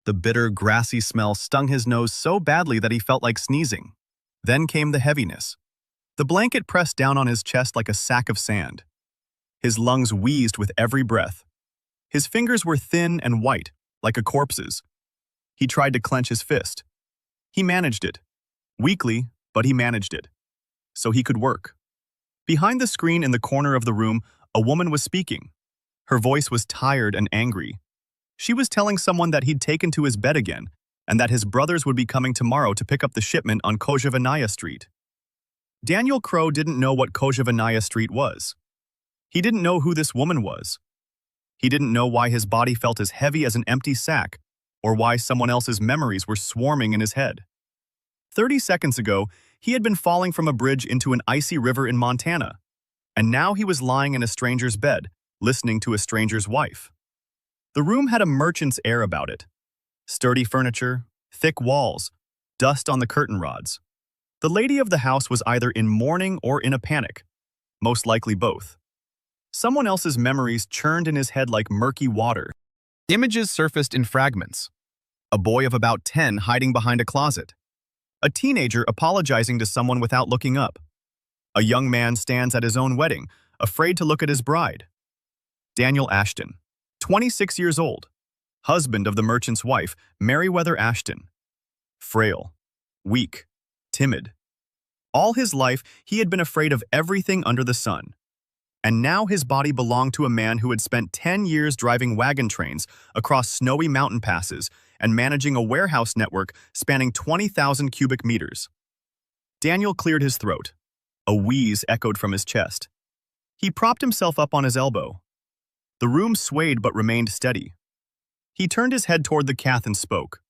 The bitter, grassy smell stung his nose so badly that he felt like sneezing. Then came the heaviness. The blanket pressed down on his chest like a sack of sand. His lungs wheezed with every breath. His fingers were thin and white, like a corpse's. He tried to clench his fist. He managed it. Weakly, but he managed it. So he could work. Behind the screen in the corner of the room, a woman was speaking. Her voice was tired and angry. She was telling someone that he'd taken to his bed again, and that his brothers would be coming tomorrow to pick up the shipment on Kozhevanaya Street. Daniel Crow didn't know what Kozhevanaya Street was. He didn't know who this woman was. He didn't know why his body felt as heavy as an empty sack, or why someone else's memories were swarming in his head. 30 seconds ago, he had been falling from a bridge into an icy river in Montana, and now he was lying in a stranger's bed, listening to a stranger's wife. The room had a merchant's air about it. Sturdy furniture, thick walls, dust on the curtain rods. The lady of the house was either in mourning or in a panic, most likely both. Someone else's memories churned in his head like murky water. Images surfaced in fragments. A boy of about 10 hiding behind a closet. A teenager apologizing to someone without looking up. A young man stands at his own wedding, afraid to look at his bride. Daniel Ashton, 26 years old, husband of the merchant's wife, Meriwether Ashton. Frail, weak, timid. All his life, he had been afraid of everything under the sun. And now his body belonged to a man who had spent 10 years driving wagon trains across snowy mountain passes and managing a warehouse network spanning 20,000 cubic meters. Daniel cleared his throat. A wheeze echoed from his chest. He propped himself up on his elbow. The room swayed but remained steady. He turned his head toward the cath and spoke.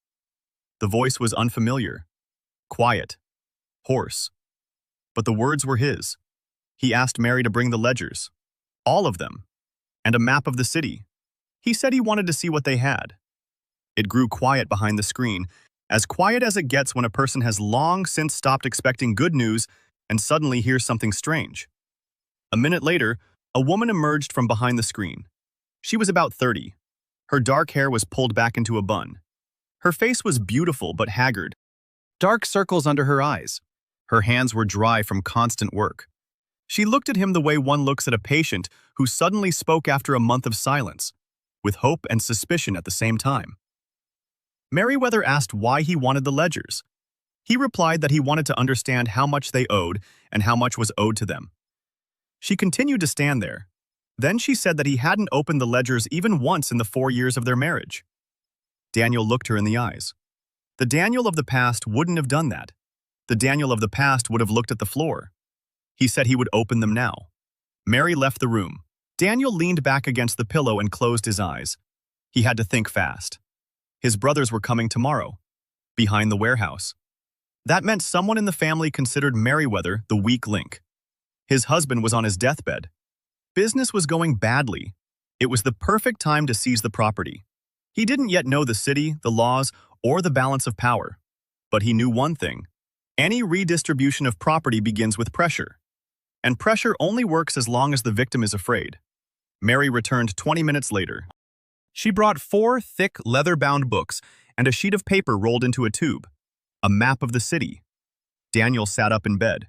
The voice was unfamiliar, quiet, hoarse. But the words were his. He asked Mary to bring the ledgers, all of them, and a map of the city. He said he wanted to see what they had. It grew quiet behind the screen, as quiet as it gets when a person has long since stopped expecting good news and suddenly hears something strange. A minute later, a woman emerged from behind the screen. She was about 30. Her dark hair was pulled back into a bun. Her face was beautiful but haggard. Dark circles under her eyes. Her hands were dry from constant work. She looked at him the way one looks at a patient who suddenly spoke after a month of silence, with hope and suspicion at the same time. Meriwether asked why he wanted the ledgers. He replied that he wanted to understand how much they owed and how much was owed to them. She continued to stand there. Then she said that he hadn't opened the ledgers even once in the 4 years of their marriage. Daniel looked her in the eyes. The Daniel of the past wouldn't have done that. The Daniel of the past would have looked at the floor. He said he would open them now. Mary left the room. Daniel leaned back against the pillow and closed his eyes. He had to think fast. His brothers were coming tomorrow, behind the warehouse. That meant someone in the family considered Meriwether the weak link. His husband was on his deathbed. Business was going badly. It was the perfect time to seize the property. He didn't yet know the city, the laws, or the balance of power. But he knew one thing. Any redistribution of property begins with pressure. And pressure only works as long as the victim is afraid. Mary returned 20 minutes later. She brought 4 thick, leather-bound books and a sheet of paper rolled into a tube. A map of the city. Daniel sat up in bed.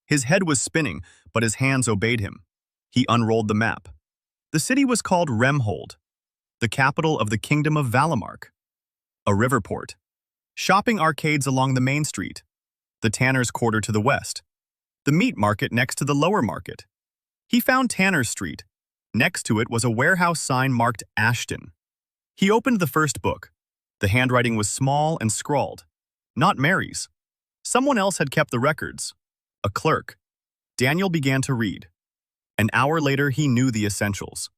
His head was spinning, but his hands obeyed him. He unrolled the map. The city was called Remhold, the capital of the Kingdom of Valamark. A river port. Shopping arcades along the main street. The Tanner's Quarter to the west. The meat market next to the lower market. He found Tanner's Street. Next to it was a warehouse sign marked Ashton. He opened the first book. The handwriting was small and scrawled. Not Mary's. Someone else had kept the records. A clerk. Daniel began to read. An hour later, he knew the essentials.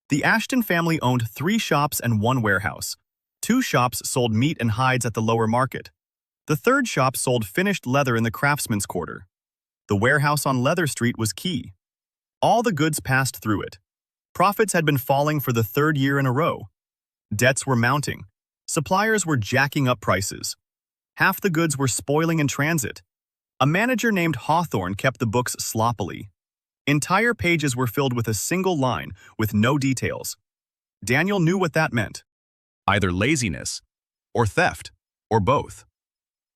The Ashton family owned 3 shops and 1 warehouse. 2 shops sold meat and hides at the lower market. The 3rd shop sold finished leather in the craftsman's quarter. The warehouse on Leather Street was key. All the goods passed through it. Profits had been falling for the 3rd year in a row. Debts were mounting. Suppliers were jacking up prices. Half the goods were spoiling in transit. A manager named Hawthorne kept the books sloppily. Entire pages were filled with a single line, with no details. Daniel knew what that meant. Either laziness, or theft, or both.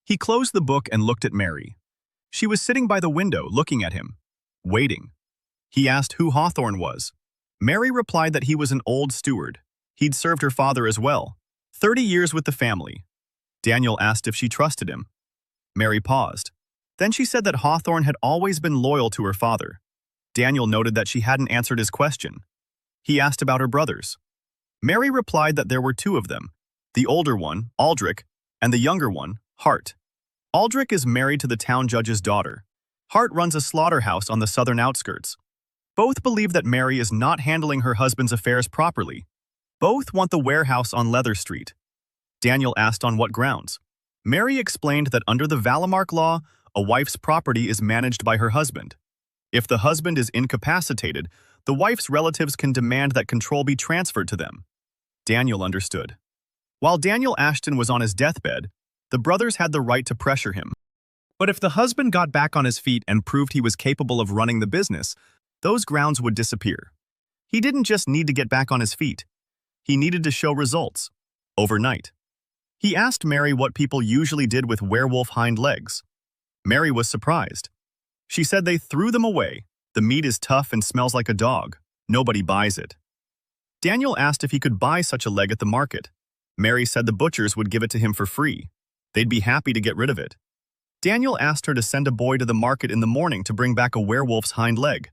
He closed the book and looked at Mary. She was sitting by the window looking at him, waiting. He asked who Hawthorne was. Mary replied that he was an old steward. He'd served her father as well, 30 years with the family. Daniel asked if she trusted him. Mary paused. Then she said that Hawthorne had always been loyal to her father. Daniel noted that she hadn't answered his question. He asked about her brothers. Mary replied that there were two of them, the older one, Aldrich, and the younger one, Hart. Aldrich is married to the town judge's daughter. Hart runs a slaughterhouse on the southern outskirts. Both believe that Mary is not handling her husband's affairs properly. Both want the warehouse on Leather Street. Daniel asked on what grounds. Mary explained that under the Valamark law, a wife's property is managed by her husband. If the husband is incapacitated, the wife's relatives can demand that control be transferred to them. Daniel understood. While Daniel Ashton was on his deathbed, the brothers had the right to pressure him. But if the husband got back on his feet and proved he was capable of running the business, those grounds would disappear. He didn't just need to get back on his feet. He needed to show results. Overnight. He asked Mary what people usually did with werewolf hind legs. Mary was surprised. She said they threw them away. The meat is tough and smells like a dog. Nobody buys it. Daniel asked if he could buy such a leg at the market. Mary said the butchers would give it to him for free. They'd be happy to get rid of it. Daniel asked her to send a boy to the market in the morning to bring back a werewolf's hind leg.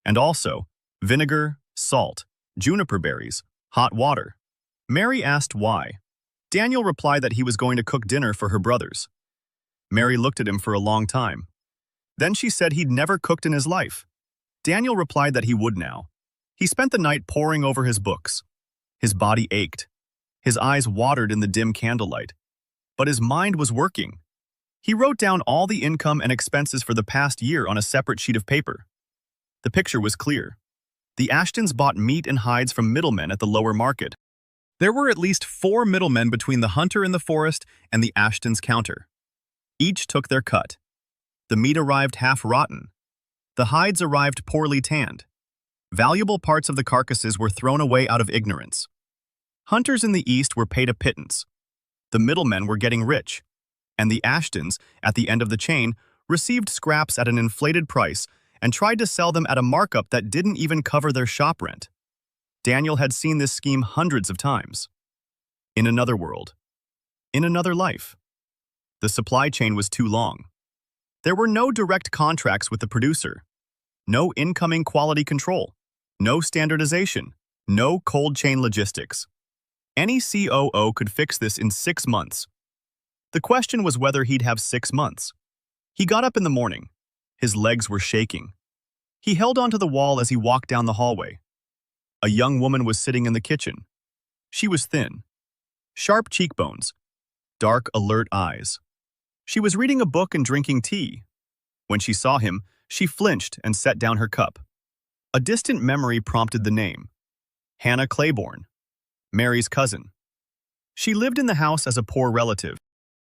And also, vinegar, salt, juniper berries, hot water. Mary asked why. Daniel replied that he was going to cook dinner for her brothers. Mary looked at him for a long time. Then she said he'd never cooked in his life. Daniel replied that he would now. He spent the night poring over his books. His body ached. His eyes watered in the dim candlelight. But his mind was working. He wrote down all the income and expenses for the past year on a separate sheet of paper. The picture was clear. The Ashtons bought meat and hides from middlemen at the lower market. There were at least 4 middlemen between the hunter in the forest and the Ashtons' counter. Each took their cut. The meat arrived half-rotten. The hides arrived poorly tanned. Valuable parts of the carcasses were thrown away out of ignorance. Hunters in the east were paid a pittance. The middlemen were getting rich. And the Ashtons, at the end of the chain, received scraps at an inflated price and tried to sell them at a markup that didn't even cover their shop rent. Daniel had seen this scheme hundreds of times. In another world. In another life. The supply chain was too long. There were no direct contracts with the producer. No incoming quality control. No standardization. No cold chain logistics. Any COO could fix this in 6 months. The question was whether he'd have 6 months. He got up in the morning. His legs were shaking. He held onto the wall as he walked down the hallway. A young woman was sitting in the kitchen. She was thin. Sharp cheekbones. Dark, alert eyes. She was reading a book and drinking tea. When she saw him, she flinched and set down her cup. A distant memory prompted the name. Hannah Claiborne. Mary's cousin. She lived in the house as a poor relative.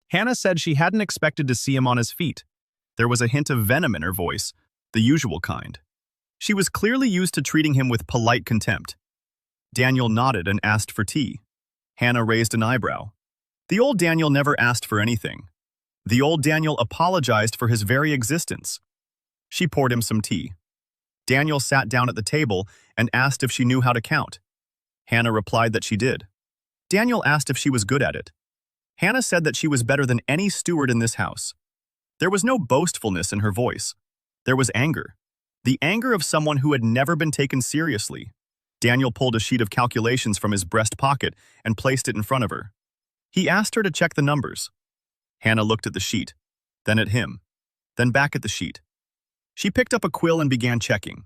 Hannah said she hadn't expected to see him on his feet. There was a hint of venom in her voice, the usual kind. She was clearly used to treating him with polite contempt. Daniel nodded and asked for tea. Hannah raised an eyebrow. The old Daniel never asked for anything. The old Daniel apologized for his very existence. She poured him some tea. Daniel sat down at the table and asked if she knew how to count. Hannah replied that she did. Daniel asked if she was good at it. Hannah said that she was better than any steward in this house. There was no boastfulness in her voice. There was anger. The anger of someone who had never been taken seriously. Daniel pulled a sheet of calculations from his breast pocket and placed it in front of her. He asked her to check the numbers. Hannah looked at the sheet, then at him, then back at the sheet. She picked up a quill and began checking.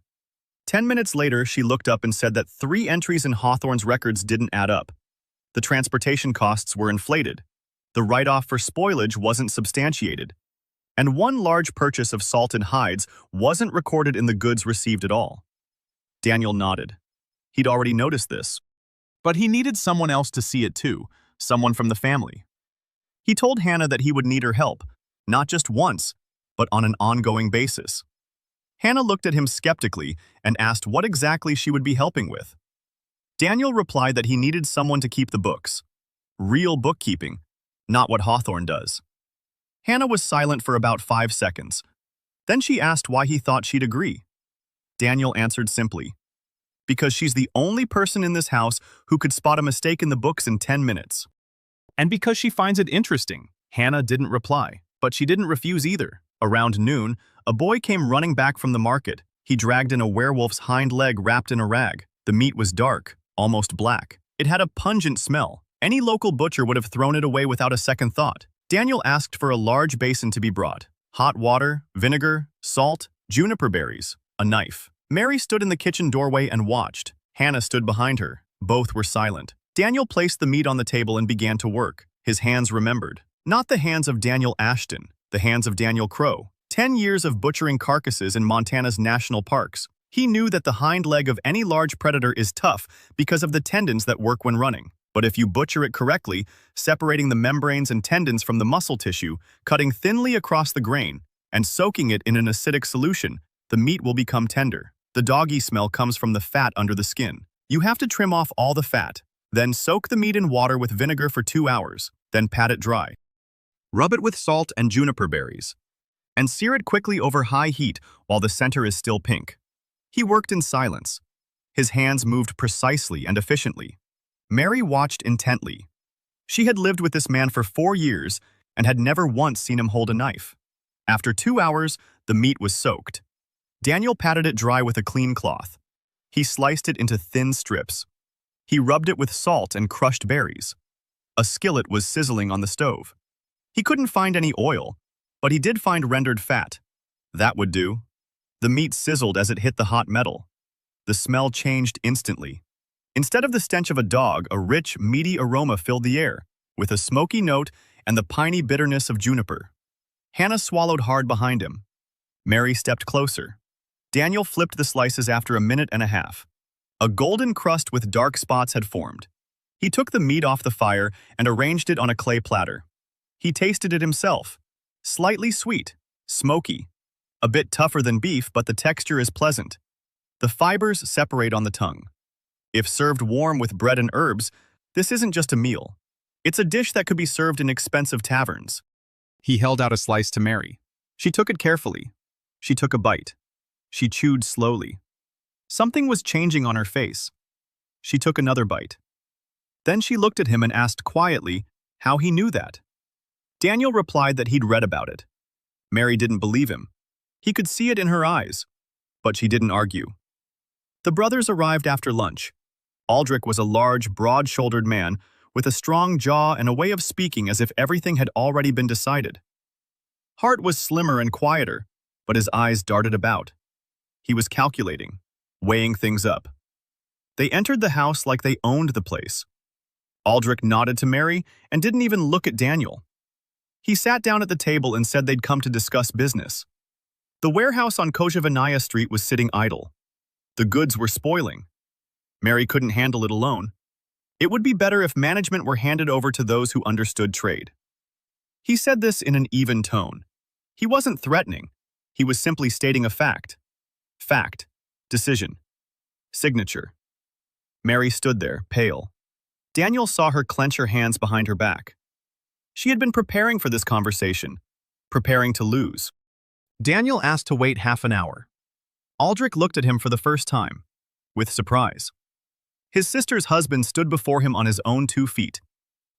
10 minutes later, she looked up and said that 3 entries in Hawthorne's records didn't add up. The transportation costs were inflated. The write-off for spoilage wasn't substantiated. And one large purchase of salt and hides wasn't recorded in the goods received at all. Daniel nodded. He'd already noticed this. But he needed someone else to see it too, someone from the family. He told Hannah that he would need her help, not just once, but on an ongoing basis. Hannah looked at him skeptically and asked what exactly she would be helping with. Daniel replied that he needed someone to keep the books. Real bookkeeping, not what Hawthorne does. Hannah was silent for about 5 seconds. Then she asked why he thought she'd agree. Daniel answered simply, because she's the only person in this house who could spot a mistake in the books in 10 minutes. And because she finds it interesting. Hannah didn't reply, but she didn't refuse either. Around noon, a boy came running back from the market. He dragged in a werewolf's hind leg wrapped in a rag. The meat was dark, almost black. It had a pungent smell. Any local butcher would have thrown it away without a second thought. Daniel asked for a large basin to be brought. Hot water, vinegar, salt, juniper berries, a knife. Mary stood in the kitchen doorway and watched. Hannah stood behind her. Both were silent. Daniel placed the meat on the table and began to work. His hands remembered. Not the hands of Daniel Ashton, the hands of Daniel Crow. 10 years of butchering carcasses in Montana's national parks. He knew that the hind leg of any large predator is tough because of the tendons that work when running. But if you butcher it correctly, separating the membranes and tendons from the muscle tissue, cutting thinly across the grain, and soaking it in an acidic solution, the meat will become tender. The doggy smell comes from the fat under the skin. You have to trim off all the fat, then soak the meat in water with vinegar for 2 hours, then pat it dry. Rub it with salt and juniper berries, and sear it quickly over high heat while the center is still pink. He worked in silence. His hands moved precisely and efficiently. Mary watched intently. She had lived with this man for 4 years and had never once seen him hold a knife. After 2 hours, the meat was soaked. Daniel patted it dry with a clean cloth. He sliced it into thin strips. He rubbed it with salt and crushed berries. A skillet was sizzling on the stove. He couldn't find any oil, but he did find rendered fat. That would do. The meat sizzled as it hit the hot metal. The smell changed instantly. Instead of the stench of a dog, a rich, meaty aroma filled the air, with a smoky note and the piney bitterness of juniper. Hannah swallowed hard behind him. Mary stepped closer. Daniel flipped the slices after a minute and a half. A golden crust with dark spots had formed. He took the meat off the fire and arranged it on a clay platter. He tasted it himself. Slightly sweet, smoky. A bit tougher than beef, but the texture is pleasant. The fibers separate on the tongue. If served warm with bread and herbs, this isn't just a meal. It's a dish that could be served in expensive taverns. He held out a slice to Mary. She took it carefully. She took a bite. She chewed slowly. Something was changing on her face. She took another bite. Then she looked at him and asked quietly how he knew that. Daniel replied that he'd read about it. Mary didn't believe him. He could see it in her eyes, but she didn't argue. The brothers arrived after lunch. Aldrich was a large, broad-shouldered man with a strong jaw and a way of speaking as if everything had already been decided. Hart was slimmer and quieter, but his eyes darted about. He was calculating, weighing things up. They entered the house like they owned the place. Aldrich nodded to Mary and didn't even look at Daniel. He sat down at the table and said they'd come to discuss business. The warehouse on Kojavanaya Street was sitting idle. The goods were spoiling. Mary couldn't handle it alone. It would be better if management were handed over to those who understood trade. He said this in an even tone. He wasn't threatening. He was simply stating a fact. Fact. Decision. Signature. Mary stood there, pale. Daniel saw her clench her hands behind her back. She had been preparing for this conversation, preparing to lose. Daniel asked to wait half an hour. Aldrich looked at him for the first time, with surprise. His sister's husband stood before him on his own 2 feet,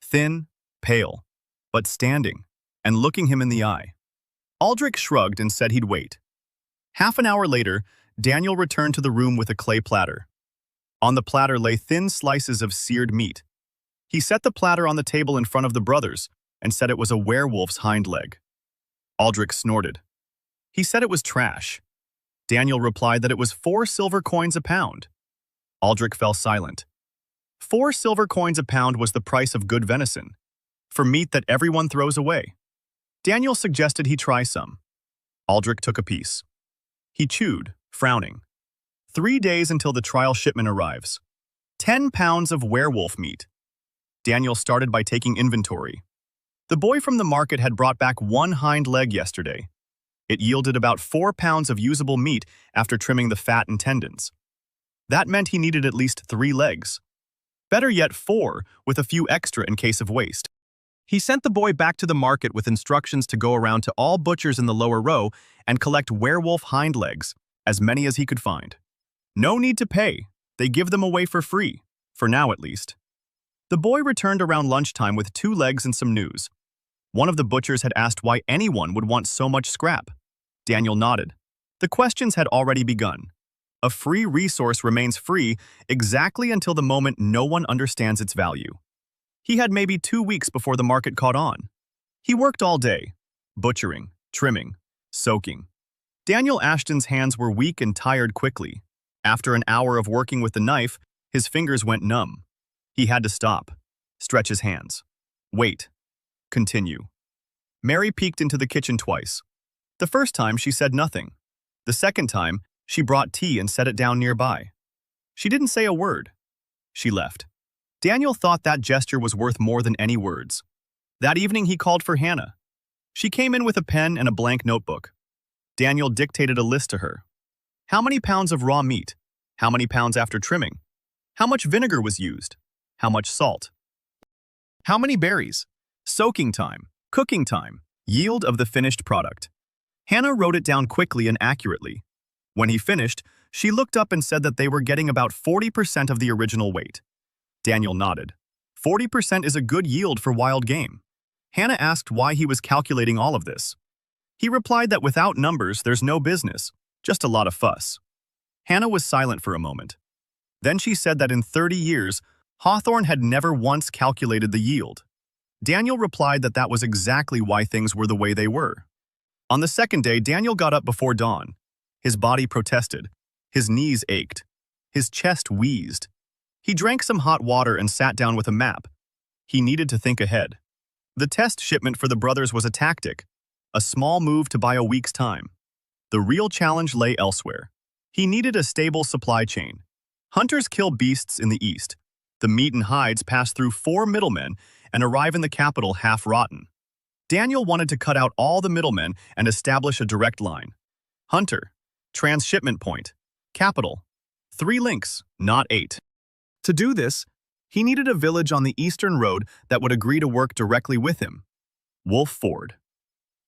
thin, pale, but standing, and looking him in the eye. Aldrich shrugged and said he'd wait. Half an hour later, Daniel returned to the room with a clay platter. On the platter lay thin slices of seared meat. He set the platter on the table in front of the brothers and said it was a werewolf's hind leg. Aldrich snorted. He said it was trash. Daniel replied that it was 4 silver coins a pound. Aldrich fell silent. 4 silver coins a pound was the price of good venison, for meat that everyone throws away. Daniel suggested he try some. Aldrich took a piece. He chewed, frowning. 3 days until the trial shipment arrives. 10 pounds of werewolf meat. Daniel started by taking inventory. The boy from the market had brought back 1 hind leg yesterday. It yielded about 4 pounds of usable meat after trimming the fat and tendons. That meant he needed at least 3 legs. Better yet, 4, with a few extra in case of waste. He sent the boy back to the market with instructions to go around to all butchers in the lower row and collect werewolf hind legs, as many as he could find. No need to pay. They give them away for free, for now at least. The boy returned around lunchtime with 2 legs and some news. One of the butchers had asked why anyone would want so much scrap. Daniel nodded. The questions had already begun. A free resource remains free exactly until the moment no one understands its value. He had maybe 2 weeks before the market caught on. He worked all day, butchering, trimming, soaking. Daniel Ashton's hands were weak and tired quickly. After an hour of working with the knife, his fingers went numb. He had to stop, stretch his hands, wait, continue. Mary peeked into the kitchen twice. The first time she said nothing. The second time, she brought tea and set it down nearby. She didn't say a word. She left. Daniel thought that gesture was worth more than any words. That evening he called for Hannah. She came in with a pen and a blank notebook. Daniel dictated a list to her. How many pounds of raw meat? How many pounds after trimming? How much vinegar was used? How much salt? How many berries? Soaking time, cooking time, yield of the finished product. Hannah wrote it down quickly and accurately. When he finished, she looked up and said that they were getting about 40% of the original weight. Daniel nodded. 40% is a good yield for wild game. Hannah asked why he was calculating all of this. He replied that without numbers, there's no business, just a lot of fuss. Hannah was silent for a moment. Then she said that in 30 years, Hawthorne had never once calculated the yield. Daniel replied that that was exactly why things were the way they were. On the second day, Daniel got up before dawn. His body protested. His knees ached. His chest wheezed. He drank some hot water and sat down with a map. He needed to think ahead. The test shipment for the brothers was a tactic, a small move to buy a week's time. The real challenge lay elsewhere. He needed a stable supply chain. Hunters kill beasts in the east. The meat and hides pass through 4 middlemen and arrive in the capital half-rotten. Daniel wanted to cut out all the middlemen and establish a direct line. Hunter, transshipment point, capital. 3 links, not 8. To do this, he needed a village on the eastern road that would agree to work directly with him. Wolf Ford.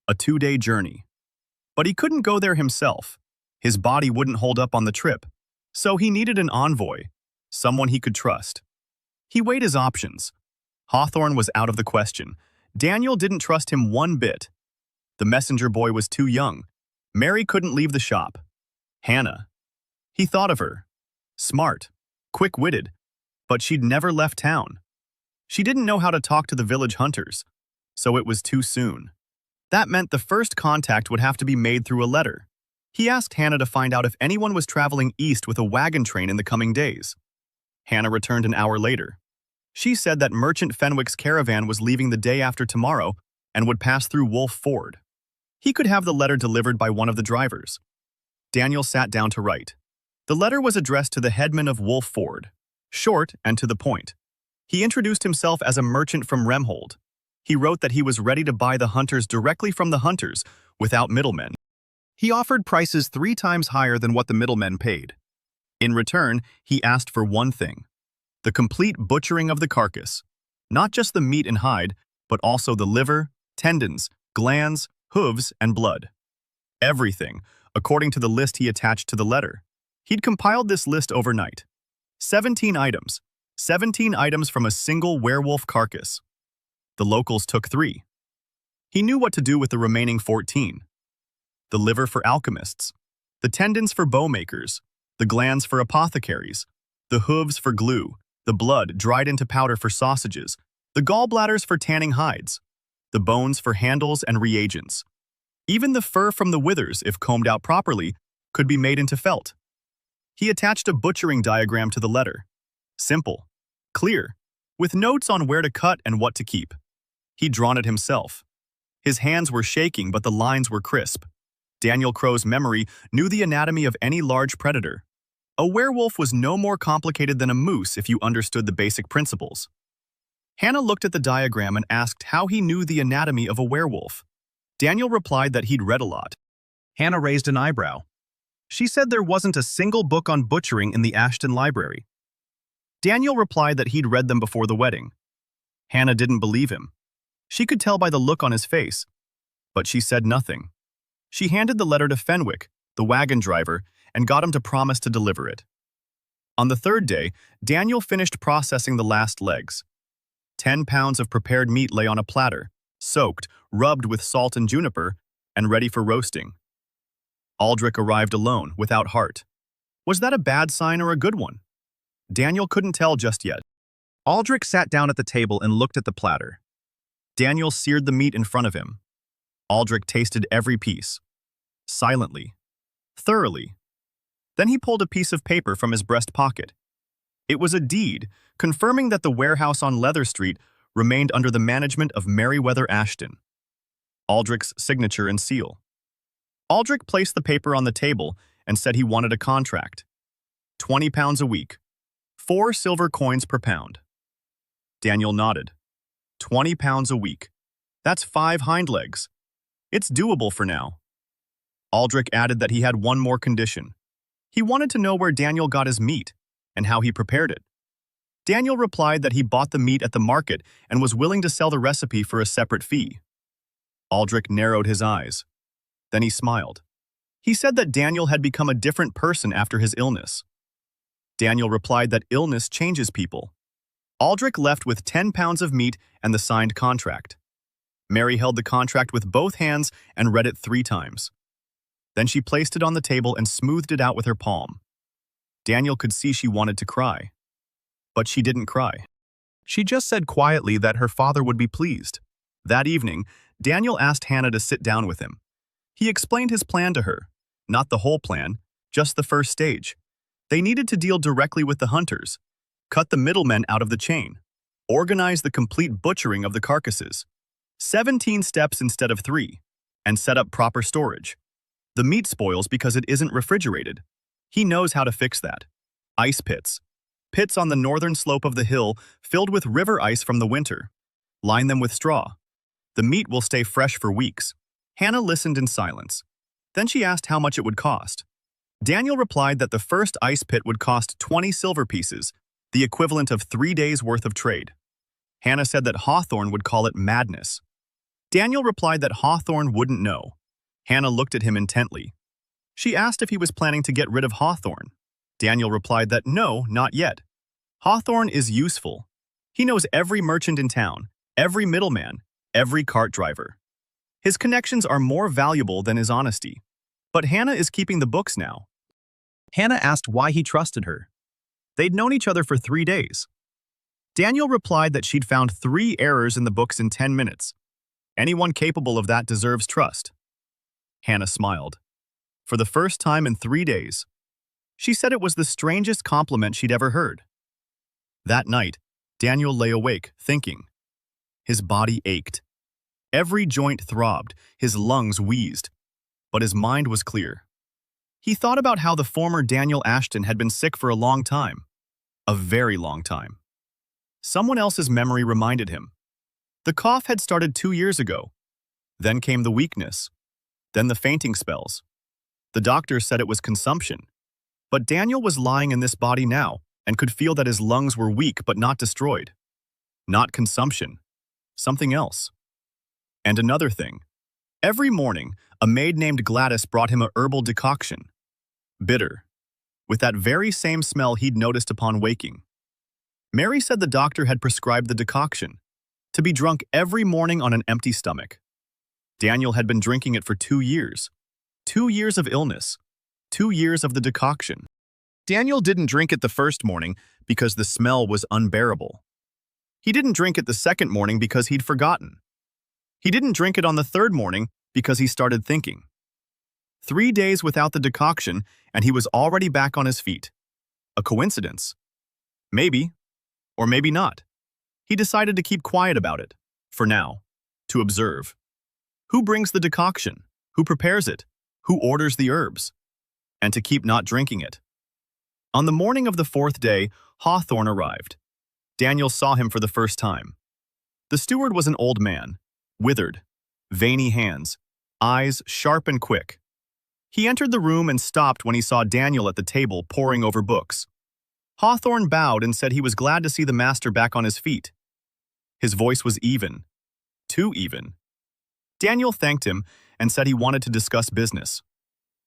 A 2-day journey. But he couldn't go there himself. His body wouldn't hold up on the trip. So he needed an envoy, someone he could trust. He weighed his options. Hawthorne was out of the question. Daniel didn't trust him one bit. The messenger boy was too young. Mary couldn't leave the shop. Hannah. He thought of her. Smart, quick-witted, but she'd never left town. She didn't know how to talk to the village hunters, so it was too soon. That meant the first contact would have to be made through a letter. He asked Hannah to find out if anyone was traveling east with a wagon train in the coming days. Hannah returned an hour later. She said that Merchant Fenwick's caravan was leaving the day after tomorrow and would pass through Wolf Ford. He could have the letter delivered by one of the drivers. Daniel sat down to write. The letter was addressed to the headman of Wolf Ford, short and to the point. He introduced himself as a merchant from Remhold. He wrote that he was ready to buy the hunters directly from the hunters, without middlemen. He offered prices 3 times higher than what the middlemen paid. In return, he asked for one thing: the complete butchering of the carcass. Not just the meat and hide, but also the liver, tendons, glands, hooves, and blood. Everything, according to the list he attached to the letter. He'd compiled this list overnight. 17 items. 17 items from a single werewolf carcass. The locals took 3. He knew what to do with the remaining 14. The liver for alchemists, the tendons for bowmakers, the glands for apothecaries, the hooves for glue, the blood dried into powder for sausages, the gallbladders for tanning hides, the bones for handles and reagents. Even the fur from the withers, if combed out properly, could be made into felt. He attached a butchering diagram to the letter. Simple, clear, with notes on where to cut and what to keep. He'd drawn it himself. His hands were shaking, but the lines were crisp. Daniel Crow's memory knew the anatomy of any large predator. A werewolf was no more complicated than a moose if you understood the basic principles. Hannah looked at the diagram and asked how he knew the anatomy of a werewolf. Daniel replied that he'd read a lot. Hannah raised an eyebrow. She said there wasn't a single book on butchering in the Ashton Library. Daniel replied that he'd read them before the wedding. Hannah didn't believe him. She could tell by the look on his face, but she said nothing. She handed the letter to Fenwick, the wagon driver, and got him to promise to deliver it. On the third day, Daniel finished processing the last legs. 10 pounds of prepared meat lay on a platter, soaked, rubbed with salt and juniper, and ready for roasting. Aldrich arrived alone, without heart. Was that a bad sign or a good one? Daniel couldn't tell just yet. Aldrich sat down at the table and looked at the platter. Daniel seared the meat in front of him. Aldrich tasted every piece. Silently. Thoroughly. Then he pulled a piece of paper from his breast pocket. It was a deed, confirming that the warehouse on Leather Street remained under the management of Meriwether Ashton. Aldrich's signature and seal. Aldrich placed the paper on the table and said he wanted a contract. 20 pounds a week. 4 silver coins per pound. Daniel nodded. 20 pounds a week. That's 5 hind legs. It's doable for now. Aldrich added that he had one more condition. He wanted to know where Daniel got his meat and how he prepared it. Daniel replied that he bought the meat at the market and was willing to sell the recipe for a separate fee. Aldrich narrowed his eyes. Then he smiled. He said that Daniel had become a different person after his illness. Daniel replied that illness changes people. Aldrich left with 10 pounds of meat and the signed contract. Mary held the contract with both hands and read it 3 times. Then she placed it on the table and smoothed it out with her palm. Daniel could see she wanted to cry. But she didn't cry. She just said quietly that her father would be pleased. That evening, Daniel asked Hannah to sit down with him. He explained his plan to her. Not the whole plan, just the first stage. They needed to deal directly with the hunters, cut the middlemen out of the chain, organize the complete butchering of the carcasses, 17 steps instead of 3, and set up proper storage. The meat spoils because it isn't refrigerated. He knows how to fix that. Ice pits. Pits on the northern slope of the hill filled with river ice from the winter. Line them with straw. The meat will stay fresh for weeks. Hannah listened in silence. Then she asked how much it would cost. Daniel replied that the first ice pit would cost 20 silver pieces, the equivalent of 3 days' worth of trade. Hannah said that Hawthorne would call it madness. Daniel replied that Hawthorne wouldn't know. Hannah looked at him intently. She asked if he was planning to get rid of Hawthorne. Daniel replied that no, not yet. Hawthorne is useful. He knows every merchant in town, every middleman, every cart driver. His connections are more valuable than his honesty. But Hannah is keeping the books now. Hannah asked why he trusted her. They'd known each other for 3 days. Daniel replied that she'd found 3 errors in the books in 10 minutes. Anyone capable of that deserves trust. Hannah smiled. For the first time in 3 days. She said it was the strangest compliment she'd ever heard. That night, Daniel lay awake, thinking. His body ached. Every joint throbbed, his lungs wheezed. But his mind was clear. He thought about how the former Daniel Ashton had been sick for a long time. A very long time. Someone else's memory reminded him. The cough had started 2 years ago. Then came the weakness. Then the fainting spells. The doctor said it was consumption. But Daniel was lying in this body now and could feel that his lungs were weak but not destroyed. Not consumption. Something else. And another thing. Every morning, a maid named Gladys brought him a herbal decoction. Bitter. With that very same smell he'd noticed upon waking. Mary said the doctor had prescribed the decoction, to be drunk every morning on an empty stomach. Daniel had been drinking it for 2 years. 2 years of illness. 2 years of the decoction. Daniel didn't drink it the first morning because the smell was unbearable. He didn't drink it the second morning because he'd forgotten. He didn't drink it on the third morning because he started thinking. 3 days without the decoction, and he was already back on his feet. A coincidence? Maybe, or maybe not. He decided to keep quiet about it, for now, to observe. Who brings the decoction? Who prepares it? Who orders the herbs? And to keep not drinking it. On the morning of the 4th day, Hawthorne arrived. Daniel saw him for the first time. The steward was an old man, withered, veiny hands, eyes sharp and quick. He entered the room and stopped when he saw Daniel at the table poring over books. Hawthorne bowed and said he was glad to see the master back on his feet. His voice was even. Too even. Daniel thanked him and said he wanted to discuss business.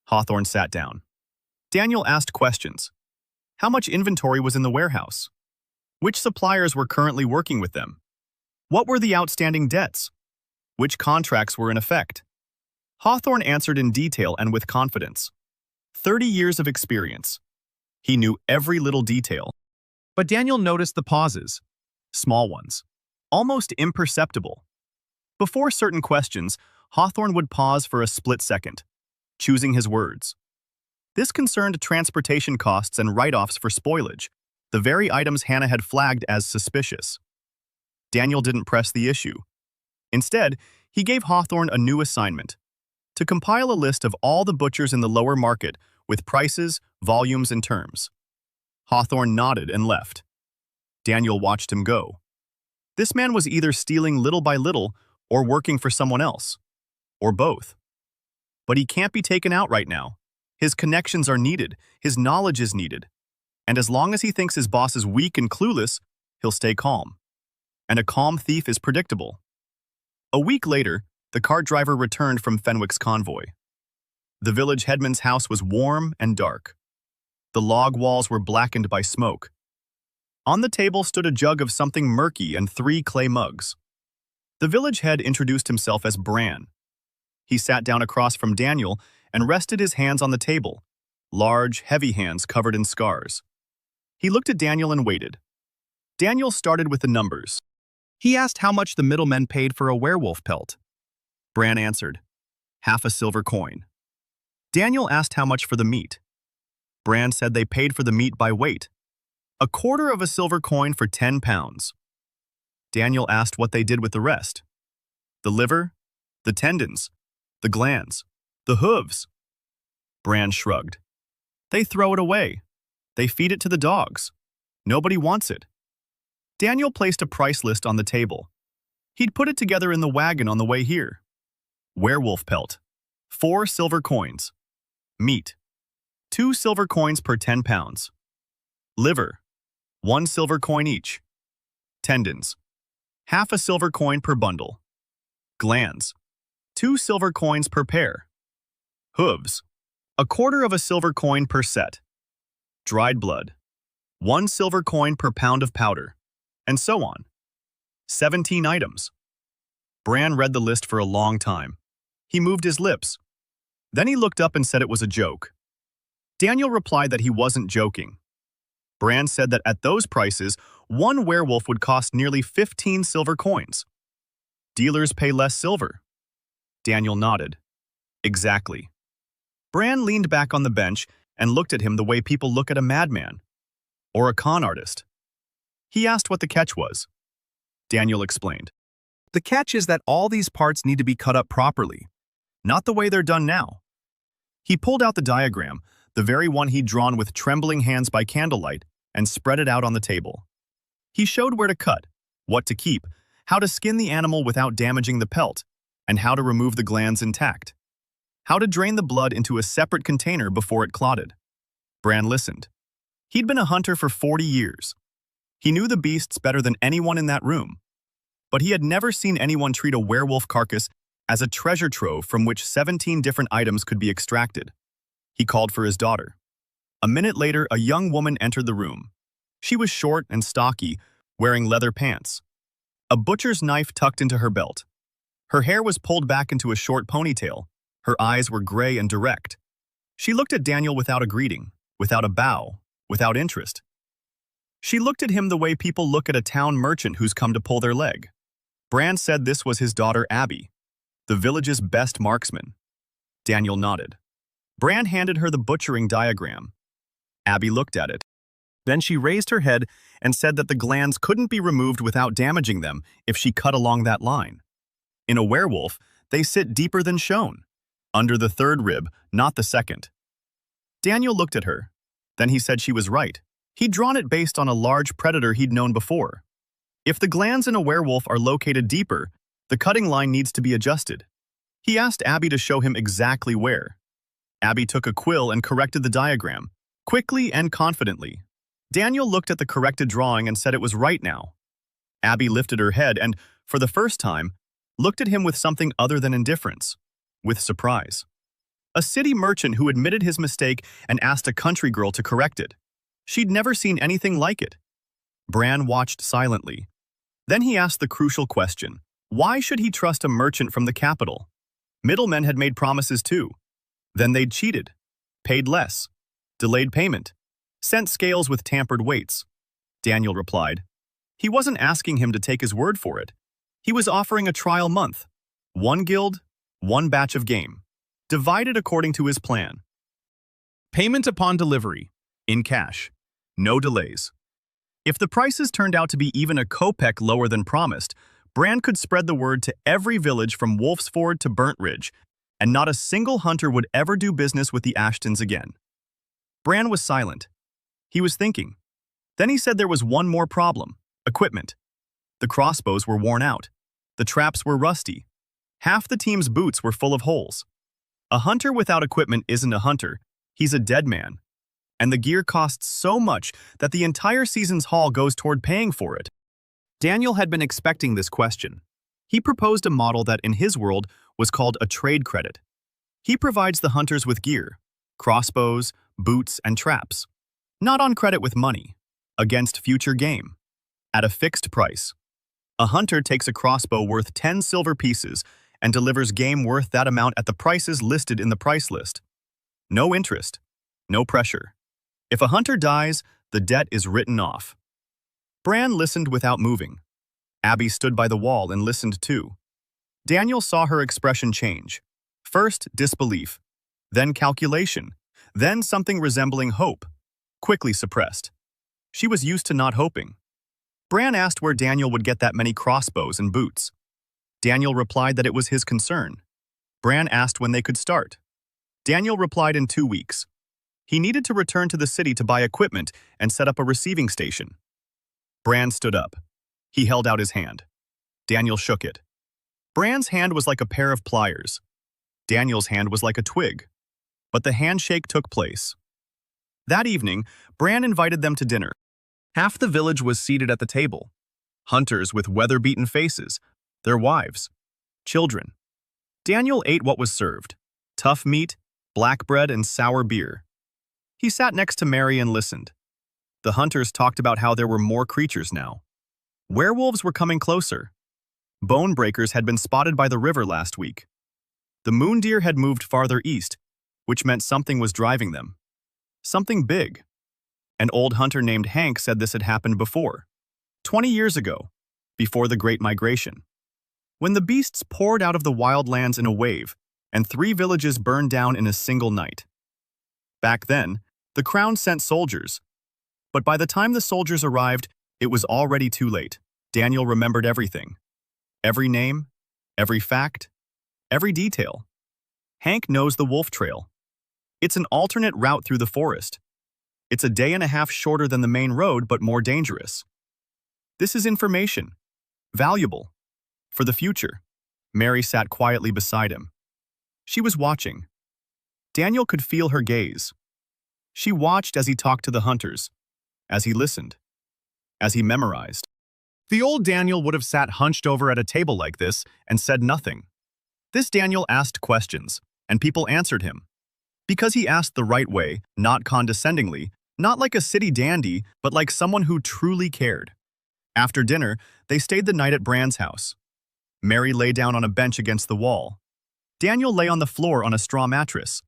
Hawthorne sat down. Daniel asked questions. How much inventory was in the warehouse? Which suppliers were currently working with them? What were the outstanding debts? Which contracts were in effect? Hawthorne answered in detail and with confidence. 30 years of experience. He knew every little detail. But Daniel noticed the pauses. Small ones. Almost imperceptible. Before certain questions, Hawthorne would pause for a split second, choosing his words. This concerned transportation costs and write-offs for spoilage, the very items Hannah had flagged as suspicious. Daniel didn't press the issue. Instead, he gave Hawthorne a new assignment: to compile a list of all the butchers in the lower market with prices, volumes, and terms. Hawthorne nodded and left. Daniel watched him go. This man was either stealing little by little or working for someone else. Or both. But he can't be taken out right now. His connections are needed, his knowledge is needed. And as long as he thinks his boss is weak and clueless, he'll stay calm. And a calm thief is predictable. A week later, the cart driver returned from Fenwick's convoy. The village headman's house was warm and dark. The log walls were blackened by smoke. On the table stood a jug of something murky and 3 clay mugs. The village head introduced himself as Bran. He sat down across from Daniel and rested his hands on the table, large, heavy hands covered in scars. He looked at Daniel and waited. Daniel started with the numbers. He asked how much the middlemen paid for a werewolf pelt. Bran answered, half a silver coin. Daniel asked how much for the meat. Bran said they paid for the meat by weight, a quarter of a silver coin for 10 pounds. Daniel asked what they did with the rest. The liver, the tendons, the glands, the hooves. Bran shrugged. They throw it away. They feed it to the dogs. Nobody wants it. Daniel placed a price list on the table. He'd put it together in the wagon on the way here. Werewolf pelt, 4 silver coins. Meat, 2 silver coins per 10 pounds. Liver, 1 silver coin each. Tendons, half a silver coin per bundle. Glands, 2 silver coins per pair. Hooves, a quarter of a silver coin per set. Dried blood, 1 silver coin per pound of powder, and so on. 17 items. Bran read the list for a long time. He moved his lips. Then he looked up and said it was a joke. Daniel replied that he wasn't joking. Bran said that at those prices, 1 werewolf would cost nearly 15 silver coins. Dealers pay less silver. Daniel nodded. Exactly. Bran leaned back on the bench and looked at him the way people look at a madman. Or a con artist. He asked what the catch was. Daniel explained. The catch is that all these parts need to be cut up properly, not the way they're done now. He pulled out the diagram, the very one he'd drawn with trembling hands by candlelight, and spread it out on the table. He showed where to cut, what to keep, how to skin the animal without damaging the pelt, and how to remove the glands intact. How to drain the blood into a separate container before it clotted. Bran listened. He'd been a hunter for 40 years. He knew the beasts better than anyone in that room. But he had never seen anyone treat a werewolf carcass as a treasure trove from which 17 different items could be extracted. He called for his daughter. A minute later, a young woman entered the room. She was short and stocky, wearing leather pants. A butcher's knife tucked into her belt. Her hair was pulled back into a short ponytail. Her eyes were gray and direct. She looked at Daniel without a greeting, without a bow, without interest. She looked at him the way people look at a town merchant who's come to pull their leg. Bran said this was his daughter Abby, the village's best marksman. Daniel nodded. Bran handed her the butchering diagram. Abby looked at it. Then she raised her head and said that the glands couldn't be removed without damaging them if she cut along that line. In a werewolf, they sit deeper than shown, under the 3rd rib, not the 2nd. Daniel looked at her. Then he said she was right. He'd drawn it based on a large predator he'd known before. If the glands in a werewolf are located deeper, the cutting line needs to be adjusted. He asked Abby to show him exactly where. Abby took a quill and corrected the diagram, quickly and confidently. Daniel looked at the corrected drawing and said it was right now. Abby lifted her head and, for the first time, looked at him with something other than indifference, with surprise. A city merchant who admitted his mistake and asked a country girl to correct it. She'd never seen anything like it. Bran watched silently. Then he asked the crucial question, why should he trust a merchant from the capital? Middlemen had made promises too. Then they'd cheated, paid less, delayed payment, sent scales with tampered weights. Daniel replied. He wasn't asking him to take his word for it. He was offering a trial month. One guild, one batch of game, divided according to his plan. Payment upon delivery, in cash, no delays. If the prices turned out to be even a kopeck lower than promised, Bran could spread the word to every village from Wolf's Ford to Burnt Ridge, and not a single hunter would ever do business with the Ashtons again. Bran was silent. He was thinking. Then he said there was one more problem: equipment. The crossbows were worn out. The traps were rusty. Half the team's boots were full of holes. A hunter without equipment isn't a hunter. He's a dead man. And the gear costs so much that the entire season's haul goes toward paying for it. Daniel had been expecting this question. He proposed a model that, in his world, was called a trade credit. He provides the hunters with gear, crossbows, boots, and traps. Not on credit with money, against future game, at a fixed price. A hunter takes a crossbow worth 10 silver pieces and delivers game worth that amount at the prices listed in the price list. No interest, no pressure. If a hunter dies, the debt is written off. Bran listened without moving. Abby stood by the wall and listened too. Daniel saw her expression change. First, disbelief, then calculation, then something resembling hope, quickly suppressed. She was used to not hoping. Bran asked where Daniel would get that many crossbows and boots. Daniel replied that it was his concern. Bran asked when they could start. Daniel replied in 2 weeks. He needed to return to the city to buy equipment and set up a receiving station. Bran stood up. He held out his hand. Daniel shook it. Bran's hand was like a pair of pliers. Daniel's hand was like a twig. But the handshake took place. That evening, Bran invited them to dinner. Half the village was seated at the table. Hunters with weather-beaten faces, their wives, children. Daniel ate what was served: tough meat, black bread, and sour beer. He sat next to Mary and listened. The hunters talked about how there were more creatures now. Werewolves were coming closer. Bone breakers had been spotted by the river last week. The moon deer had moved farther east, which meant something was driving them. Something big. An old hunter named Hank said this had happened before. 20 years ago, before the Great Migration. When the beasts poured out of the wildlands in a wave, and 3 villages burned down in a single night. Back then, the crown sent soldiers. But by the time the soldiers arrived, it was already too late. Daniel remembered everything. Every name, every fact, every detail. Hank knows the wolf trail. It's an alternate route through the forest. It's a day and a half shorter than the main road, but more dangerous. This is information. Valuable. For the future. Mary sat quietly beside him. She was watching. Daniel could feel her gaze. She watched as he talked to the hunters, as he listened, as he memorized. The old Daniel would have sat hunched over at a table like this and said nothing. This Daniel asked questions, and people answered him. Because he asked the right way, not condescendingly, not like a city dandy, but like someone who truly cared. After dinner, they stayed the night at Bran's house. Mary lay down on a bench against the wall. Daniel lay on the floor on a straw mattress.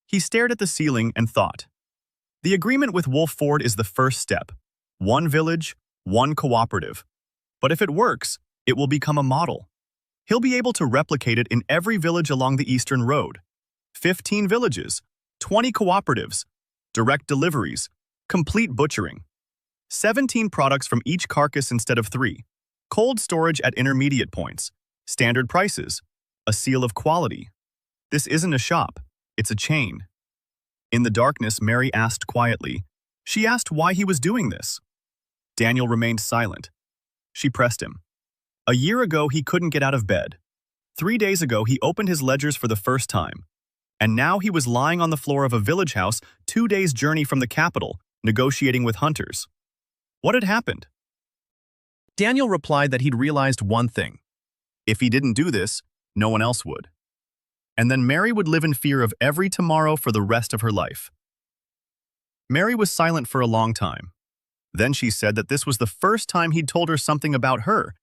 He stared at the ceiling and thought. The agreement with Wolf Ford is the first step. One village, one cooperative. But if it works, it will become a model. He'll be able to replicate it in every village along the Eastern Road. 15 villages, 20 cooperatives, direct deliveries, complete butchering. 17 products from each carcass instead of 3. Cold storage at intermediate points. Standard prices. A seal of quality. This isn't a shop, it's a chain. In the darkness, Mary asked quietly. She asked why he was doing this. Daniel remained silent. She pressed him. A year ago, he couldn't get out of bed. 3 days ago, he opened his ledgers for the first time. And now he was lying on the floor of a village house 2 days' journey from the capital, negotiating with hunters. What had happened? Daniel replied that he'd realized one thing. If he didn't do this, no one else would. And then Mary would live in fear of every tomorrow for the rest of her life. Mary was silent for a long time. Then she said that this was the first time he'd told her something about her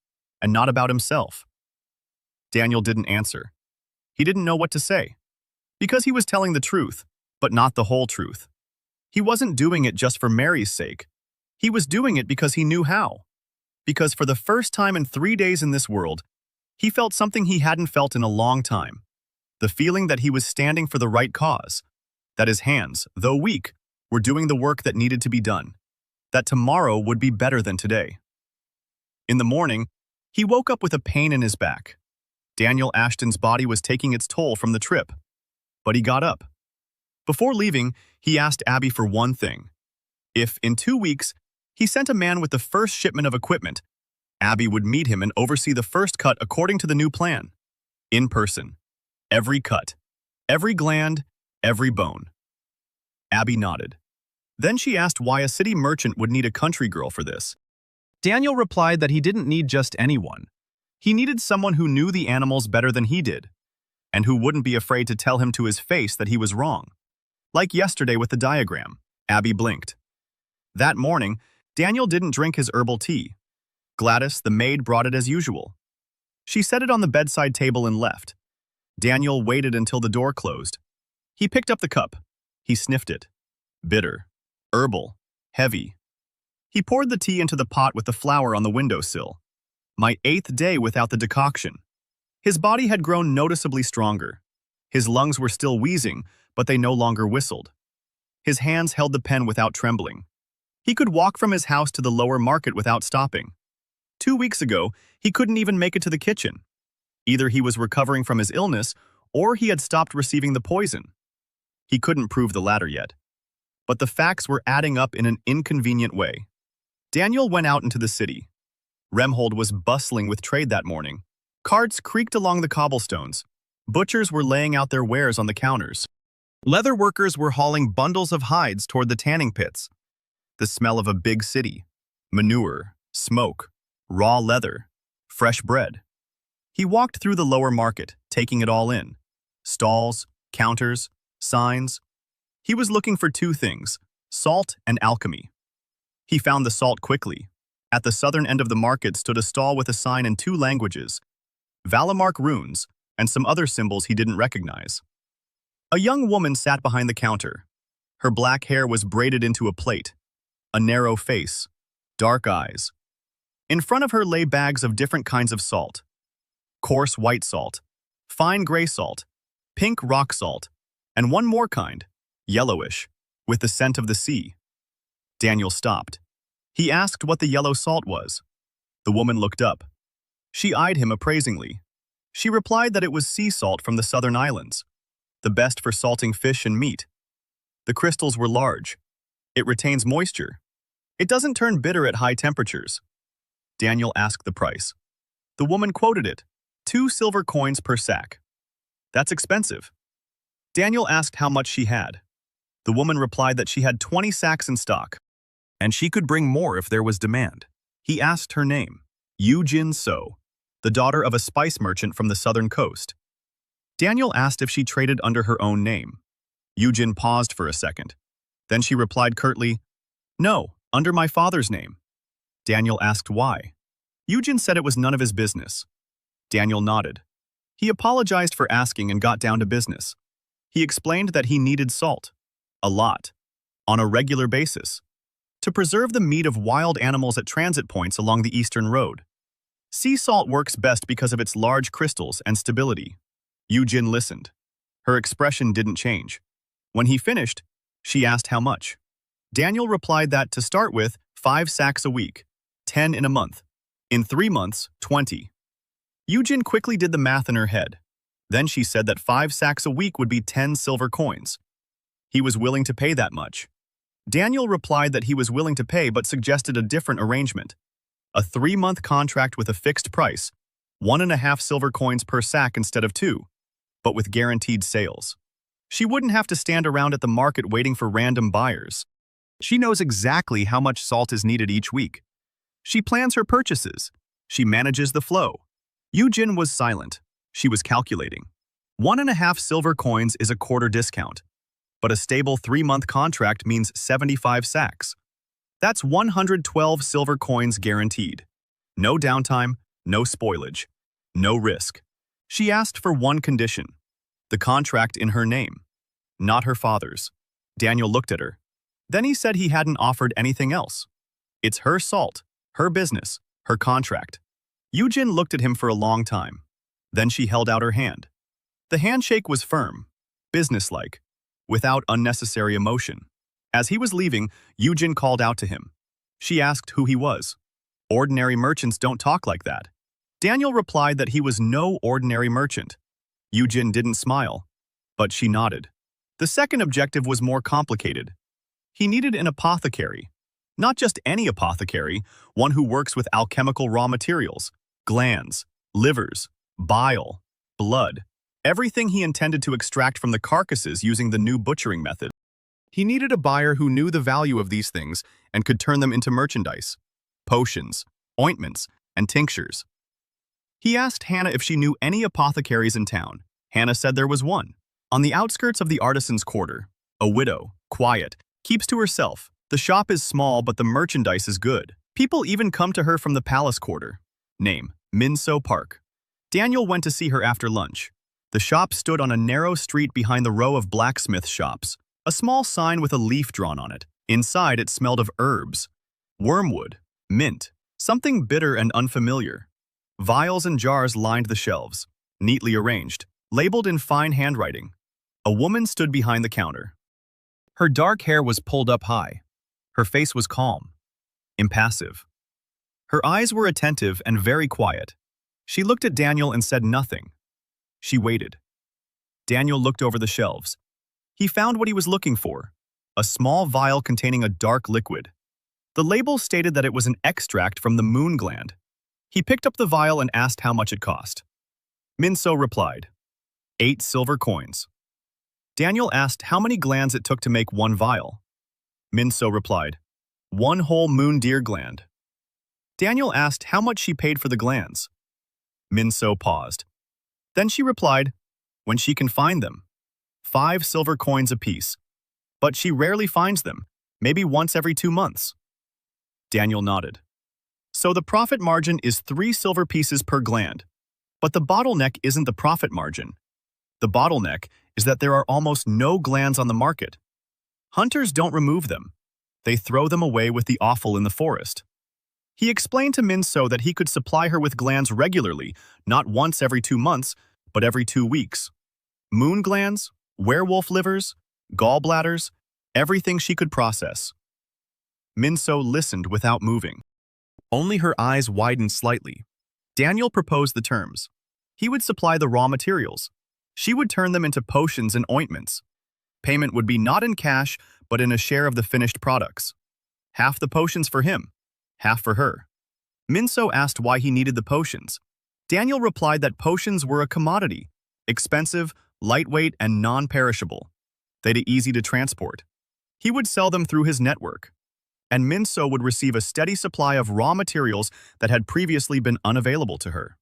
and not about himself. Daniel didn't answer. He didn't know what to say. Because he was telling the truth, but not the whole truth. He wasn't doing it just for Mary's sake. He was doing it because he knew how. Because for the first time in 3 days in this world, he felt something he hadn't felt in a long time. The feeling that he was standing for the right cause. That his hands, though weak, were doing the work that needed to be done. That tomorrow would be better than today. In the morning, he woke up with a pain in his back. Daniel Ashton's body was taking its toll from the trip. But he got up. Before leaving, he asked Abby for one thing. If, in 2 weeks, he sent a man with the first shipment of equipment, Abby would meet him and oversee the first cut according to the new plan. In person. Every cut. Every gland. Every bone. Abby nodded. Then she asked why a city merchant would need a country girl for this. Daniel replied that he didn't need just anyone. He needed someone who knew the animals better than he did, and who wouldn't be afraid to tell him to his face that he was wrong. Like yesterday with the diagram, Abby blinked. That morning, Daniel didn't drink his herbal tea. Gladys, the maid, brought it as usual. She set it on the bedside table and left. Daniel waited until the door closed. He picked up the cup. He sniffed it. Bitter. Herbal. Heavy. He poured the tea into the pot with the flower on the windowsill. My 8th day without the decoction. His body had grown noticeably stronger. His lungs were still wheezing, but they no longer whistled. His hands held the pen without trembling. He could walk from his house to the lower market without stopping. 2 weeks ago, he couldn't even make it to the kitchen. Either he was recovering from his illness, or he had stopped receiving the poison. He couldn't prove the latter yet. But the facts were adding up in an inconvenient way. Daniel went out into the city. Remhold was bustling with trade that morning. Carts creaked along the cobblestones. Butchers were laying out their wares on the counters. Leather workers were hauling bundles of hides toward the tanning pits. The smell of a big city. Manure, smoke, raw leather, fresh bread. He walked through the lower market, taking it all in. Stalls, counters, signs. He was looking for 2 things, salt and alchemy. He found the salt quickly. At the southern end of the market stood a stall with a sign in 2 languages, Valamark runes, and some other symbols he didn't recognize. A young woman sat behind the counter. Her black hair was braided into a plait. A narrow face. Dark eyes. In front of her lay bags of different kinds of salt. Coarse white salt, fine gray salt, pink rock salt, and one more kind, yellowish, with the scent of the sea. Daniel stopped. He asked what the yellow salt was. The woman looked up. She eyed him appraisingly. She replied that it was sea salt from the southern islands, the best for salting fish and meat. The crystals were large. It retains moisture. It doesn't turn bitter at high temperatures. Daniel asked the price. The woman quoted it, 2 silver coins per sack. That's expensive. Daniel asked how much she had. The woman replied that she had 20 sacks in stock, and she could bring more if there was demand. He asked her name, Yujin So, the daughter of a spice merchant from the southern coast. Daniel asked if she traded under her own name. Yujin paused for a second. Then she replied curtly, No, under my father's name. Daniel asked why. Yujin said it was none of his business. Daniel nodded. He apologized for asking and got down to business. He explained that he needed salt. A lot. On a regular basis. To preserve the meat of wild animals at transit points along the eastern road. Sea salt works best because of its large crystals and stability. Yujin listened. Her expression didn't change. When he finished, she asked how much. Daniel replied that, to start with, 5 sacks a week, 10 in a month. In 3 months, 20. Yujin quickly did the math in her head. Then she said that 5 sacks a week would be 10 silver coins. He was willing to pay that much. Daniel replied that he was willing to pay but suggested a different arrangement. A 3-month contract with a fixed price, 1.5 silver coins per sack instead of 2, but with guaranteed sales. She wouldn't have to stand around at the market waiting for random buyers. She knows exactly how much salt is needed each week. She plans her purchases. She manages the flow. Yujin was silent. She was calculating. 1.5 silver coins is a quarter discount, but a stable 3-month contract means 75 sacks. That's 112 silver coins guaranteed. No downtime, no spoilage, no risk. She asked for one condition: the contract in her name, not her father's. Daniel looked at her. Then he said he hadn't offered anything else. It's her salt, her business, her contract. Yujin looked at him for a long time. Then she held out her hand. The handshake was firm, businesslike, without unnecessary emotion. As he was leaving, Yujin called out to him. She asked who he was. Ordinary merchants don't talk like that. Daniel replied that he was no ordinary merchant. Yujin didn't smile, but she nodded. The second objective was more complicated. He needed an apothecary. Not just any apothecary, one who works with alchemical raw materials, glands, livers, bile, blood, everything he intended to extract from the carcasses using the new butchering method. He needed a buyer who knew the value of these things and could turn them into merchandise, potions, ointments, and tinctures. He asked Hannah if she knew any apothecaries in town. Hannah said there was one. On the outskirts of the artisans' quarter, a widow, quiet, keeps to herself. The shop is small, but the merchandise is good. People even come to her from the palace quarter. Name: Minso Park. Daniel went to see her after lunch. The shop stood on a narrow street behind the row of blacksmith shops, a small sign with a leaf drawn on it. Inside, it smelled of herbs, wormwood, mint, something bitter and unfamiliar. Vials and jars lined the shelves, neatly arranged, labeled in fine handwriting. A woman stood behind the counter. Her dark hair was pulled up high. Her face was calm, impassive. Her eyes were attentive and very quiet. She looked at Daniel and said nothing. She waited. Daniel looked over the shelves. He found what he was looking for: a small vial containing a dark liquid. The label stated that it was an extract from the moon gland. He picked up the vial and asked how much it cost. Minso replied, 8 silver coins. Daniel asked how many glands it took to make one vial. Minso replied, 1 whole moon deer gland. Daniel asked how much she paid for the glands. Minso paused. Then she replied, when she can find them. 5 silver coins apiece. But she rarely finds them, maybe once every 2 months. Daniel nodded. So the profit margin is 3 silver pieces per gland. But the bottleneck isn't the profit margin. The bottleneck is that there are almost no glands on the market. Hunters don't remove them. They throw them away with the offal in the forest. He explained to Minso that he could supply her with glands regularly, not once every 2 months, but every 2 weeks. Moon glands, werewolf livers, gallbladders, everything she could process. Minso listened without moving. Only her eyes widened slightly. Daniel proposed the terms. He would supply the raw materials. She would turn them into potions and ointments. Payment would be not in cash, but in a share of the finished products. Half the potions for him, half for her. Minso asked why he needed the potions. Daniel replied that potions were a commodity, expensive, lightweight, and non-perishable. They'd be easy to transport. He would sell them through his network, and Minso would receive a steady supply of raw materials that had previously been unavailable to her.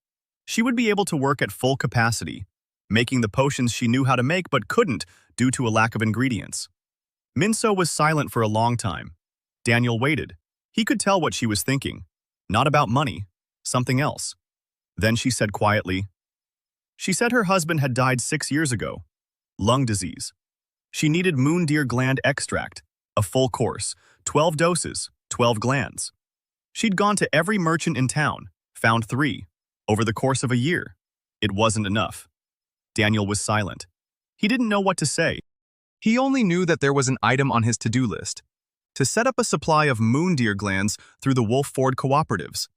She would be able to work at full capacity, making the potions she knew how to make but couldn't due to a lack of ingredients. Minso was silent for a long time. Daniel waited. He could tell what she was thinking. Not about money, something else. Then she said quietly, she said her husband had died 6 years ago. Lung disease. She needed moon deer gland extract, a full course, 12 doses, 12 glands. She'd gone to every merchant in town, found 3. Over the course of a year. It wasn't enough. Daniel was silent. He didn't know what to say. He only knew that there was an item on his to-do list: to set up a supply of moon deer glands through the Wolf Ford cooperatives.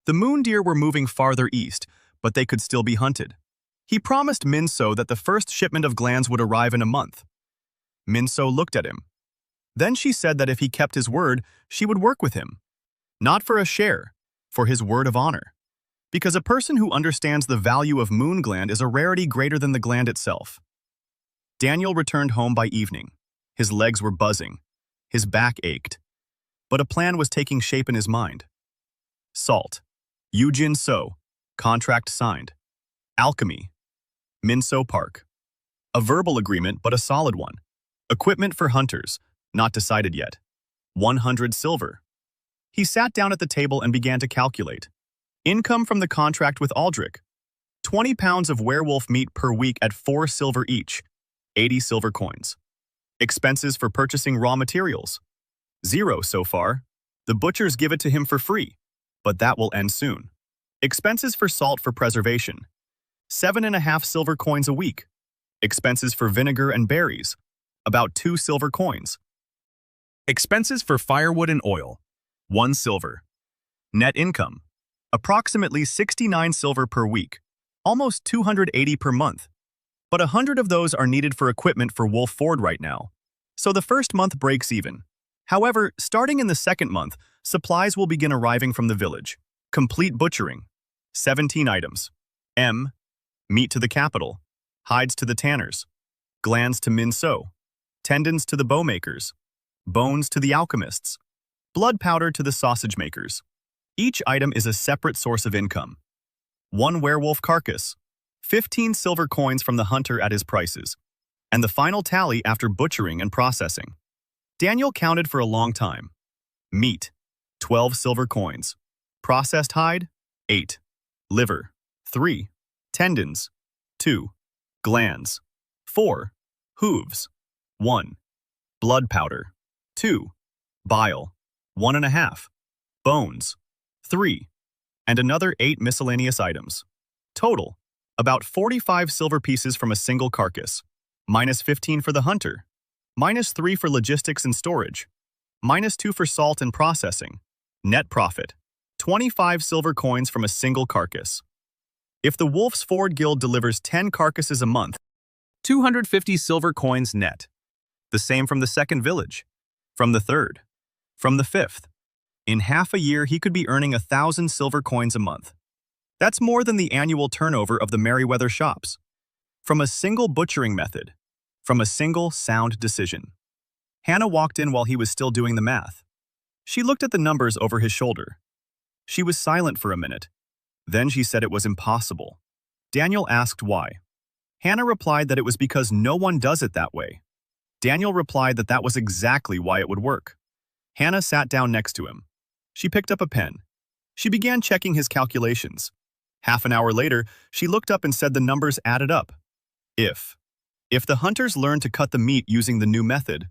The moon deer were moving farther east, but they could still be hunted. He promised Minso that the first shipment of glands would arrive in a month. Minso looked at him. Then she said that if he kept his word, she would work with him. Not for a share, for his word of honor. Because a person who understands the value of moon gland is a rarity greater than the gland itself. Daniel returned home by evening. His legs were buzzing. His back ached. But a plan was taking shape in his mind. Salt. Yujin So. Contract signed. Alchemy. Minso Park. A verbal agreement, but a solid one. Equipment for hunters. Not decided yet. 100 silver. He sat down at the table and began to calculate. Income from the contract with Aldrich. 20 pounds of werewolf meat per week at 4 silver each. 80 silver coins. Expenses for purchasing raw materials. 0 so far. The butchers give it to him for free, but that will end soon. Expenses for salt for preservation. 7.5 silver coins a week. Expenses for vinegar and berries. About 2 silver coins. Expenses for firewood and oil. 1 silver. Net income. Approximately 69 silver per week. Almost 280 per month. But 100 of those are needed for equipment for Wolf Ford right now. So the first month breaks even. However, starting in the second month, supplies will begin arriving from the village. Complete butchering. 17 items. Meat to the capital. Hides to the tanners. Glands to Minso. Tendons to the bowmakers. Bones to the alchemists. Blood powder to the sausage makers. Each item is a separate source of income. 1 werewolf carcass. 15 silver coins from the hunter at his prices. And the final tally after butchering and processing. Daniel counted for a long time. Meat. 12 silver coins. Processed hide. 8. Liver. 3. Tendons. 2. Glands. 4. Hooves. 1. Blood powder. 2. Bile. 1.5. Bones. 3. And another 8 miscellaneous items. Total, about 45 silver pieces from a single carcass. Minus 15 for the hunter. Minus 3 for logistics and storage. Minus 2 for salt and processing. Net profit, 25 silver coins from a single carcass. If the Wolf's Ford Guild delivers 10 carcasses a month, 250 silver coins net. The same from the second village. From the third. From the fifth. In half a year, he could be earning 1,000 silver coins a month. That's more than the annual turnover of the Merryweather shops. From a single butchering method. From a single sound decision. Hannah walked in while he was still doing the math. She looked at the numbers over his shoulder. She was silent for a minute. Then she said it was impossible. Daniel asked why. Hannah replied that it was because no one does it that way. Daniel replied that that was exactly why it would work. Hannah sat down next to him. She picked up a pen. She began checking his calculations. Half an hour later, she looked up and said the numbers added up. If the hunters learn to cut the meat using the new method,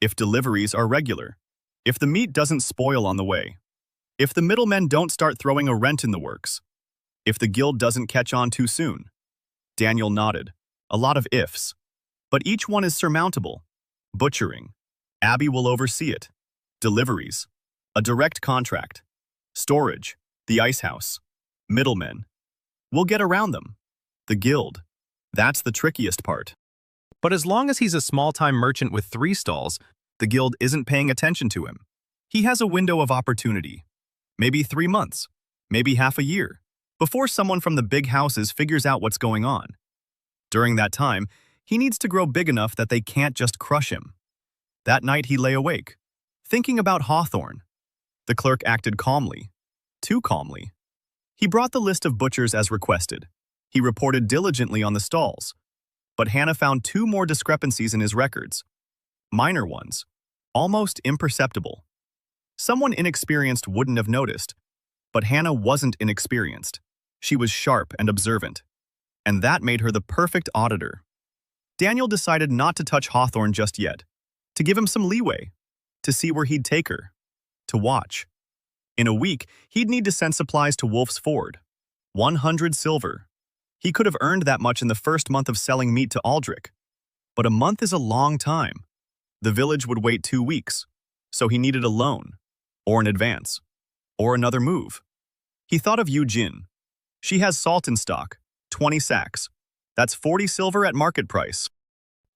if deliveries are regular, if the meat doesn't spoil on the way, if the middlemen don't start throwing a rent in the works, if the guild doesn't catch on too soon. Daniel nodded. A lot of ifs. But each one is surmountable. Butchering. Abby will oversee it. Deliveries. A direct contract. Storage. The ice house. Middlemen. We'll get around them. The guild. That's the trickiest part. But as long as he's a small-time merchant with 3 stalls, the guild isn't paying attention to him. He has a window of opportunity. Maybe 3 months. Maybe half a year. Before someone from the big houses figures out what's going on. During that time, he needs to grow big enough that they can't just crush him. That night he lay awake, thinking about Hawthorne. The clerk acted calmly. Too calmly. He brought the list of butchers as requested. He reported diligently on the stalls. But Hannah found 2 more discrepancies in his records. Minor ones. Almost imperceptible. Someone inexperienced wouldn't have noticed. But Hannah wasn't inexperienced. She was sharp and observant. And that made her the perfect auditor. Daniel decided not to touch Hawthorne just yet. To give him some leeway. To see where he'd take her. To watch. In a week, he'd need to send supplies to Wolf's Ford. 100 silver. He could have earned that much in the first month of selling meat to Aldrich. But a month is a long time. The village would wait 2 weeks. So he needed a loan. Or an advance. Or another move. He thought of Yujin. She has salt in stock. 20 sacks. That's 40 silver at market price.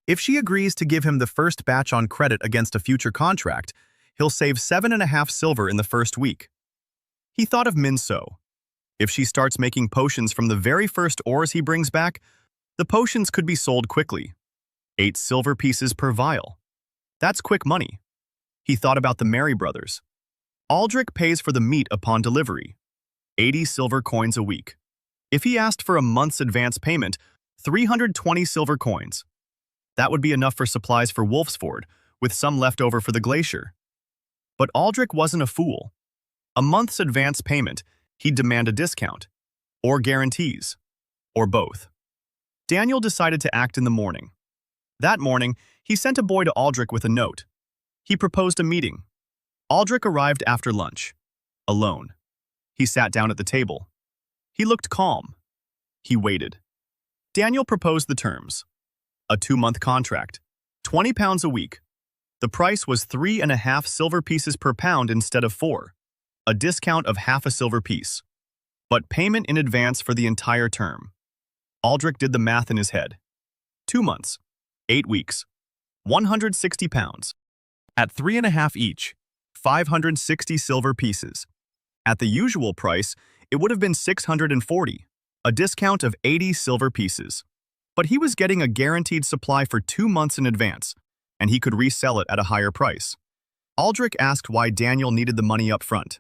If she agrees to give him the first batch on credit against a future contract, he'll save 7.5 silver in the first week. He thought of Minso. If she starts making potions from the very first ores he brings back, the potions could be sold quickly. 8 silver pieces per vial. That's quick money. He thought about the Mary brothers. Aldrich pays for the meat upon delivery, 80 silver coins a week. If he asked for a month's advance payment, 320 silver coins. That would be enough for supplies for Wolfsford, with some left over for the glacier. But Aldrich wasn't a fool. A month's advance payment, he'd demand a discount, or guarantees, or both. Daniel decided to act in the morning. That morning, he sent a boy to Aldrich with a note. He proposed a meeting. Aldrich arrived after lunch, alone. He sat down at the table. He looked calm. He waited. Daniel proposed the terms. A 2-month contract, £20 a week. The price was 3.5 silver pieces per pound instead of 4, a discount of half a silver piece. But payment in advance for the entire term. Aldrich did the math in his head. 2 months, 8 weeks, £160. At 3.5 each, 560 silver pieces. At the usual price, it would have been 640, a discount of 80 silver pieces. But he was getting a guaranteed supply for 2 months in advance, and he could resell it at a higher price. Aldrich asked why Daniel needed the money up front.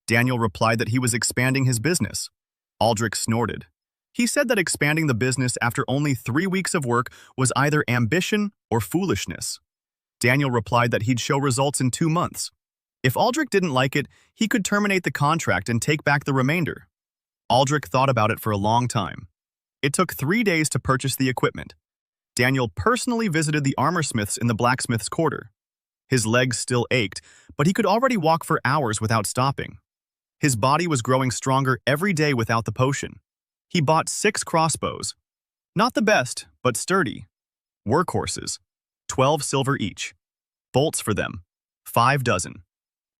Daniel replied that he was expanding his business. Aldrich snorted. He said that expanding the business after only 3 weeks of work was either ambition or foolishness. Daniel replied that he'd show results in 2 months. If Aldrich didn't like it, he could terminate the contract and take back the remainder. Aldrich thought about it for a long time. It took 3 days to purchase the equipment. Daniel personally visited the armorsmiths in the blacksmith's quarter. His legs still ached, but he could already walk for hours without stopping. His body was growing stronger every day without the potion. He bought 6 crossbows. Not the best, but sturdy. Workhorses, 12 silver each. Bolts for them, 5 dozen.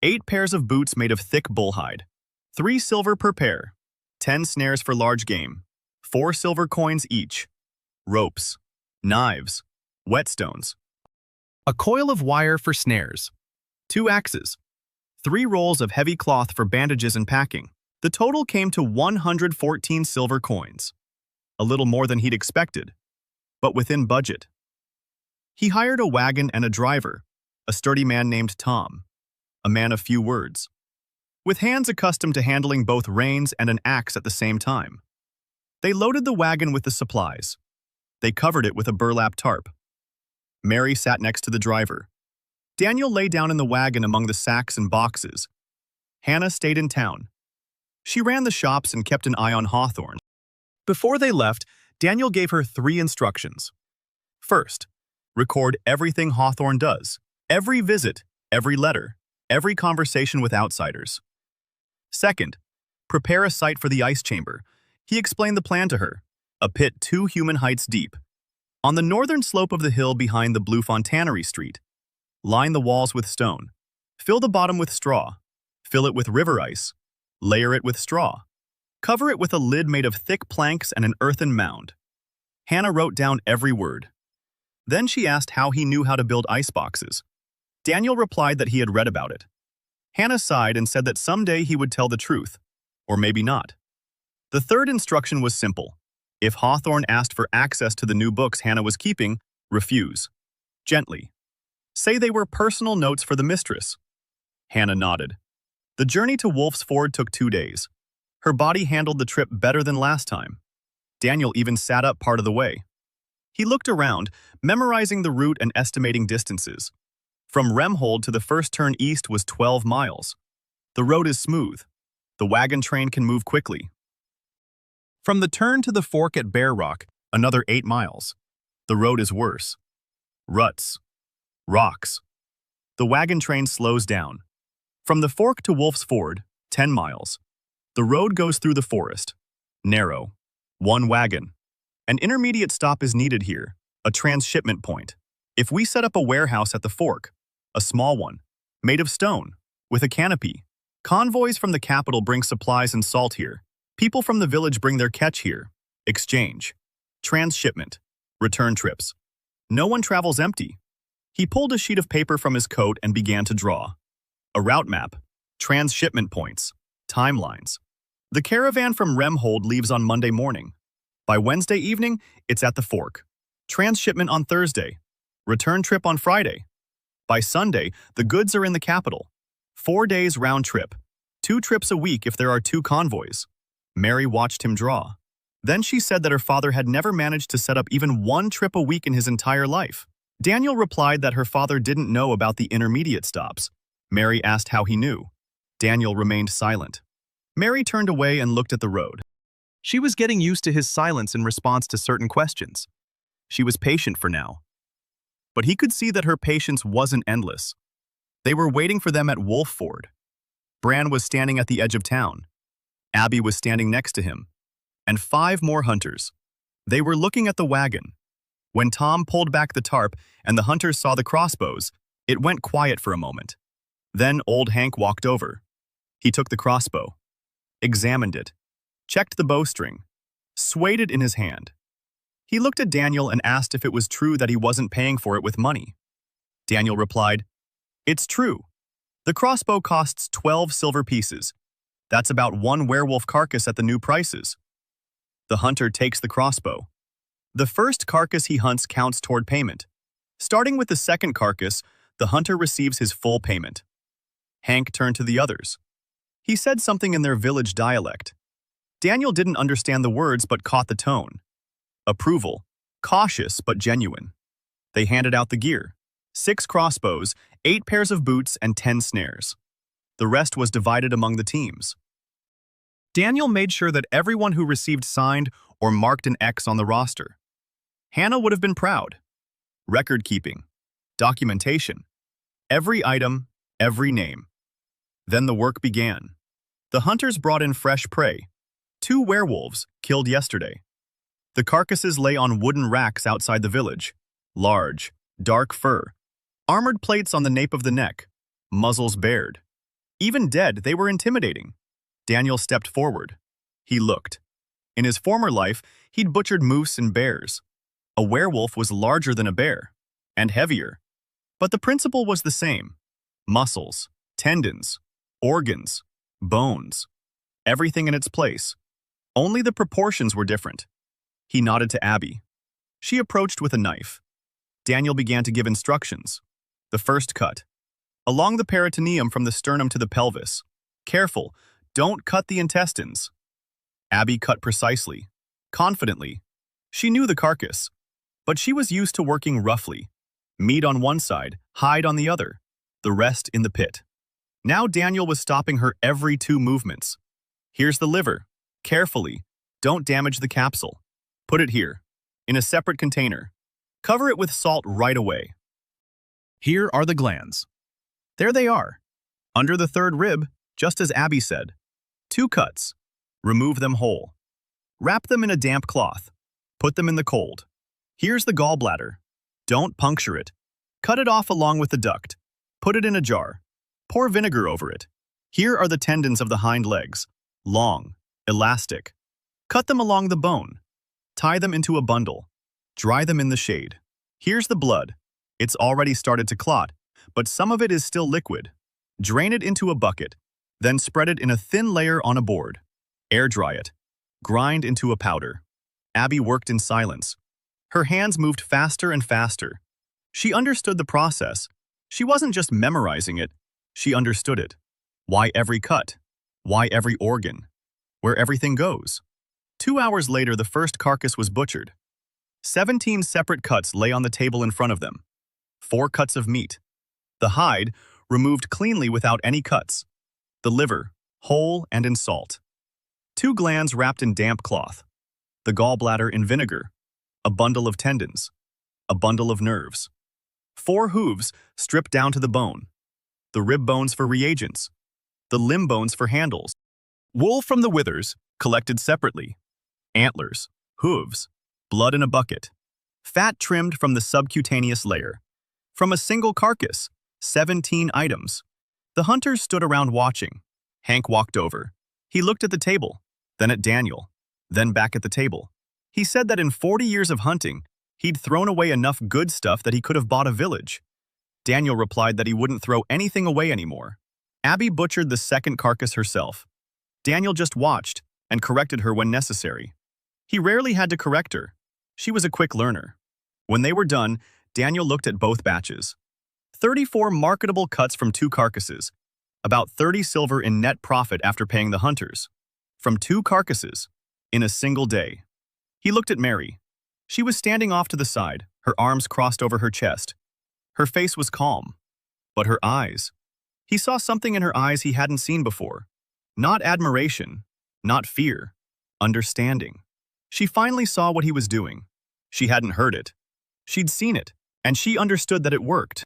8 pairs of boots made of thick bullhide, 3 silver per pair. 10 snares for large game, 4 silver coins each. Ropes, knives, whetstones. A coil of wire for snares. 2 axes. 3 rolls of heavy cloth for bandages and packing. The total came to 114 silver coins. A little more than he'd expected, but within budget. He hired a wagon and a driver, a sturdy man named Tom, a man of few words, with hands accustomed to handling both reins and an axe at the same time. They loaded the wagon with the supplies. They covered it with a burlap tarp. Mary sat next to the driver. Daniel lay down in the wagon among the sacks and boxes. Hannah stayed in town. She ran the shops and kept an eye on Hawthorne. Before they left, Daniel gave her 3 instructions. First, record everything Hawthorne does, every visit, every letter, every conversation with outsiders. Second, prepare a site for the ice chamber. He explained the plan to her, a pit 2 human heights deep. On the northern slope of the hill behind the Blue Fontanery Street. Line the walls with stone. Fill the bottom with straw. Fill it with river ice. Layer it with straw. Cover it with a lid made of thick planks and an earthen mound. Hannah wrote down every word. Then she asked how he knew how to build ice boxes. Daniel replied that he had read about it. Hannah sighed and said that someday he would tell the truth, or maybe not. The third instruction was simple. If Hawthorne asked for access to the new books Hannah was keeping, refuse. Gently. Say they were personal notes for the mistress. Hannah nodded. The journey to Wolfsford took 2 days. Her body handled the trip better than last time. Daniel even sat up part of the way. He looked around, memorizing the route and estimating distances. From Remhold to the first turn east was 12 miles. The road is smooth. The wagon train can move quickly. From the turn to the fork at Bear Rock, another 8 miles. The road is worse. Ruts. Rocks. The wagon train slows down. From the fork to Wolfsford, 10 miles. The road goes through the forest. Narrow. 1 wagon. An intermediate stop is needed here, a transshipment point. If we set up a warehouse at the fork, a small one, made of stone, with a canopy, convoys from the capital bring supplies and salt here. People from the village bring their catch here. Exchange. Transshipment. Return trips. No one travels empty. He pulled a sheet of paper from his coat and began to draw. A route map. Transshipment points. Timelines. The caravan from Remhold leaves on Monday morning. By Wednesday evening, it's at the fork. Transshipment on Thursday. Return trip on Friday. By Sunday, the goods are in the capital. 4 days round trip. 2 trips a week if there are 2 convoys. Mary watched him draw. Then she said that her father had never managed to set up even 1 trip a week in his entire life. Daniel replied that her father didn't know about the intermediate stops. Mary asked how he knew. Daniel remained silent. Mary turned away and looked at the road. She was getting used to his silence in response to certain questions. She was patient for now. But he could see that her patience wasn't endless. They were waiting for them at Wolf Ford. Bran was standing at the edge of town. Abby was standing next to him. And 5 more hunters. They were looking at the wagon. When Tom pulled back the tarp and the hunters saw the crossbows, it went quiet for a moment. Then old Hank walked over. He took the crossbow, examined it, checked the bowstring, swayed it in his hand. He looked at Daniel and asked if it was true that he wasn't paying for it with money. Daniel replied, "It's true. The crossbow costs 12 silver pieces. That's about 1 werewolf carcass at the new prices." The hunter takes the crossbow. The first carcass he hunts counts toward payment. Starting with the second carcass, the hunter receives his full payment. Hank turned to the others. He said something in their village dialect. Daniel didn't understand the words but caught the tone. Approval, cautious but genuine. They handed out the gear. 6 crossbows, 8 pairs of boots, and 10 snares. The rest was divided among the teams. Daniel made sure that everyone who received signed or marked an X on the roster. Hannah would have been proud. Record keeping, documentation, every item, every name. Then the work began. The hunters brought in fresh prey. 2 werewolves killed yesterday. The carcasses lay on wooden racks outside the village. Large, dark fur. Armored plates on the nape of the neck. Muzzles bared. Even dead, they were intimidating. Daniel stepped forward. He looked. In his former life, he'd butchered moose and bears. A werewolf was larger than a bear, and heavier. But the principle was the same. Muscles, tendons, organs, bones. Everything in its place. Only the proportions were different. He nodded to Abby. She approached with a knife. Daniel began to give instructions. The first cut. Along the peritoneum from the sternum to the pelvis. Careful, don't cut the intestines. Abby cut precisely, confidently. She knew the carcass, but she was used to working roughly. Meat on one side, hide on the other, the rest in the pit. Now Daniel was stopping her every 2 movements. Here's the liver. Carefully, don't damage the capsule. Put it here, in a separate container. Cover it with salt right away. Here are the glands. There they are, under the 3rd rib, just as Abby said. 2 cuts. Remove them whole. Wrap them in a damp cloth. Put them in the cold. Here's the gallbladder. Don't puncture it. Cut it off along with the duct. Put it in a jar. Pour vinegar over it. Here are the tendons of the hind legs. Long, elastic. Cut them along the bone. Tie them into a bundle. Dry them in the shade. Here's the blood. It's already started to clot, but some of it is still liquid. Drain it into a bucket. Then spread it in a thin layer on a board. Air dry it. Grind into a powder. Abby worked in silence. Her hands moved faster and faster. She understood the process. She wasn't just memorizing it. She understood it. Why every cut? Why every organ? Where everything goes? 2 hours later, the first carcass was butchered. 17 separate cuts lay on the table in front of them. 4 cuts of meat. The hide, removed cleanly without any cuts. The liver, whole and in salt. 2 glands wrapped in damp cloth. The gallbladder in vinegar. A bundle of tendons. A bundle of nerves. 4 hooves stripped down to the bone. The rib bones for reagents. The limb bones for handles. Wool from the withers, collected separately. Antlers, hooves, blood in a bucket. Fat trimmed from the subcutaneous layer. From a single carcass, 17 items. The hunters stood around watching. Hank walked over. He looked at the table, then at Daniel, then back at the table. He said that in 40 years of hunting, he'd thrown away enough good stuff that he could have bought a village. Daniel replied that he wouldn't throw anything away anymore. Abby butchered the second carcass herself. Daniel just watched and corrected her when necessary. He rarely had to correct her. She was a quick learner. When they were done, Daniel looked at both batches. 34 marketable cuts from 2 carcasses, about 30 silver in net profit after paying the hunters. From 2 carcasses, in a single day. He looked at Mary. She was standing off to the side, her arms crossed over her chest. Her face was calm. But her eyes. He saw something in her eyes he hadn't seen before. Not admiration, not fear, understanding. She finally saw what he was doing. She hadn't heard it. She'd seen it, and she understood that it worked.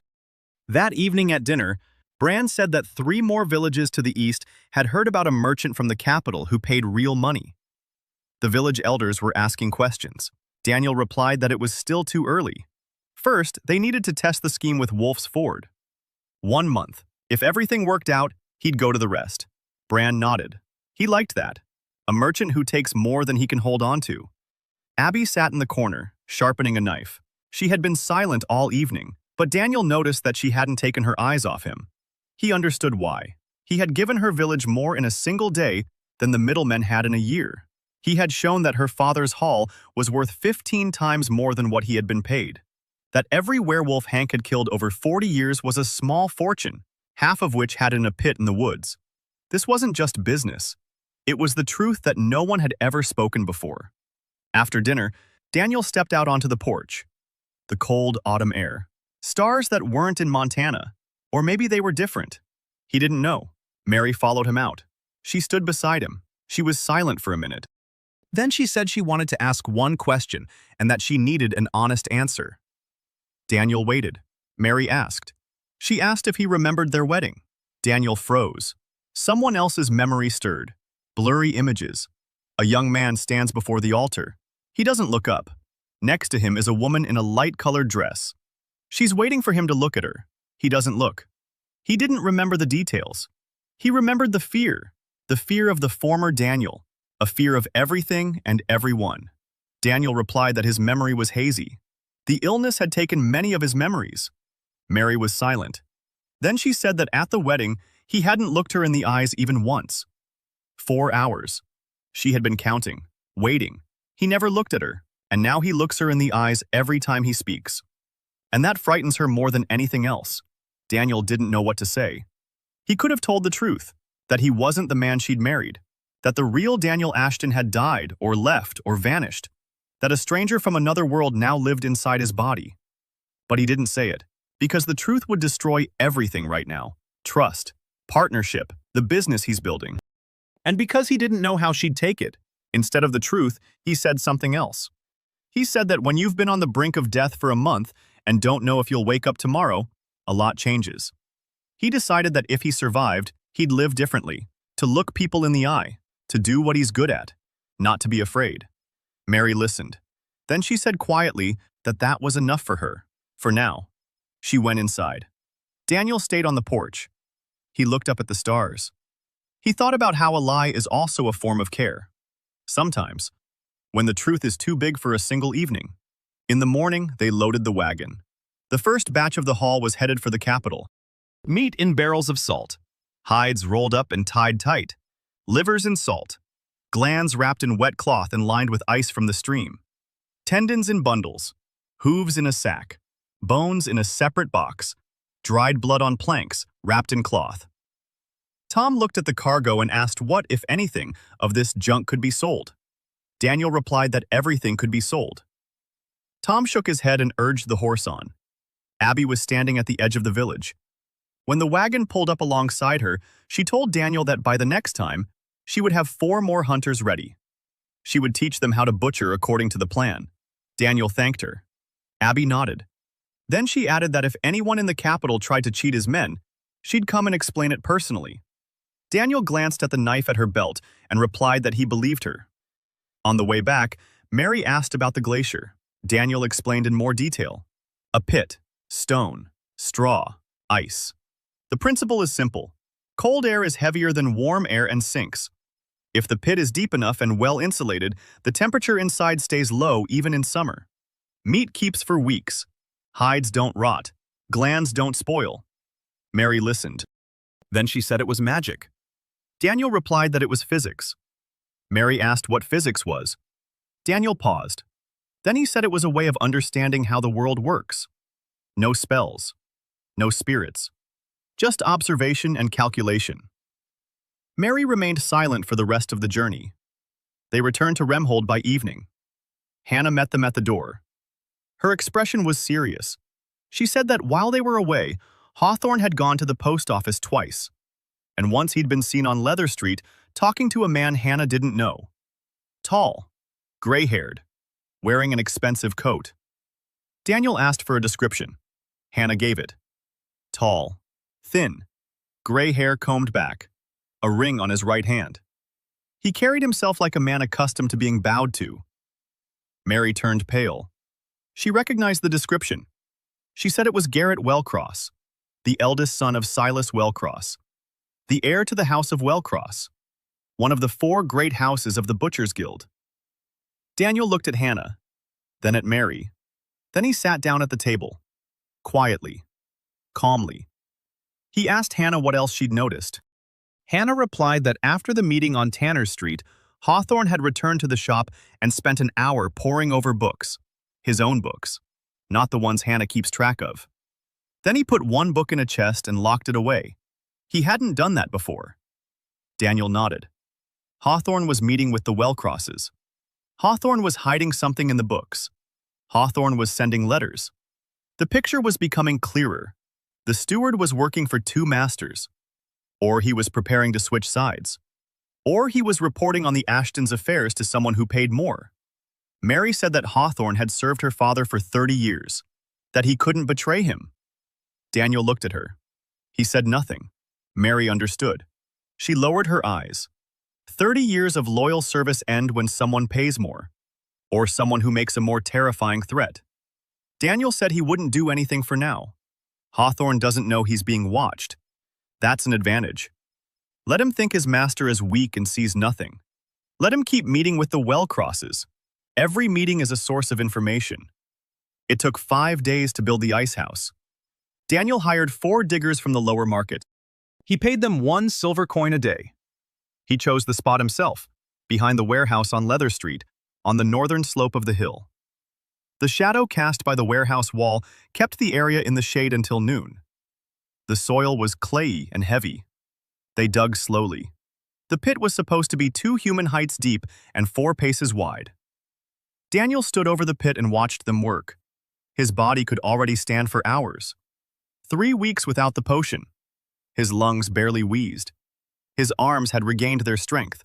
That evening at dinner, Bran said that 3 more villages to the east had heard about a merchant from the capital who paid real money. The village elders were asking questions. Daniel replied that it was still too early. First, they needed to test the scheme with Wolf's Ford. 1 month. If everything worked out, he'd go to the rest. Bran nodded. He liked that. A merchant who takes more than he can hold on to. Abby sat in the corner, sharpening a knife. She had been silent all evening, but Daniel noticed that she hadn't taken her eyes off him. He understood why. He had given her village more in a single day than the middlemen had in a year. He had shown that her father's haul was worth 15 times more than what he had been paid. That every werewolf Hank had killed over 40 years was a small fortune, half of which had in a pit in the woods. This wasn't just business. It was the truth that no one had ever spoken before. After dinner, Daniel stepped out onto the porch. The cold autumn air. Stars that weren't in Montana. Or maybe they were different. He didn't know. Mary followed him out. She stood beside him. She was silent for a minute. Then she said she wanted to ask one question and that she needed an honest answer. Daniel waited. Mary asked. She asked if he remembered their wedding. Daniel froze. Someone else's memory stirred. Blurry images. A young man stands before the altar. He doesn't look up. Next to him is a woman in a light-colored dress. She's waiting for him to look at her. He doesn't look. He didn't remember the details. He remembered the fear of the former Daniel, a fear of everything and everyone. Daniel replied that his memory was hazy. The illness had taken many of his memories. Mary was silent. Then she said that at the wedding, he hadn't looked her in the eyes even once. 4 hours. She had been counting, waiting. He never looked at her, and now he looks her in the eyes every time he speaks. And that frightens her more than anything else. Daniel didn't know what to say. He could have told the truth, that he wasn't the man she'd married, that the real Daniel Ashton had died or left or vanished, that a stranger from another world now lived inside his body. But he didn't say it, because the truth would destroy everything right now. Trust, partnership, the business he's building. And because he didn't know how she'd take it, instead of the truth, he said something else. He said that when you've been on the brink of death for a month and don't know if you'll wake up tomorrow, a lot changes. He decided that if he survived, he'd live differently, to look people in the eye, to do what he's good at, not to be afraid. Mary listened. Then she said quietly that that was enough for her, for now. She went inside. Daniel stayed on the porch. He looked up at the stars. He thought about how a lie is also a form of care. Sometimes, when the truth is too big for a single evening. In the morning, they loaded the wagon. The first batch of the haul was headed for the capital. Meat in barrels of salt. Hides rolled up and tied tight. Livers in salt. Glands wrapped in wet cloth and lined with ice from the stream. Tendons in bundles. Hooves in a sack. Bones in a separate box. Dried blood on planks, wrapped in cloth. Tom looked at the cargo and asked what, if anything, of this junk could be sold. Daniel replied that everything could be sold. Tom shook his head and urged the horse on. Abby was standing at the edge of the village. When the wagon pulled up alongside her, she told Daniel that by the next time, she would have 4 more hunters ready. She would teach them how to butcher according to the plan. Daniel thanked her. Abby nodded. Then she added that if anyone in the capital tried to cheat his men, she'd come and explain it personally. Daniel glanced at the knife at her belt and replied that he believed her. On the way back, Mary asked about the glacier. Daniel explained in more detail. A pit, stone, straw, ice. The principle is simple. Cold air is heavier than warm air and sinks. If the pit is deep enough and well insulated, the temperature inside stays low even in summer. Meat keeps for weeks. Hides don't rot. Glands don't spoil. Mary listened. Then she said it was magic. Daniel replied that it was physics. Mary asked what physics was. Daniel paused. Then he said it was a way of understanding how the world works. No spells. no spirits. Just observation and calculation. Mary remained silent for the rest of the journey. They returned to Remhold by evening. Hannah met them at the door. Her expression was serious. She said that while they were away, Hawthorne had gone to the post office twice, and once he'd been seen on Leather Street talking to a man Hannah didn't know. Tall, gray-haired, wearing an expensive coat. Daniel asked for a description. Hannah gave it. Tall, thin, gray hair combed back, a ring on his right hand. He carried himself like a man accustomed to being bowed to. Mary turned pale. She recognized the description. She said it was Garrett Wellcross, the eldest son of Silas Wellcross, the heir to the House of Wellcross, one of the 4 great houses of the Butchers' Guild. Daniel looked at Hannah, then at Mary. Then he sat down at the table, quietly, calmly. He asked Hannah what else she'd noticed. Hannah replied that after the meeting on Tanner Street, Hawthorne had returned to the shop and spent an hour poring over books, his own books, not the ones Hannah keeps track of. Then he put one book in a chest and locked it away. He hadn't done that before. Daniel nodded. Hawthorne was meeting with the Wellcrosses. Hawthorne was hiding something in the books. Hawthorne was sending letters. The picture was becoming clearer. The steward was working for 2 masters. Or he was preparing to switch sides. Or he was reporting on the Ashtons' affairs to someone who paid more. Mary said that Hawthorne had served her father for 30 years, that he couldn't betray him. Daniel looked at her. He said nothing. Mary understood. She lowered her eyes. 30 years of loyal service end when someone pays more, or someone who makes a more terrifying threat. Daniel said he wouldn't do anything for now. Hawthorne doesn't know he's being watched. That's an advantage. Let him think his master is weak and sees nothing. Let him keep meeting with the Wellcrosses. Every meeting is a source of information. It took 5 days to build the ice house. Daniel hired 4 diggers from the lower market. He paid them 1 silver coin a day. He chose the spot himself, behind the warehouse on Leather Street, on the northern slope of the hill. The shadow cast by the warehouse wall kept the area in the shade until noon. The soil was clayey and heavy. They dug slowly. The pit was supposed to be 2 human heights deep and 4 paces wide. Daniel stood over the pit and watched them work. His body could already stand for hours. 3 weeks without the potion. His lungs barely wheezed. His arms had regained their strength.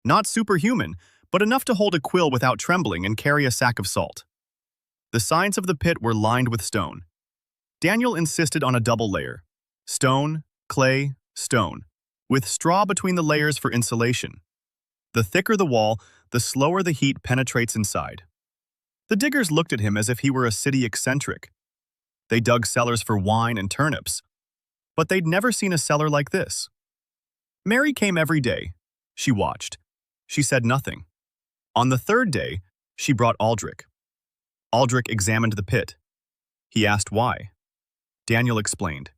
Not superhuman, but enough to hold a quill without trembling and carry a sack of salt. The sides of the pit were lined with stone. Daniel insisted on a double layer. Stone, clay, stone, with straw between the layers for insulation. The thicker the wall, the slower the heat penetrates inside. The diggers looked at him as if he were a city eccentric. They dug cellars for wine and turnips, but they'd never seen a cellar like this. Mary came every day. She watched. She said nothing. On the 3rd day, she brought Aldrich. Aldrich examined the pit. He asked why. Daniel explained.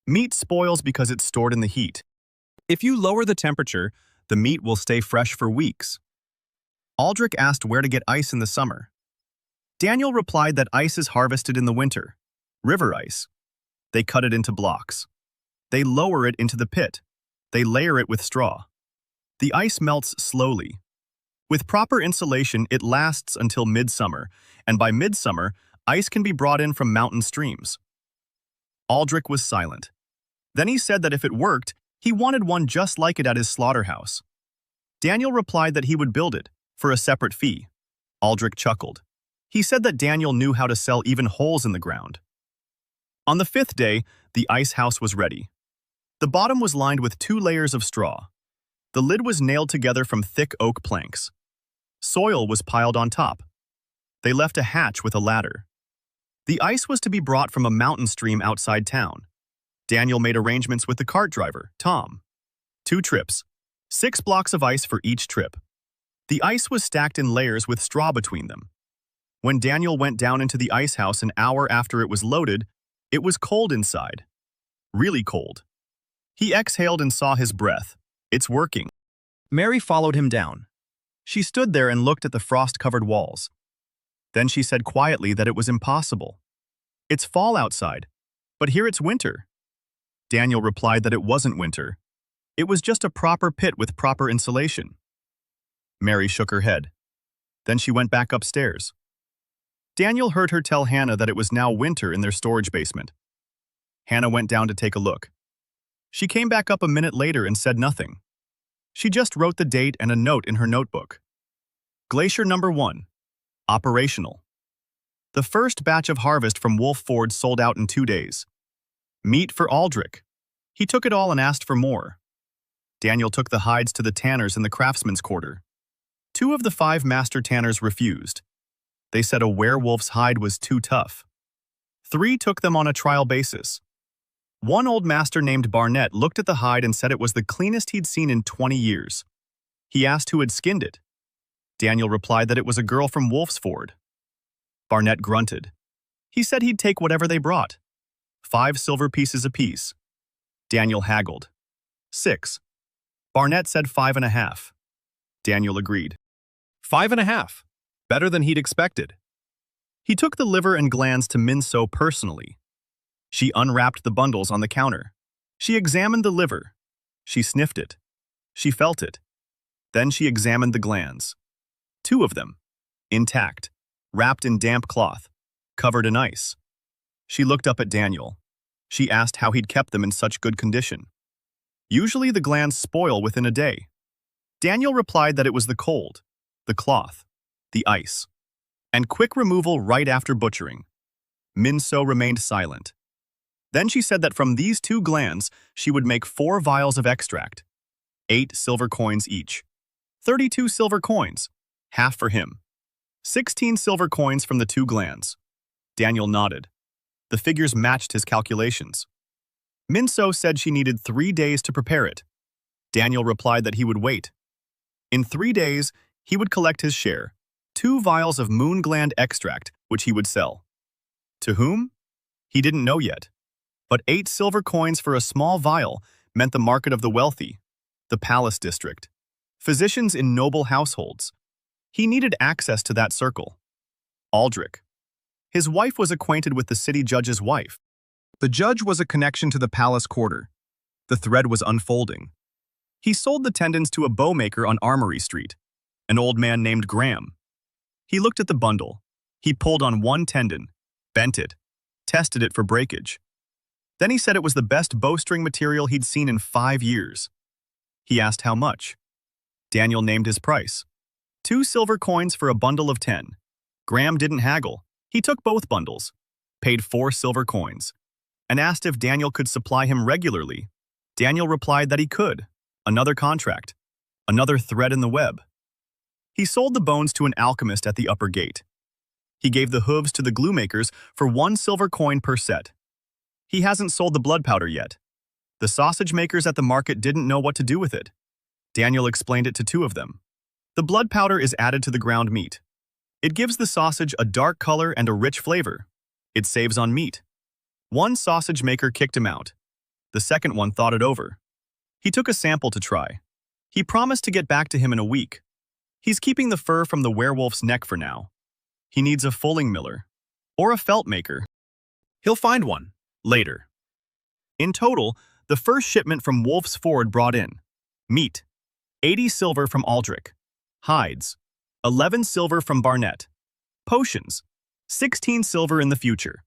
Meat spoils because it's stored in the heat. If you lower the temperature, the meat will stay fresh for weeks. Aldrich asked where to get ice in the summer. Daniel replied that ice is harvested in the winter. River ice. They cut it into blocks. They lower it into the pit. They layer it with straw. The ice melts slowly. With proper insulation, it lasts until midsummer, and by midsummer, ice can be brought in from mountain streams. Aldrich was silent. Then he said that if it worked, he wanted one just like it at his slaughterhouse. Daniel replied that he would build it, for a separate fee. Aldrich chuckled. He said that Daniel knew how to sell even holes in the ground. On the 5th day, the ice house was ready. The bottom was lined with 2 layers of straw. The lid was nailed together from thick oak planks. Soil was piled on top. They left a hatch with a ladder. The ice was to be brought from a mountain stream outside town. Daniel made arrangements with the cart driver, Tom. 2 trips, 6 blocks of ice for each trip. The ice was stacked in layers with straw between them. When Daniel went down into the ice house an hour after it was loaded, it was cold inside. Really cold. He exhaled and saw his breath. It's working. Mary followed him down. She stood there and looked at the frost-covered walls. Then she said quietly that it was impossible. It's fall outside, "But here it's winter." Daniel replied that it wasn't winter. It was just a proper pit with proper insulation. Mary shook her head. Then she went back upstairs. Daniel heard her tell Hannah that it was now winter in their storage basement. Hannah went down to take a look. She came back up a minute later and said nothing. She just wrote the date and a note in her notebook. Glacier number 1. Operational. The first batch of harvest from Wolf Ford sold out in 2 days. Meat for Aldrich. He took it all and asked for more. Daniel took the hides to the tanners in the craftsman's quarter. 2 of the 5 master tanners refused. They said a werewolf's hide was too tough. 3 took them on a trial basis. One old master named Barnett looked at the hide and said it was the cleanest he'd seen in 20 years. He asked who had skinned it. Daniel replied that it was a girl from Wolf's Ford. Barnett grunted. He said he'd take whatever they brought. 5 silver pieces apiece. Daniel haggled. 6. Barnett said 5.5. Daniel agreed. 5.5. Better than he'd expected. He took the liver and glands to Minso personally. She unwrapped the bundles on the counter. She examined the liver. She sniffed it. She felt it. Then she examined the glands. 2 of them, intact, wrapped in damp cloth, covered in ice. She looked up at Daniel. She asked how he'd kept them in such good condition. Usually the glands spoil within a day. Daniel replied that it was the cold, the cloth, the ice, and quick removal right after butchering. Minso remained silent. Then she said that from these 2 glands, she would make 4 vials of extract, 8 silver coins each, 32 silver coins, half for him, 16 silver coins from the 2 glands. Daniel nodded. The figures matched his calculations. Minso said she needed 3 days to prepare it. Daniel replied that he would wait. In 3 days, he would collect his share, 2 vials of moon gland extract, which he would sell. To whom? He didn't know yet. But 8 silver coins for a small vial meant the market of the wealthy, the palace district, physicians in noble households. He needed access to that circle. Aldrich. His wife was acquainted with the city judge's wife. The judge was a connection to the palace quarter. The thread was unfolding. He sold the tendons to a bowmaker on Armory Street, an old man named Graham. He looked at the bundle. He pulled on one tendon, bent it, tested it for breakage. Then he said it was the best bowstring material he'd seen in 5 years. He asked how much. Daniel named his price. 2 silver coins for a bundle of 10. Graham didn't haggle. He took both bundles, paid 4 silver coins, and asked if Daniel could supply him regularly. Daniel replied that he could. Another contract. Another thread in the web. He sold the bones to an alchemist at the upper gate. He gave the hooves to the glue makers for 1 silver coin per set. He hasn't sold the blood powder yet. The sausage makers at the market didn't know what to do with it. Daniel explained it to 2 of them. The blood powder is added to the ground meat. It gives the sausage a dark color and a rich flavor. It saves on meat. One sausage maker kicked him out. The second one thought it over. He took a sample to try. He promised to get back to him in a week. He's keeping the fur from the werewolf's neck for now. He needs a fulling miller or a felt maker. He'll find one later. In total, the first shipment from Wolf's Ford brought in meat, 80 silver from Aldrich, hides, 11 silver from Barnett, potions, 16 silver in the future,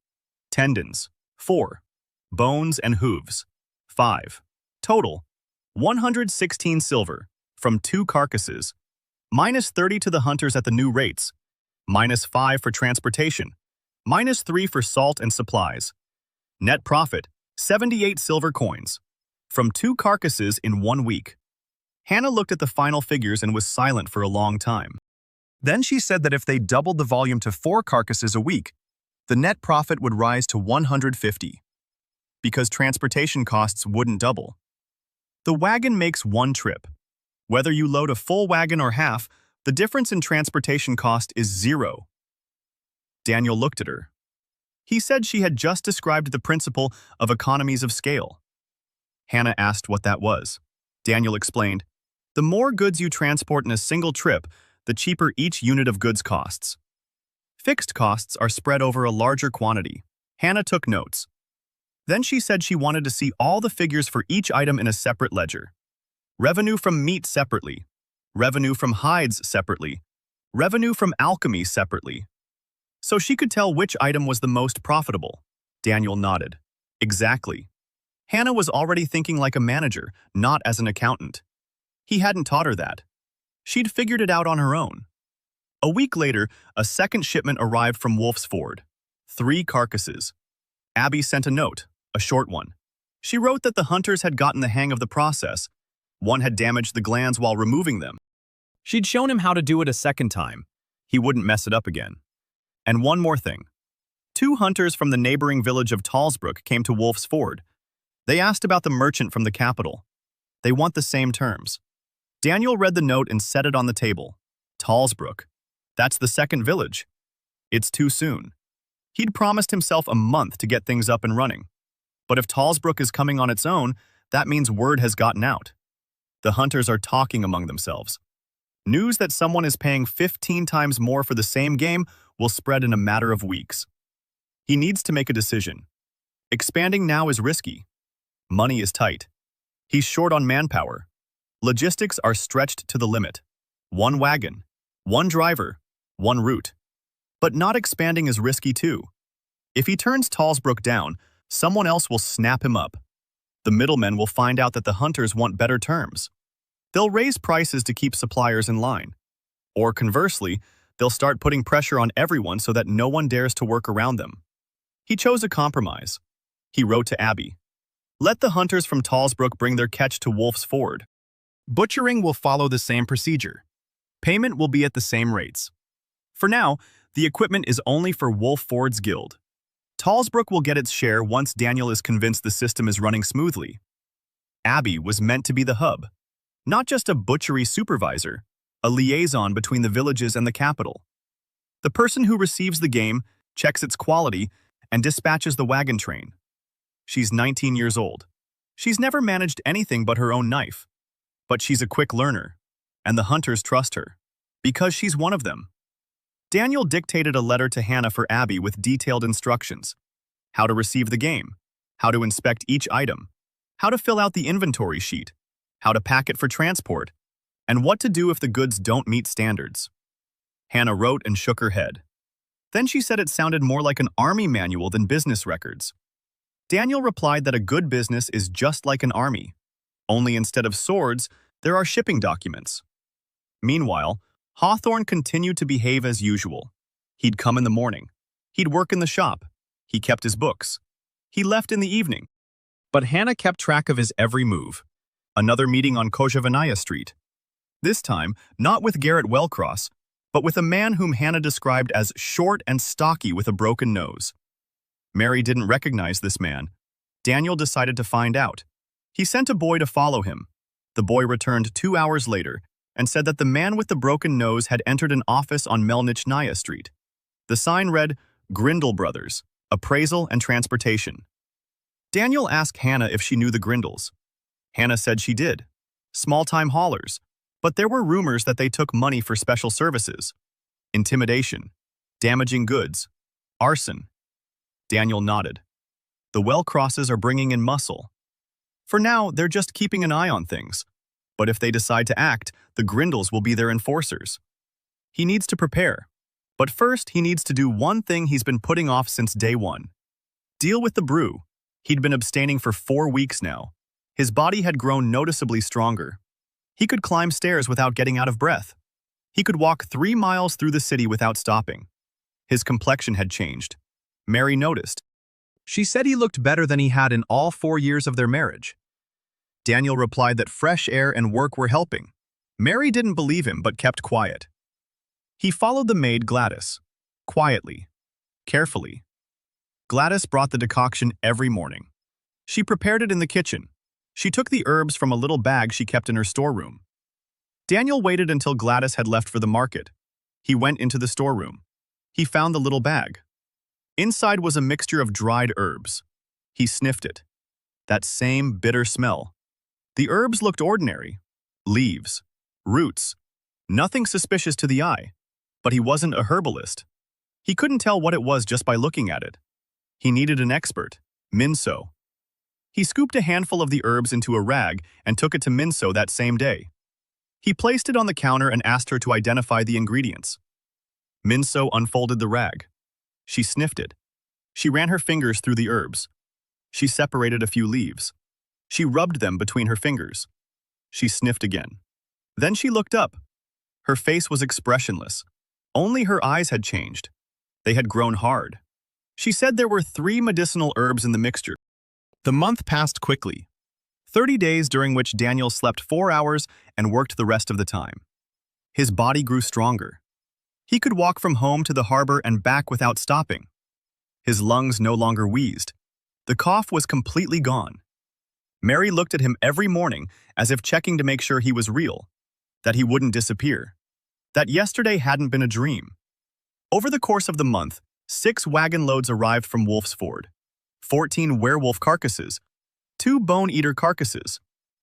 tendons, 4, bones and hooves, 5. Total, 116 silver from 2 carcasses, minus 30 to the hunters at the new rates, minus 5 for transportation, minus 3 for salt and supplies. Net profit, 78 silver coins, from 2 carcasses in 1 week. Hannah looked at the final figures and was silent for a long time. Then she said that if they doubled the volume to 4 carcasses a week, the net profit would rise to 150, because transportation costs wouldn't double. The wagon makes 1 trip. Whether you load a full wagon or half, the difference in transportation cost is 0. Daniel looked at her. He said she had just described the principle of economies of scale. Hannah asked what that was. Daniel explained, the more goods you transport in a single trip, the cheaper each unit of goods costs. Fixed costs are spread over a larger quantity. Hannah took notes. Then she said she wanted to see all the figures for each item in a separate ledger. Revenue from meat separately. Revenue from hides separately. Revenue from alchemy separately. So she could tell which item was the most profitable. Daniel nodded. Exactly. Hannah was already thinking like a manager, not as an accountant. He hadn't taught her that. She'd figured it out on her own. A week later, a second shipment arrived from Wolf's Ford. 3 carcasses. Abby sent a note, a short one. She wrote that the hunters had gotten the hang of the process. One had damaged the glands while removing them. She'd shown him how to do it a second time. He wouldn't mess it up again. And one more thing. 2 hunters from the neighboring village of Talsbrook came to Wolf's Ford. They asked about the merchant from the capital. They want the same terms. Daniel read the note and set it on the table. Talsbrook. That's the second village. It's too soon. He'd promised himself a month to get things up and running. But if Talsbrook is coming on its own, that means word has gotten out. The hunters are talking among themselves. News that someone is paying 15 times more for the same game will spread in a matter of weeks. He needs to make a decision. Expanding now is risky. Money is tight. He's short on manpower. Logistics are stretched to the limit. 1 wagon, 1 driver, 1 route. But not expanding is risky too. If he turns Talsbrook down, someone else will snap him up. The middlemen will find out that the hunters want better terms. They'll raise prices to keep suppliers in line. Or conversely, they'll start putting pressure on everyone so that no one dares to work around them. He chose a compromise. He wrote to Abby. Let the hunters from Talsbrook bring their catch to Wolf's Ford. Butchering will follow the same procedure. Payment will be at the same rates. For now, the equipment is only for Wolf Ford's guild. Talsbrook will get its share once Daniel is convinced the system is running smoothly. Abby was meant to be the hub, not just a butchery supervisor, a liaison between the villages and the capital. The person who receives the game, checks its quality, and dispatches the wagon train. She's 19 years old. She's never managed anything but her own knife. But she's a quick learner, and the hunters trust her, because she's one of them. Daniel dictated a letter to Hannah for Abby with detailed instructions. How to receive the game, how to inspect each item, how to fill out the inventory sheet, how to pack it for transport, and what to do if the goods don't meet standards. Hannah wrote and shook her head. Then she said it sounded more like an army manual than business records. Daniel replied that a good business is just like an army. Only instead of swords, there are shipping documents. Meanwhile, Hawthorne continued to behave as usual. He'd come in the morning. He'd work in the shop. He kept his books. He left in the evening. But Hannah kept track of his every move. Another meeting on Kojavanaya Street. This time, not with Garrett Wellcross, but with a man whom Hannah described as short and stocky with a broken nose. Mary didn't recognize this man. Daniel decided to find out. He sent a boy to follow him. The boy returned 2 hours later and said that the man with the broken nose had entered an office on Melnichnaya Street. The sign read, Grindle Brothers, Appraisal and Transportation. Daniel asked Hannah if she knew the Grindles. Hannah said she did. Small-time haulers. But there were rumors that they took money for special services. Intimidation. Damaging goods. Arson. Daniel nodded. The Wellcrosses are bringing in muscle. For now, they're just keeping an eye on things. But if they decide to act, the Grindles will be their enforcers. He needs to prepare. But first, he needs to do one thing he's been putting off since day one. Deal with the brew. He'd been abstaining for 4 weeks now. His body had grown noticeably stronger. He could climb stairs without getting out of breath. He could walk 3 miles through the city without stopping. His complexion had changed. Mary noticed. She said he looked better than he had in all 4 years of their marriage. Daniel replied that fresh air and work were helping. Mary didn't believe him but kept quiet. He followed the maid Gladys, quietly, carefully. Gladys brought the decoction every morning. She prepared it in the kitchen. She took the herbs from a little bag she kept in her storeroom. Daniel waited until Gladys had left for the market. He went into the storeroom. He found the little bag. Inside was a mixture of dried herbs. He sniffed it. That same bitter smell. The herbs looked ordinary. Leaves, roots, nothing suspicious to the eye. But he wasn't a herbalist. He couldn't tell what it was just by looking at it. He needed an expert, Minso, He scooped a handful of the herbs into a rag and took it to Minso that same day. He placed it on the counter and asked her to identify the ingredients. Minso unfolded the rag. She sniffed it. She ran her fingers through the herbs. She separated a few leaves. She rubbed them between her fingers. She sniffed again. Then she looked up. Her face was expressionless. Only her eyes had changed. They had grown hard. She said there were 3 medicinal herbs in the mixture. The month passed quickly. 30 days during which Daniel slept 4 hours and worked the rest of the time. His body grew stronger. He could walk from home to the harbor and back without stopping. His lungs no longer wheezed. The cough was completely gone. Mary looked at him every morning as if checking to make sure he was real, that he wouldn't disappear, that yesterday hadn't been a dream. Over the course of the month, 6 wagon loads arrived from Wolf's Ford, 14 werewolf carcasses, 2 bone-eater carcasses,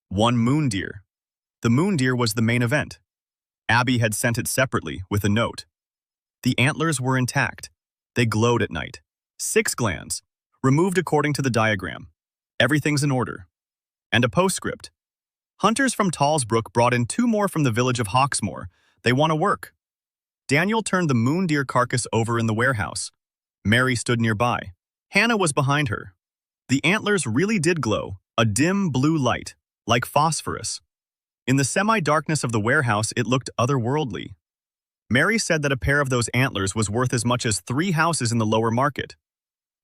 1 moon deer. The moon deer was the main event. Abby had sent it separately with a note. The antlers were intact. They glowed at night. 6 glands, removed according to the diagram. Everything's in order. And a postscript. Hunters from Tallsbrook brought in 2 more from the village of Hawksmoor. They want to work. Daniel turned the moon deer carcass over in the warehouse. Mary stood nearby. Hannah was behind her. The antlers really did glow, a dim blue light, like phosphorus. In the semi-darkness of the warehouse, it looked otherworldly. Mary said that a pair of those antlers was worth as much as 3 houses in the lower market.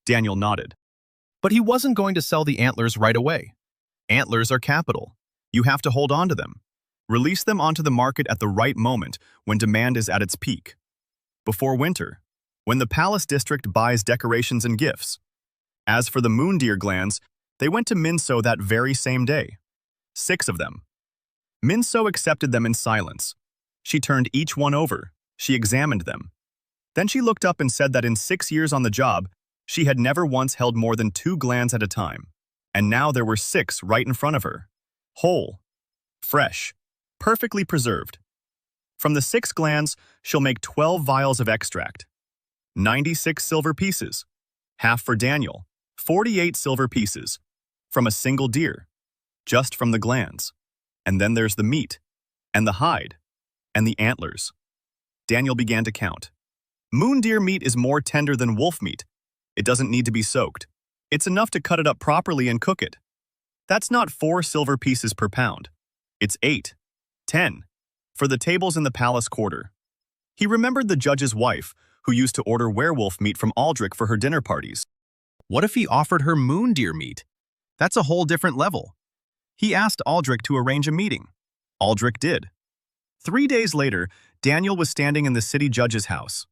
Daniel nodded. But he wasn't going to sell the antlers right away. Antlers are capital. You have to hold on to them. Release them onto the market at the right moment when demand is at its peak. Before winter, when the Palace District buys decorations and gifts. As for the moon deer glands, they went to Minso that very same day. 6 of them. Minso accepted them in silence. She turned each one over. She examined them. Then she looked up and said that in 6 years on the job, she had never once held more than 2 glands at a time. And now there were 6 right in front of her. Whole. Fresh. Perfectly preserved. From the 6 glands, she'll make 12 vials of extract. 96 silver pieces. Half for Daniel. 48 silver pieces. From a single deer. Just from the glands. And then there's the meat. And the hide. And the antlers. Daniel began to count. Moon deer meat is more tender than wolf meat. It doesn't need to be soaked. It's enough to cut it up properly and cook it. That's not 4 silver pieces per pound. It's 8. 10. For the tables in the palace quarter. He remembered the judge's wife, who used to order werewolf meat from Aldrich for her dinner parties. What if he offered her moon deer meat? That's a whole different level. He asked Aldrich to arrange a meeting. Aldrich did. 3 days later, Daniel was standing in the city judge's house.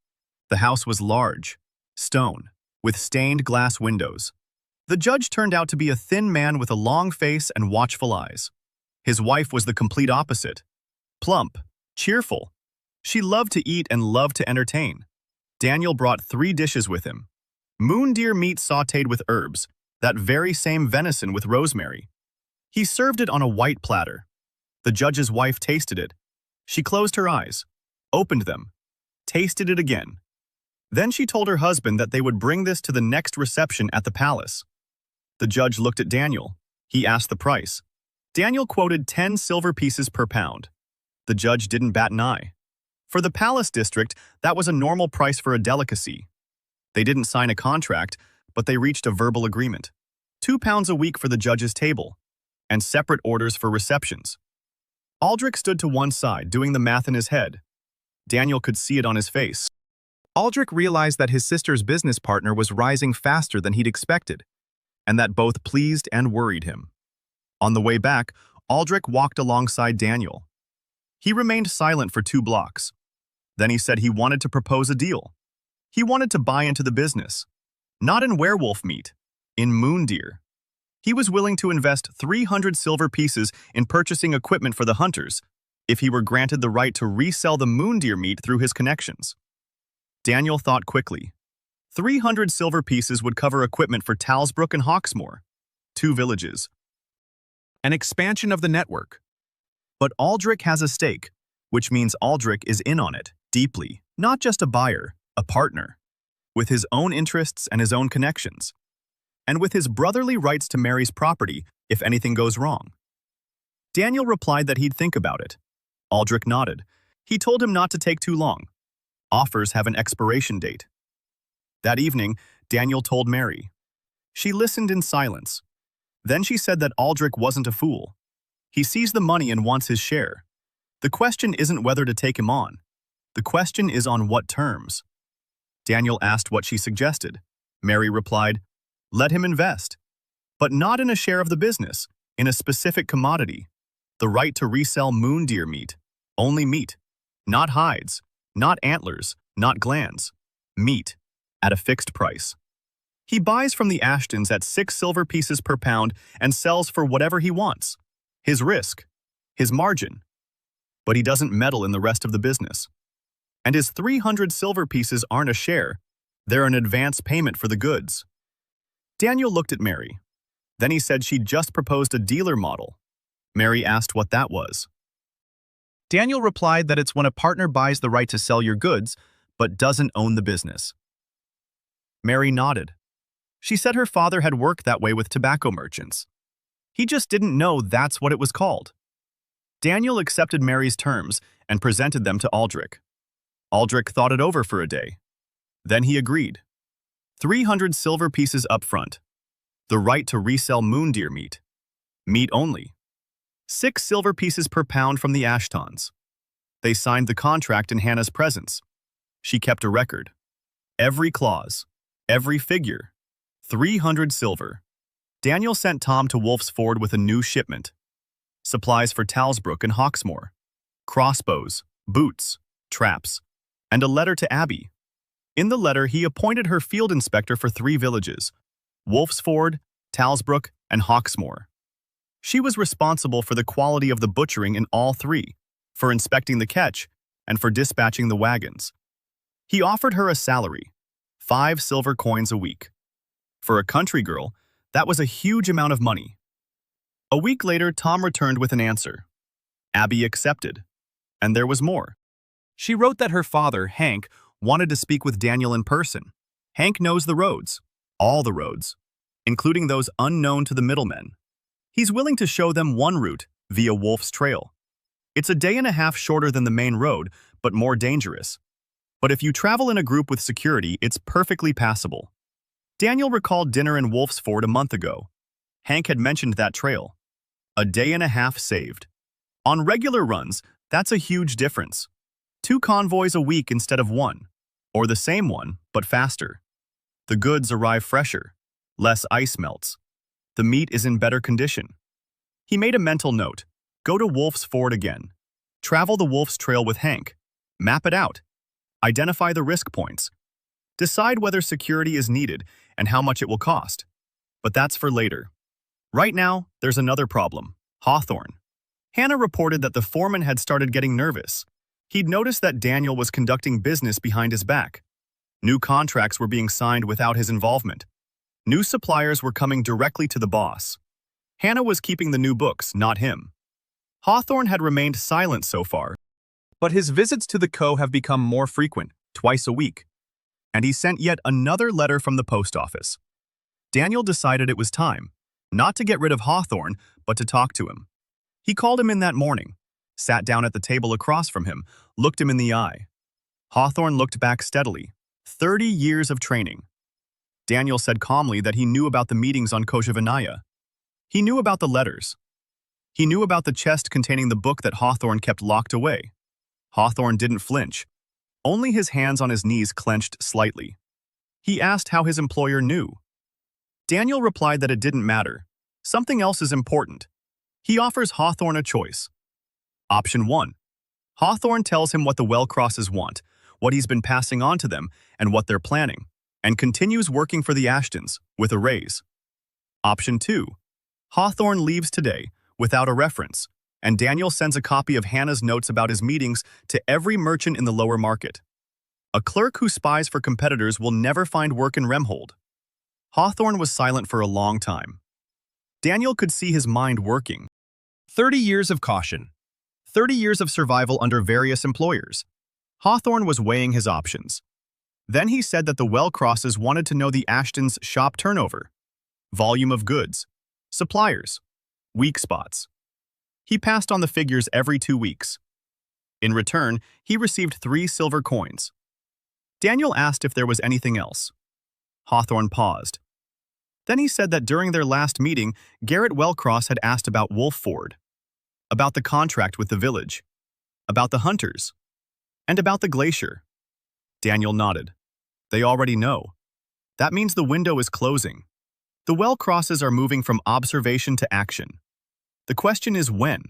The house was large, stone, with stained glass windows. The judge turned out to be a thin man with a long face and watchful eyes. His wife was the complete opposite. Plump, cheerful. She loved to eat and loved to entertain. Daniel brought 3 dishes with him. Moon deer meat sautéed with herbs, that very same venison with rosemary. He served it on a white platter. The judge's wife tasted it. She closed her eyes, opened them, tasted it again. Then she told her husband that they would bring this to the next reception at the palace. The judge looked at Daniel. He asked the price. Daniel quoted 10 silver pieces per pound. The judge didn't bat an eye. For the Palace District, that was a normal price for a delicacy. They didn't sign a contract, but they reached a verbal agreement. 2 pounds a week for the judge's table, and separate orders for receptions. Aldrich stood to one side, doing the math in his head. Daniel could see it on his face. Aldrich realized that his sister's business partner was rising faster than he'd expected, and that both pleased and worried him. On the way back, Aldrich walked alongside Daniel. He remained silent for 2 blocks. Then he said he wanted to propose a deal. He wanted to buy into the business. Not in werewolf meat, in moon deer. He was willing to invest 300 silver pieces in purchasing equipment for the hunters if he were granted the right to resell the moon deer meat through his connections. Daniel thought quickly. 300 silver pieces would cover equipment for Tallsbrook and Hawksmoor, 2 villages. An expansion of the network. But Aldrich has a stake, which means Aldrich is in on it, deeply, not just a buyer, a partner, with his own interests and his own connections. and with his brotherly rights to Mary's property if anything goes wrong. Daniel replied that he'd think about it. Aldrich nodded. He told him not to take too long. Offers have an expiration date. That evening, Daniel told Mary. She listened in silence. Then she said that Aldrich wasn't a fool. He sees the money and wants his share. The question isn't whether to take him on. The question is on what terms. Daniel asked what she suggested. Mary replied, let him invest. But not in a share of the business, in a specific commodity. The right to resell moon deer meat. Only meat. Not hides, not antlers, not glands. Meat. At a fixed price. He buys from the Ashtons at 6 silver pieces per pound and sells for whatever he wants. His risk. His margin. But he doesn't meddle in the rest of the business. And his 300 silver pieces aren't a share. They're an advance payment for the goods. Daniel looked at Mary. Then he said she'd just proposed a dealer model. Mary asked what that was. Daniel replied that it's when a partner buys the right to sell your goods, but doesn't own the business. Mary nodded. She said her father had worked that way with tobacco merchants. He just didn't know that's what it was called. Daniel accepted Mary's terms and presented them to Aldrich. Aldrich thought it over for a day. Then he agreed. 300 silver pieces up front. The right to resell moon deer meat. Meat only. 6 silver pieces per pound from the Ashtons. They signed the contract in Hannah's presence. She kept a record. Every clause. Every figure. 300 silver. Daniel sent Tom to Wolf's Ford with a new shipment. Supplies for Talsbrook and Hawksmoor. Crossbows, boots, traps, and a letter to Abby. In the letter, he appointed her field inspector for 3 villages, Wolf's Ford, Talsbrook, and Hawksmoor. She was responsible for the quality of the butchering in all 3, for inspecting the catch, and for dispatching the wagons. He offered her a salary, 5 silver coins a week. For a country girl, that was a huge amount of money. A week later, Tom returned with an answer. Abby accepted. And there was more. She wrote that her father, Hank, wanted to speak with Daniel in person. Hank knows the roads, all the roads, including those unknown to the middlemen. He's willing to show them one route via Wolf's Trail. It's a day and a half shorter than the main road, but more dangerous. But if you travel in a group with security, it's perfectly passable. Daniel recalled dinner in Wolf's Ford a month ago. Hank had mentioned that trail. A day and a half saved. On regular runs, that's a huge difference. 2 convoys a week instead of 1. Or the same one, but faster. The goods arrive fresher. Less ice melts. The meat is in better condition. He made a mental note. Go to Wolf's Ford again. Travel the Wolf's Trail with Hank. Map it out. Identify the risk points. Decide whether security is needed and how much it will cost. But that's for later. Right now, there's another problem. Hawthorne. Hannah reported that the foreman had started getting nervous. He'd noticed that Daniel was conducting business behind his back. New contracts were being signed without his involvement. New suppliers were coming directly to the boss. Hannah was keeping the new books, not him. Hawthorne had remained silent so far, but his visits to the Co. have become more frequent, twice a week. And he sent yet another letter from the post office. Daniel decided it was time, not to get rid of Hawthorne, but to talk to him. He called him in that morning, sat down at the table across from him, looked him in the eye. Hawthorne looked back steadily. 30 years of training. Daniel said calmly that he knew about the meetings on Kozhevanaya. He knew about the letters. He knew about the chest containing the book that Hawthorne kept locked away. Hawthorne didn't flinch. Only his hands on his knees clenched slightly. He asked how his employer knew. Daniel replied that it didn't matter. Something else is important. He offers Hawthorne a choice. Option 1. Hawthorne tells him what the Wellcrosses want, what he's been passing on to them, and what they're planning, and continues working for the Ashtons, with a raise. Option 2. Hawthorne leaves today, without a reference, and Daniel sends a copy of Hannah's notes about his meetings to every merchant in the lower market. A clerk who spies for competitors will never find work in Remhold. Hawthorne was silent for a long time. Daniel could see his mind working. 30 years of caution. 30 years of survival under various employers. Hawthorne was weighing his options. Then he said that the Wellcrosses wanted to know the Ashtons' shop turnover. volume of goods, suppliers, weak spots. He passed on the figures every 2 weeks. In return, he received 3 silver coins. Daniel asked if there was anything else. Hawthorne paused. Then he said that during their last meeting, Garrett Wellcross had asked about Wolf Ford, about the contract with the village, about the hunters, and about the glacier. Daniel nodded. They already know. That means the window is closing. The Wellcrosses are moving from observation to action. The question is when.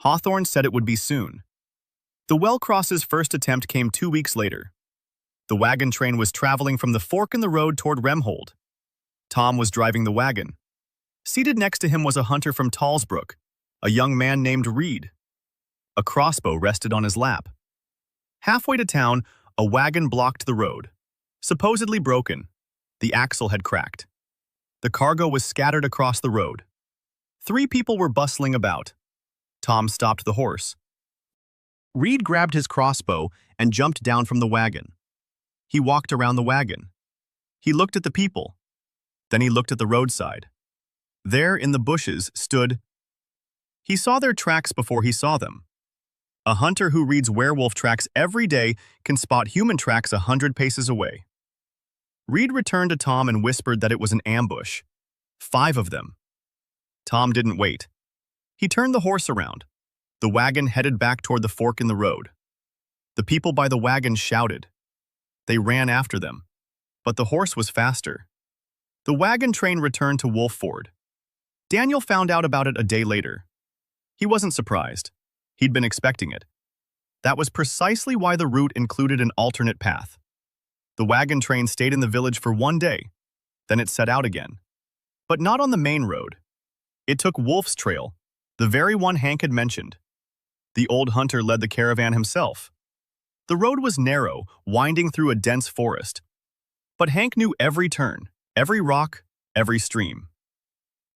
Hawthorne said it would be soon. The Wellcrosses' first attempt came 2 weeks later. The wagon train was traveling from the fork in the road toward Remhold. Tom was driving the wagon. Seated next to him was a hunter from Talsbrook, a young man named Reed. A crossbow rested on his lap. Halfway to town, a wagon blocked the road. Supposedly broken, the axle had cracked. The cargo was scattered across the road. 3 people were bustling about. Tom stopped the horse. Reed grabbed his crossbow and jumped down from the wagon. He walked around the wagon. He looked at the people. Then he looked at the roadside. There in the bushes stood. He saw their tracks before he saw them. A hunter who reads werewolf tracks every day can spot human tracks 100 paces away. Reed returned to Tom and whispered that it was an ambush. 5 of them. Tom didn't wait. He turned the horse around. The wagon headed back toward the fork in the road. The people by the wagon shouted. They ran after them. But the horse was faster. The wagon train returned to Wolf Ford. Daniel found out about it a day later. He wasn't surprised. He'd been expecting it. That was precisely why the route included an alternate path. The wagon train stayed in the village for 1 day. Then it set out again. But not on the main road. It took Wolf's Trail, the very one Hank had mentioned. The old hunter led the caravan himself. The road was narrow, winding through a dense forest. But Hank knew every turn, every rock, every stream.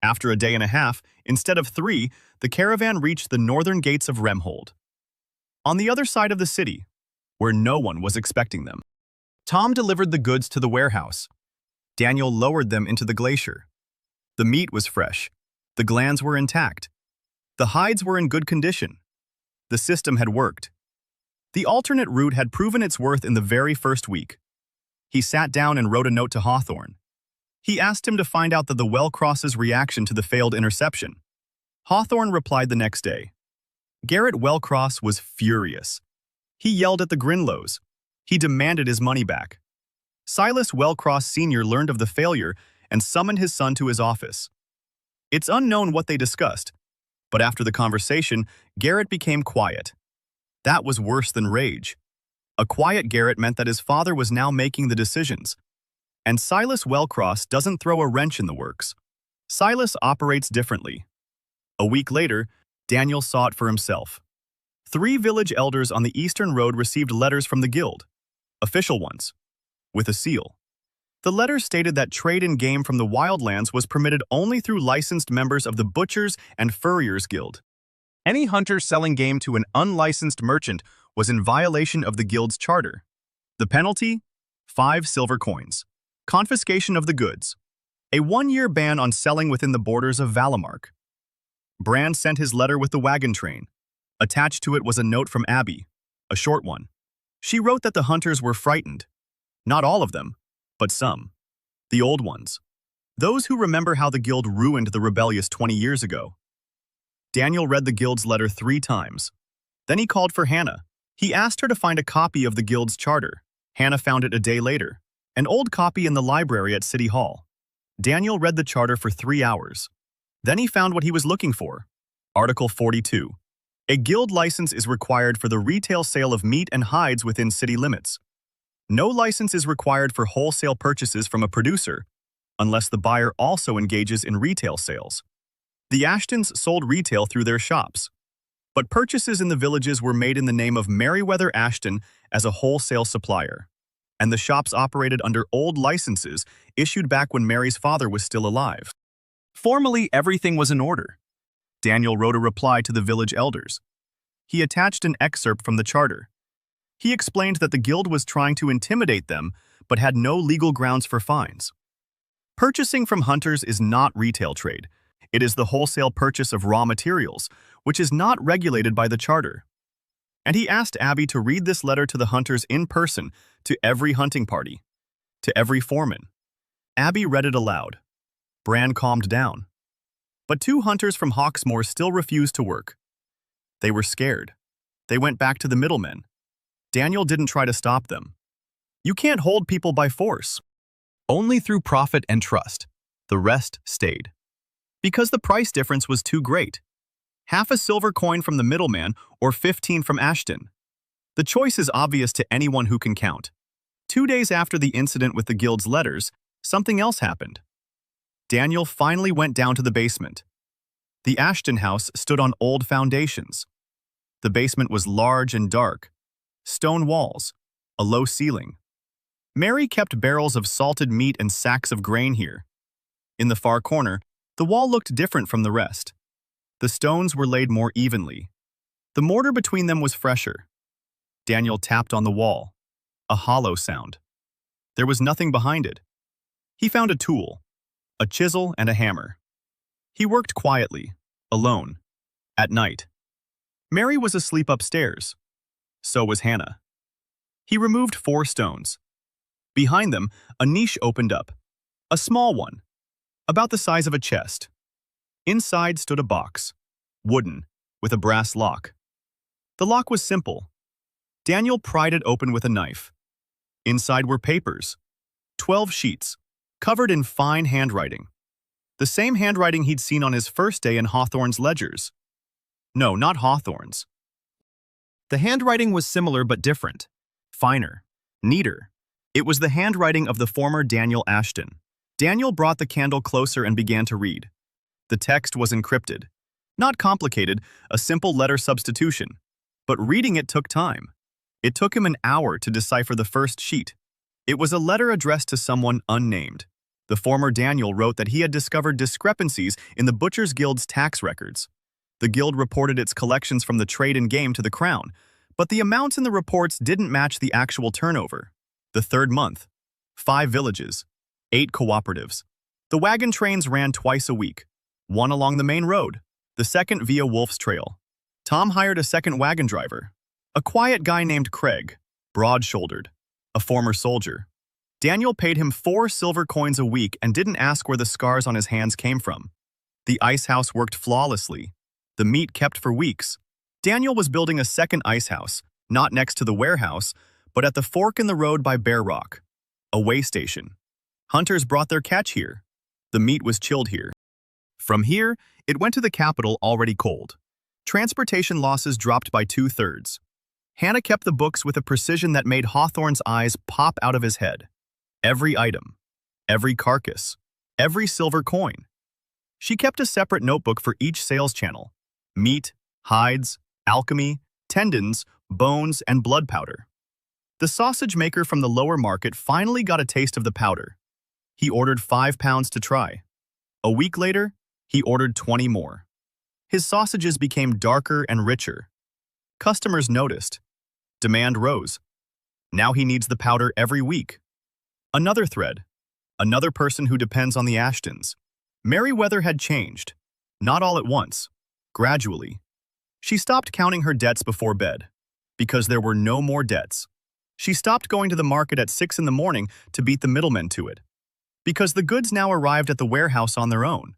After a day and a half, instead of 3, the caravan reached the northern gates of Remhold. On the other side of the city, where no one was expecting them. Tom delivered the goods to the warehouse. Daniel lowered them into the glacier. The meat was fresh. The glands were intact. The hides were in good condition. The system had worked. The alternate route had proven its worth in the very first week. He sat down and wrote a note to Hawthorne. He asked him to find out the Wellcrosses' reaction to the failed interception. Hawthorne replied the next day. Garrett Wellcross was furious. He yelled at the Grinlows. He demanded his money back. Silas Wellcross Sr. learned of the failure and summoned his son to his office. It's unknown what they discussed, but after the conversation, Garrett became quiet. That was worse than rage. A quiet Garrett meant that his father was now making the decisions. And Silas Wellcross doesn't throw a wrench in the works. Silas operates differently. A week later, Daniel saw it for himself. 3 village elders on the Eastern Road received letters from the guild, official ones, with a seal. The letters stated that trade in game from the wildlands was permitted only through licensed members of the Butchers and Furriers Guild. Any hunter selling game to an unlicensed merchant was in violation of the guild's charter. The penalty? 5 silver coins. Confiscation of the goods. A 1-year ban on selling within the borders of Valamark. Brand sent his letter with the wagon train. Attached to it was a note from Abby, a short one. She wrote that the hunters were frightened. Not all of them, but some. The old ones. Those who remember how the guild ruined the rebellious 20 years ago. Daniel read the guild's letter 3 times. Then he called for Hannah. He asked her to find a copy of the guild's charter. Hannah found it a day later, an old copy in the library at City Hall. Daniel read the charter for 3 hours. Then he found what he was looking for. Article 42. A guild license is required for the retail sale of meat and hides within city limits. No license is required for wholesale purchases from a producer, unless the buyer also engages in retail sales. The Ashtons sold retail through their shops, but purchases in the villages were made in the name of Meriwether Ashton as a wholesale supplier, and the shops operated under old licenses issued back when Mary's father was still alive. Formally, everything was in order. Daniel wrote a reply to the village elders. He attached an excerpt from the charter. He explained that the guild was trying to intimidate them, but had no legal grounds for fines. Purchasing from hunters is not retail trade. It is the wholesale purchase of raw materials, which is not regulated by the charter. And he asked Abby to read this letter to the hunters in person, to every hunting party, to every foreman. Abby read it aloud. Bran calmed down. But 2 hunters from Hawksmoor still refused to work. They were scared. They went back to the middlemen. Daniel didn't try to stop them. You can't hold people by force. Only through profit and trust. The rest stayed. Because the price difference was too great. Half a silver coin from the middleman or 15 from Ashton. The choice is obvious to anyone who can count. 2 days after the incident with the guild's letters, something else happened. Daniel finally went down to the basement. The Ashton house stood on old foundations. The basement was large and dark. Stone walls, a low ceiling. Mary kept barrels of salted meat and sacks of grain here. In the far corner, the wall looked different from the rest. The stones were laid more evenly. The mortar between them was fresher. Daniel tapped on the wall. A hollow sound. There was nothing behind it. He found a tool, a chisel and a hammer. He worked quietly, alone, at night. Mary was asleep upstairs. So was Hannah. He removed 4 stones. Behind them, a niche opened up. A small one, about the size of a chest. Inside stood a box, wooden, with a brass lock. The lock was simple. Daniel pried it open with a knife. Inside were papers, 12 sheets, covered in fine handwriting. The same handwriting he'd seen on his first day in Hawthorne's ledgers. No, not Hawthorne's. The handwriting was similar but different, finer, neater. It was the handwriting of the former Daniel Ashton. Daniel brought the candle closer and began to read. The text was encrypted. Not complicated, a simple letter substitution. But reading it took time. It took him an hour to decipher the first sheet. It was a letter addressed to someone unnamed. The former Daniel wrote that he had discovered discrepancies in the Butchers Guild's tax records. The guild reported its collections from the trade and game to the crown, but the amounts in the reports didn't match the actual turnover. The 3rd month, 5 villages, 8 cooperatives. The wagon trains ran twice a week, one along the main road, the second via Wolf's Trail. Tom hired a second wagon driver, a quiet guy named Craig, broad-shouldered, a former soldier. Daniel paid him 4 silver coins a week and didn't ask where the scars on his hands came from. The ice house worked flawlessly. The meat kept for weeks. Daniel was building a second ice house, not next to the warehouse, but at the fork in the road by Bear Rock, a way station. Hunters brought their catch here. The meat was chilled here. From here, it went to the capital already cold. Transportation losses dropped by 2/3. Hannah kept the books with a precision that made Hawthorne's eyes pop out of his head. Every item, every carcass, every silver coin. She kept a separate notebook for each sales channel: meat, hides, alchemy, tendons, bones, and blood powder. The sausage maker from the lower market finally got a taste of the powder. He ordered 5 pounds to try. A week later, he ordered 20 more. His sausages became darker and richer. Customers noticed. Demand rose. Now he needs the powder every week. Another thread. Another person who depends on the Ashtons. Merryweather had changed. Not all at once. Gradually. She stopped counting her debts before bed. Because there were no more debts. She stopped going to the market at 6 in the morning to beat the middlemen to it. Because the goods now arrived at the warehouse on their own.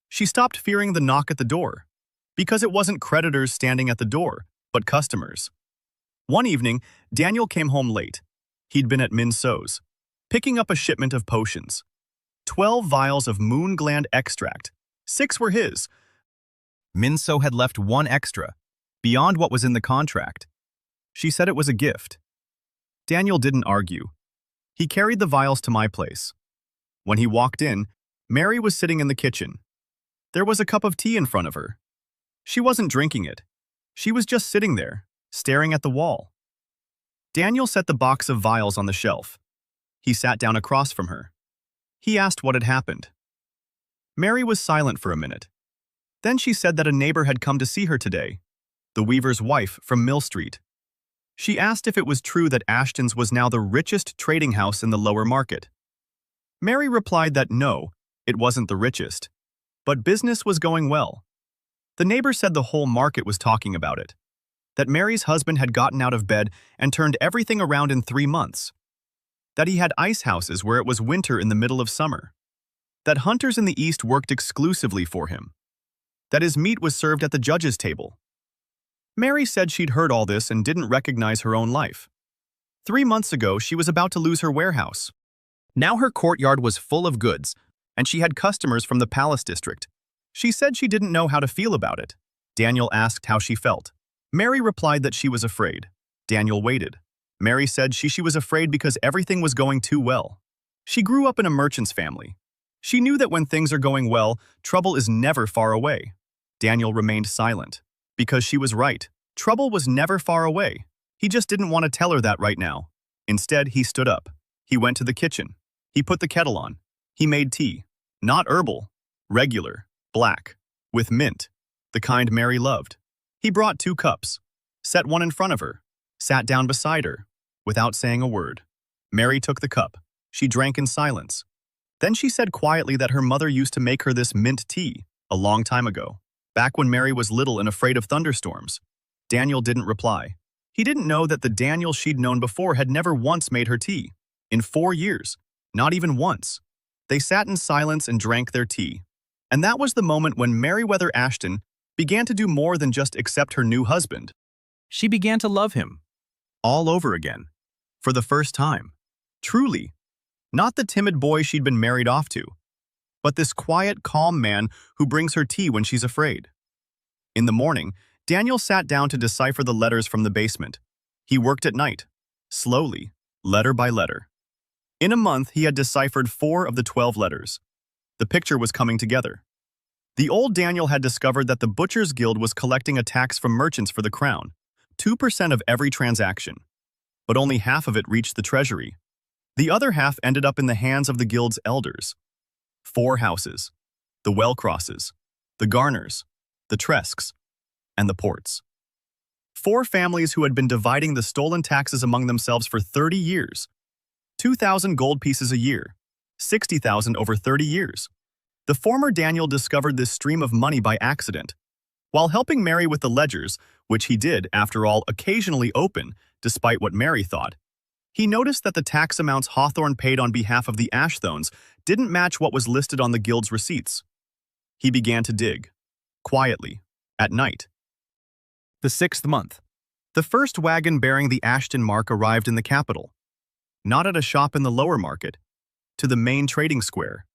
She stopped fearing the knock at the door. Because it wasn't creditors standing at the door, but customers. One evening, Daniel came home late. He'd been at Minso's, picking up a shipment of potions. 12 vials of moon gland extract. 6 were his. Minso had left 1 extra, beyond what was in the contract. She said it was a gift. Daniel didn't argue. He carried the vials to my place. When he walked in, Mary was sitting in the kitchen. There was a cup of tea in front of her. She wasn't drinking it. She was just sitting there, staring at the wall. Daniel set the box of vials on the shelf. He sat down across from her. He asked what had happened. Mary was silent for a minute. Then she said that a neighbor had come to see her today, the weaver's wife from Mill Street. She asked if it was true that Ashton's was now the richest trading house in the lower market. Mary replied that no, it wasn't the richest. But business was going well. The neighbor said the whole market was talking about it. That Mary's husband had gotten out of bed and turned everything around in 3 months. That he had ice houses where it was winter in the middle of summer. That hunters in the East worked exclusively for him. That his meat was served at the judge's table. Mary said she'd heard all this and didn't recognize her own life. 3 months ago, she was about to lose her warehouse. Now her courtyard was full of goods, and she had customers from the Palace District. She said she didn't know how to feel about it. Daniel asked how she felt. Mary replied that she was afraid. Daniel waited. Mary said she was afraid because everything was going too well. She grew up in a merchant's family. She knew that when things are going well, trouble is never far away. Daniel remained silent. Because she was right. Trouble was never far away. He just didn't want to tell her that right now. Instead, he stood up. He went to the kitchen. He put the kettle on. He made tea. Not herbal. Regular. Black. With mint. The kind Mary loved. He brought 2 cups. Set one in front of her. Sat down beside her. Without saying a word. Mary took the cup. She drank in silence. Then she said quietly that her mother used to make her this mint tea a long time ago. Back when Mary was little and afraid of thunderstorms. Daniel didn't reply. He didn't know that the Daniel she'd known before had never once made her tea. In 4 years. Not even once. They sat in silence and drank their tea. And that was the moment when Meriwether Ashton began to do more than just accept her new husband. She began to love him. All over again. For the first time. Truly. Not the timid boy she'd been married off to. But this quiet, calm man who brings her tea when she's afraid. In the morning, Daniel sat down to decipher the letters from the basement. He worked at night. Slowly. Letter by letter. In a month, he had deciphered 4 of the 12 letters. The picture was coming together. The old Daniel had discovered that the Butchers' Guild was collecting a tax from merchants for the crown, 2% of every transaction. But only half of it reached the treasury. The other half ended up in the hands of the guild's elders. 4 houses, the Wellcrosses, the Garners, the Tresks, and the Ports. 4 families who had been dividing the stolen taxes among themselves for 30 years. 2,000 gold pieces a year, 60,000 over 30 years. The former Daniel discovered this stream of money by accident. While helping Mary with the ledgers, which he did, after all, occasionally open, despite what Mary thought, he noticed that the tax amounts Hawthorne paid on behalf of the Ashthones didn't match what was listed on the guild's receipts. He began to dig. Quietly. At night. The 6th month. The first wagon bearing the Ashton mark arrived in the capital. Not at a shop in the lower market. To the main trading square.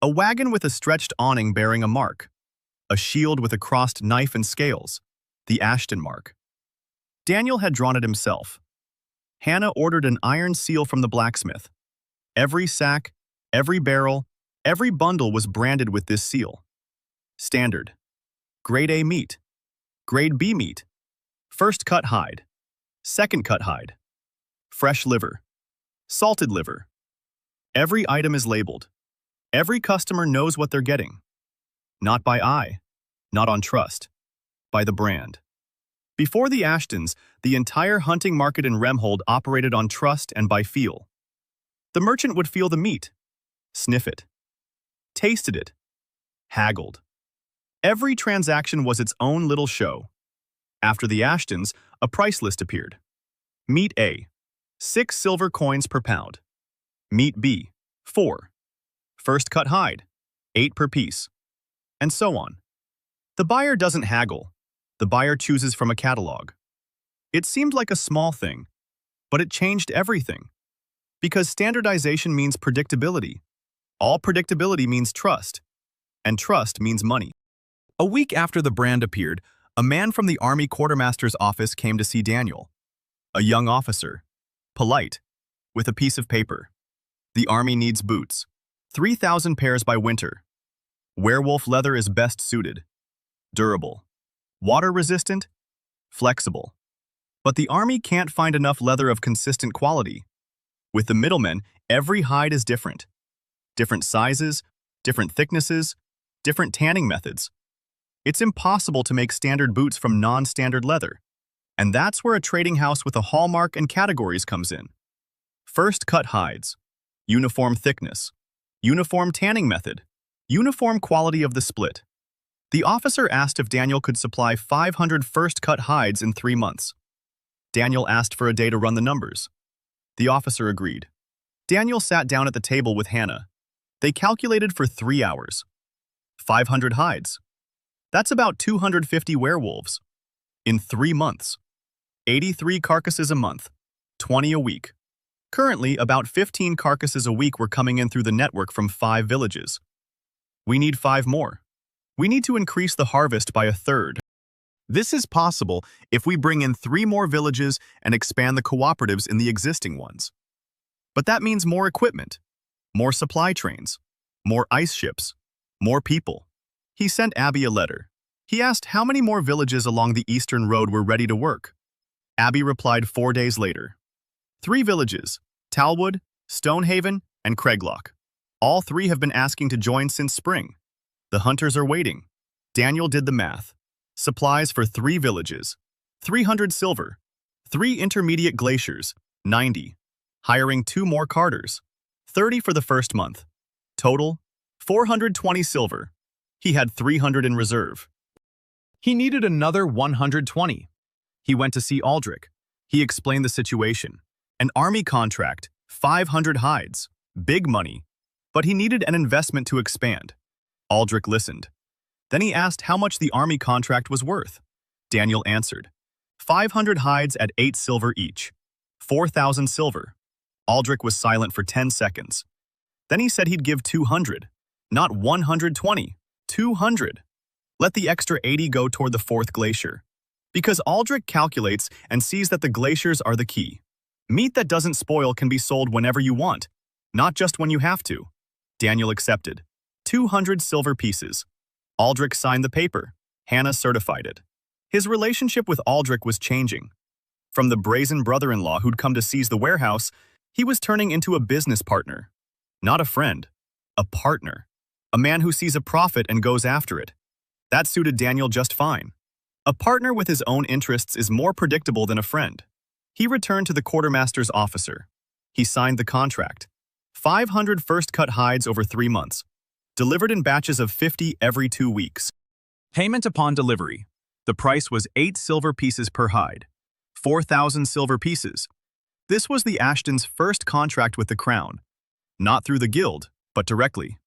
A wagon with a stretched awning bearing a mark. A shield with a crossed knife and scales. The Ashton mark. Daniel had drawn it himself. Hannah ordered an iron seal from the blacksmith. Every sack, every barrel, every bundle was branded with this seal. Standard. Grade A meat. Grade B meat. First cut hide. Second cut hide. Fresh liver. Salted liver. Every item is labeled. Every customer knows what they're getting. Not by eye. Not on trust. By the brand. Before the Ashtons, the entire hunting market in Remhold operated on trust and by feel. The merchant would feel the meat. Sniff it. Tasted it. Haggled. Every transaction was its own little show. After the Ashtons, a price list appeared. Meat A. 6 silver coins per pound. Meat B. 4. First cut hide. 8 per piece. And so on. The buyer doesn't haggle. The buyer chooses from a catalog. It seemed like a small thing, but it changed everything. Because standardization means predictability. All predictability means trust. And trust means money. A week after the brand appeared, a man from the Army Quartermaster's office came to see Daniel. A young officer. Polite. With a piece of paper. The Army needs boots. 3,000 pairs by winter. Werewolf leather is best suited. Durable. Water-resistant. Flexible. But the Army can't find enough leather of consistent quality. With the middlemen, every hide is different. Different sizes, different thicknesses, different tanning methods. It's impossible to make standard boots from non-standard leather. And that's where a trading house with a hallmark and categories comes in. First cut hides. Uniform thickness. Uniform tanning method. Uniform quality of the split. The officer asked if Daniel could supply 500 first-cut hides in 3 months. Daniel asked for a day to run the numbers. The officer agreed. Daniel sat down at the table with Hannah. They calculated for 3 hours. 500 hides. That's about 250 werewolves. In 3 months. 83 carcasses a month. 20 a week. Currently, about 15 carcasses a week were coming in through the network from 5 villages. We need 5 more. We need to increase the harvest by a third. This is possible if we bring in 3 more villages and expand the cooperatives in the existing ones. But that means more equipment, more supply trains, more ice ships, more people. He sent Abby a letter. He asked how many more villages along the eastern road were ready to work. Abby replied 4 days later. 3 villages, Talwood, Stonehaven, and Craiglock. All 3 have been asking to join since spring. The hunters are waiting. Daniel did the math. Supplies for 3 villages, 300 silver, 3 intermediate glaciers, 90. Hiring 2 more carters, 30 for the first month. Total, 420 silver. He had 300 in reserve. He needed another 120. He went to see Aldrich. He explained the situation. An army contract, 500 hides, big money. But he needed an investment to expand. Aldrich listened. Then he asked how much the army contract was worth. Daniel answered, 500 hides at 8 silver each, 4,000 silver. Aldrich was silent for 10 seconds. Then he said he'd give 200, not 120, 200. Let the extra 80 go toward the 4th glacier. Because Aldrich calculates and sees that the glaciers are the key. Meat that doesn't spoil can be sold whenever you want, not just when you have to. Daniel accepted. 200 silver pieces. Aldrich signed the paper. Hannah certified it. His relationship with Aldrich was changing. From the brazen brother-in-law who'd come to seize the warehouse, he was turning into a business partner. Not a friend, a partner. A man who sees a profit and goes after it. That suited Daniel just fine. A partner with his own interests is more predictable than a friend. He returned to the quartermaster's officer. He signed the contract. 500 first-cut hides over 3 months. Delivered in batches of 50 every 2 weeks. Payment upon delivery. The price was 8 silver pieces per hide. 4,000 silver pieces. This was the Ashtons' first contract with the crown. Not through the guild, but directly.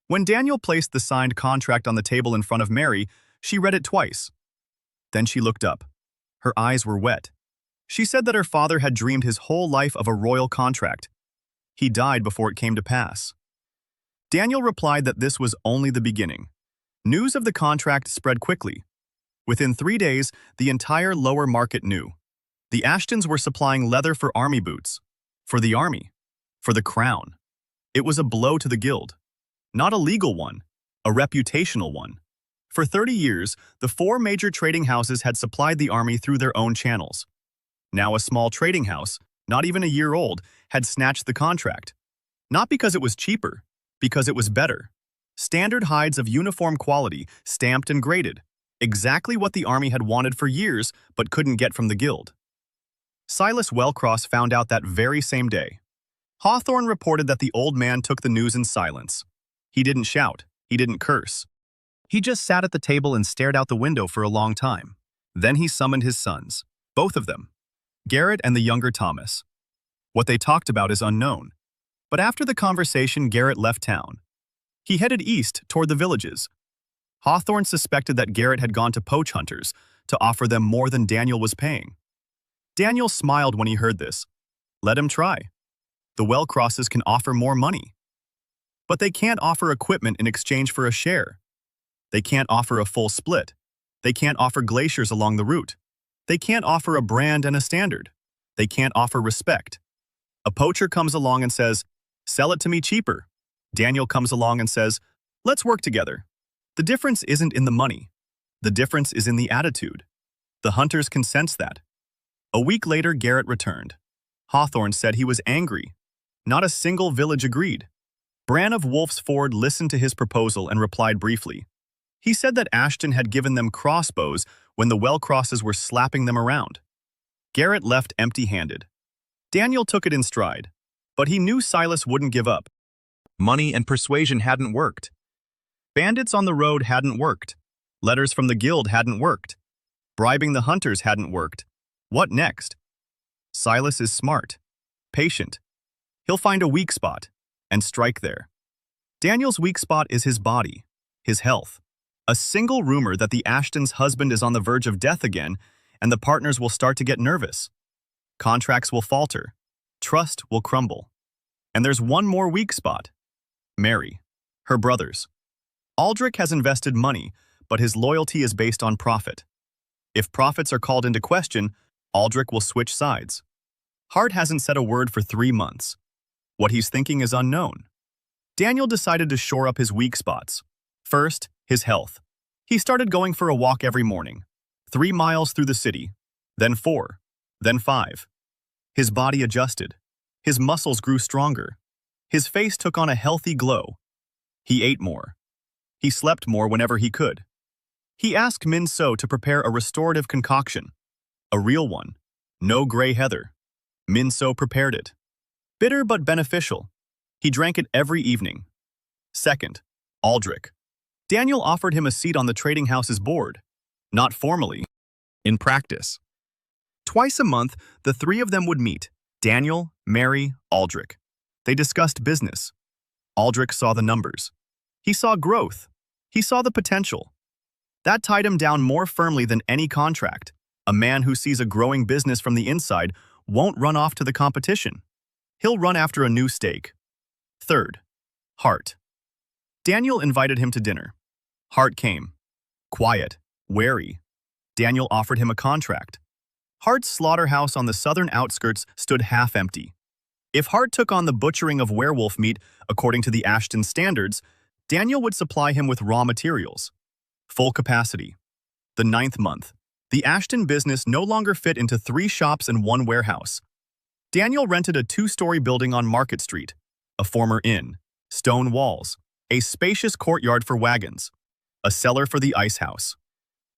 When Daniel placed the signed contract on the table in front of Mary, she read it twice. Then she looked up. Her eyes were wet. She said that her father had dreamed his whole life of a royal contract. He died before it came to pass. Daniel replied that this was only the beginning. News of the contract spread quickly. Within 3 days, the entire lower market knew. The Ashtons were supplying leather for army boots. For the army. For the crown. It was a blow to the guild. Not a legal one, a reputational one. For 30 years, the 4 major trading houses had supplied the army through their own channels. Now a small trading house, not even a year old, had snatched the contract. Not because it was cheaper, because it was better. Standard hides of uniform quality, stamped and graded. Exactly what the army had wanted for years, but couldn't get from the guild. Silas Wellcross found out that very same day. Hawthorne reported that the old man took the news in silence. He didn't shout. He didn't curse. He just sat at the table and stared out the window for a long time. Then he summoned his sons, both of them, Garrett and the younger Thomas. What they talked about is unknown. But after the conversation, Garrett left town. He headed east toward the villages. Hawthorne suspected that Garrett had gone to poach hunters to offer them more than Daniel was paying. Daniel smiled when he heard this. Let him try. The Wellcrosses can offer more money. But they can't offer equipment in exchange for a share. They can't offer a full split. They can't offer glaciers along the route. They can't offer a brand and a standard. They can't offer respect. A poacher comes along and says, sell it to me cheaper. Daniel comes along and says, let's work together. The difference isn't in the money. The difference is in the attitude. The hunters can sense that. A week later, Garrett returned. Hawthorne said he was angry. Not a single village agreed. Bran of Wolf's Ford listened to his proposal and replied briefly. He said that Ashton had given them crossbows when the Wellcrosses were slapping them around. Garrett left empty-handed. Daniel took it in stride, but he knew Silas wouldn't give up. Money and persuasion hadn't worked. Bandits on the road hadn't worked. Letters from the guild hadn't worked. Bribing the hunters hadn't worked. What next? Silas is smart, patient. He'll find a weak spot and strike there. Daniel's weak spot is his body, his health. A single rumor that the Ashton's husband is on the verge of death again, and the partners will start to get nervous. Contracts will falter. Trust will crumble. And there's one more weak spot. Mary, her brothers. Aldrich has invested money, but his loyalty is based on profit. If profits are called into question, Aldrich will switch sides. Hart hasn't said a word for 3 months. What he's thinking is unknown. Daniel decided to shore up his weak spots. First, his health. He started going for a walk every morning. 3 miles through the city, then 4, then 5. His body adjusted. His muscles grew stronger. His face took on a healthy glow. He ate more. He slept more whenever he could. He asked Min So to prepare a restorative concoction. A real one. No gray heather. Min So prepared it. Bitter but beneficial. He drank it every evening. Second, Aldrich. Daniel offered him a seat on the trading house's board. Not formally, in practice. Twice a month, the 3 of them would meet. Daniel, Mary, Aldrich. They discussed business. Aldrich saw the numbers. He saw growth. He saw the potential. That tied him down more firmly than any contract. A man who sees a growing business from the inside won't run off to the competition. He'll run after a new stake. Third, Hart. Daniel invited him to dinner. Hart came. Quiet, wary. Daniel offered him a contract. Hart's slaughterhouse on the southern outskirts stood half empty. If Hart took on the butchering of werewolf meat according to the Ashton standards, Daniel would supply him with raw materials. Full capacity. The 9th month. The Ashton business no longer fit into 3 shops and 1 warehouse. Daniel rented a 2-story building on Market Street, a former inn, stone walls, a spacious courtyard for wagons, a cellar for the ice house.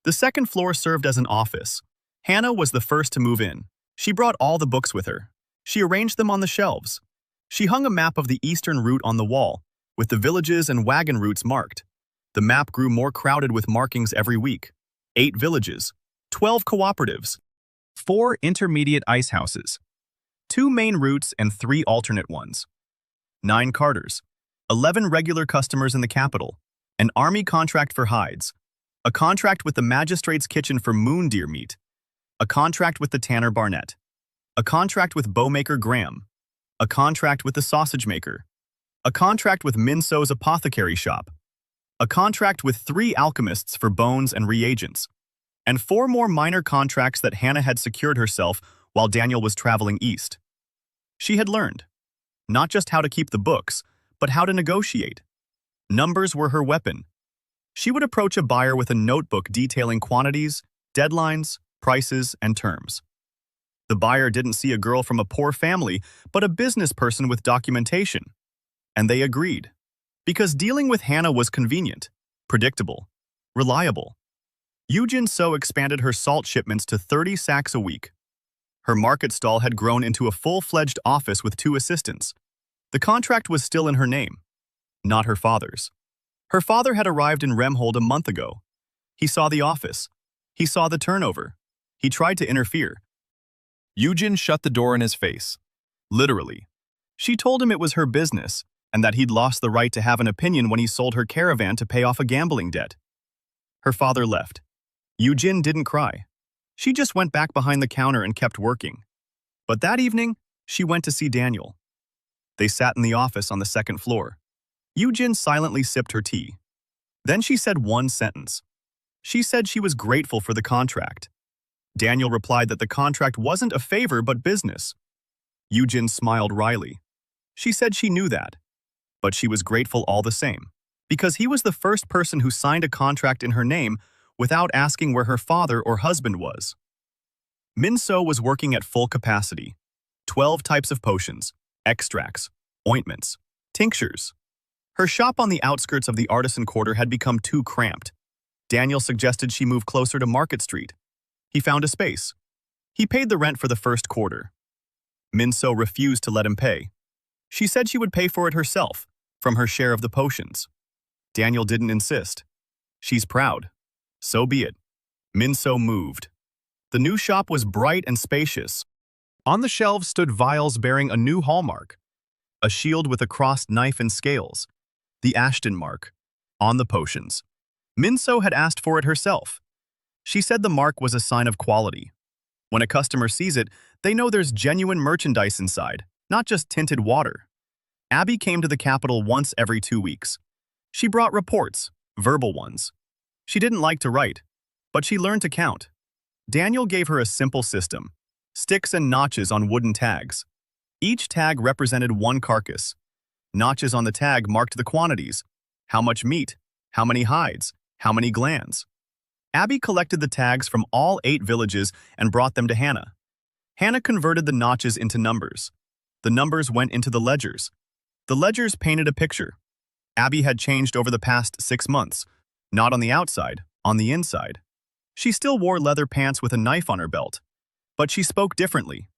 The 2nd floor served as an office. Hannah was the first to move in. She brought all the books with her. She arranged them on the shelves. She hung a map of the eastern route on the wall, with the villages and wagon routes marked. The map grew more crowded with markings every week. 8 villages, 12 cooperatives, 4 intermediate ice houses, 2 main routes and 3 alternate ones, 9 carters, 11 regular customers in the capital, an army contract for hides, a contract with the magistrate's kitchen for moon deer meat, a contract with the tanner Barnett, a contract with bowmaker Graham, a contract with the sausage maker, a contract with Min So's apothecary shop, a contract with 3 alchemists for bones and reagents, and 4 more minor contracts that Hannah had secured herself while Daniel was traveling east. She had learned, not just how to keep the books, but how to negotiate. Numbers were her weapon. She would approach a buyer with a notebook detailing quantities, deadlines, prices, and terms. The buyer didn't see a girl from a poor family, but a business person with documentation. And they agreed. Because dealing with Hannah was convenient, predictable, reliable. Yujin So expanded her salt shipments to 30 sacks a week. Her market stall had grown into a full-fledged office with 2 assistants. The contract was still in her name, not her father's. Her father had arrived in Remhold a month ago. He saw the office. He saw the turnover. He tried to interfere. Yujin shut the door in his face. Literally. She told him it was her business, and that he'd lost the right to have an opinion when he sold her caravan to pay off a gambling debt. Her father left. Yujin didn't cry. She just went back behind the counter and kept working. But that evening, she went to see Daniel. They sat in the office on the 2nd floor. Yujin silently sipped her tea. Then she said one sentence. She said she was grateful for the contract. Daniel replied that the contract wasn't a favor but business. Yujin smiled wryly. She said she knew that, but she was grateful all the same, because he was the first person who signed a contract in her name without asking where her father or husband was. Min So was working at full capacity. 12 types of potions, extracts, ointments, tinctures. Her shop on the outskirts of the artisan quarter had become too cramped. Daniel suggested she move closer to Market Street. He found a space. He paid the rent for the first quarter. Min So refused to let him pay. She said she would pay for it herself, from her share of the potions. Daniel didn't insist. She's proud. So be it. Minso moved. The new shop was bright and spacious. On the shelves stood vials bearing a new hallmark, a shield with a crossed knife and scales, the Ashton mark, on the potions. Minso had asked for it herself. She said the mark was a sign of quality. When a customer sees it, they know there's genuine merchandise inside, not just tinted water. Abby came to the capital once every 2 weeks. She brought reports, verbal ones. She didn't like to write, but she learned to count. Daniel gave her a simple system, sticks and notches on wooden tags. Each tag represented one carcass. Notches on the tag marked the quantities, how much meat, how many hides, how many glands. Abby collected the tags from all 8 villages and brought them to Hannah. Hannah converted the notches into numbers. The numbers went into the ledgers. The ledgers painted a picture. Abby had changed over the past 6 months, not on the outside, on the inside. She still wore leather pants with a knife on her belt, but she spoke differently,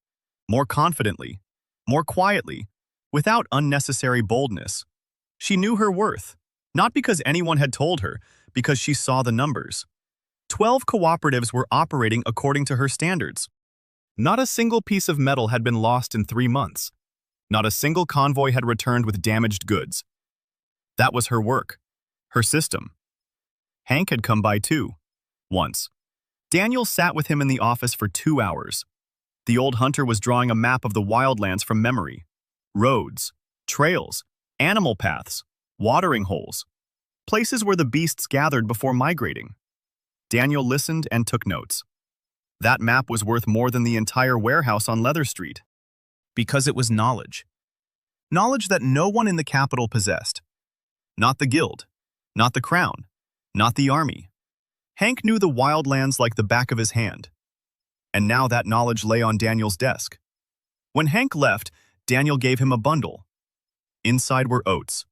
more confidently, more quietly, without unnecessary boldness. She knew her worth, not because anyone had told her, because she saw the numbers. 12 cooperatives were operating according to her standards. Not a single piece of metal had been lost in 3 months. Not a single convoy had returned with damaged goods. That was her work, her system. Hank had come by too, once. Daniel sat with him in the office for 2 hours. The old hunter was drawing a map of the wildlands from memory. Roads, trails, animal paths, watering holes, places where the beasts gathered before migrating. Daniel listened and took notes. That map was worth more than the entire warehouse on Leather Street. Because it was knowledge. Knowledge that no one in the capital possessed. Not the guild, not the crown, not the army. Hank knew the wildlands like the back of his hand. And now that knowledge lay on Daniel's desk. When Hank left, Daniel gave him a bundle. Inside were oats,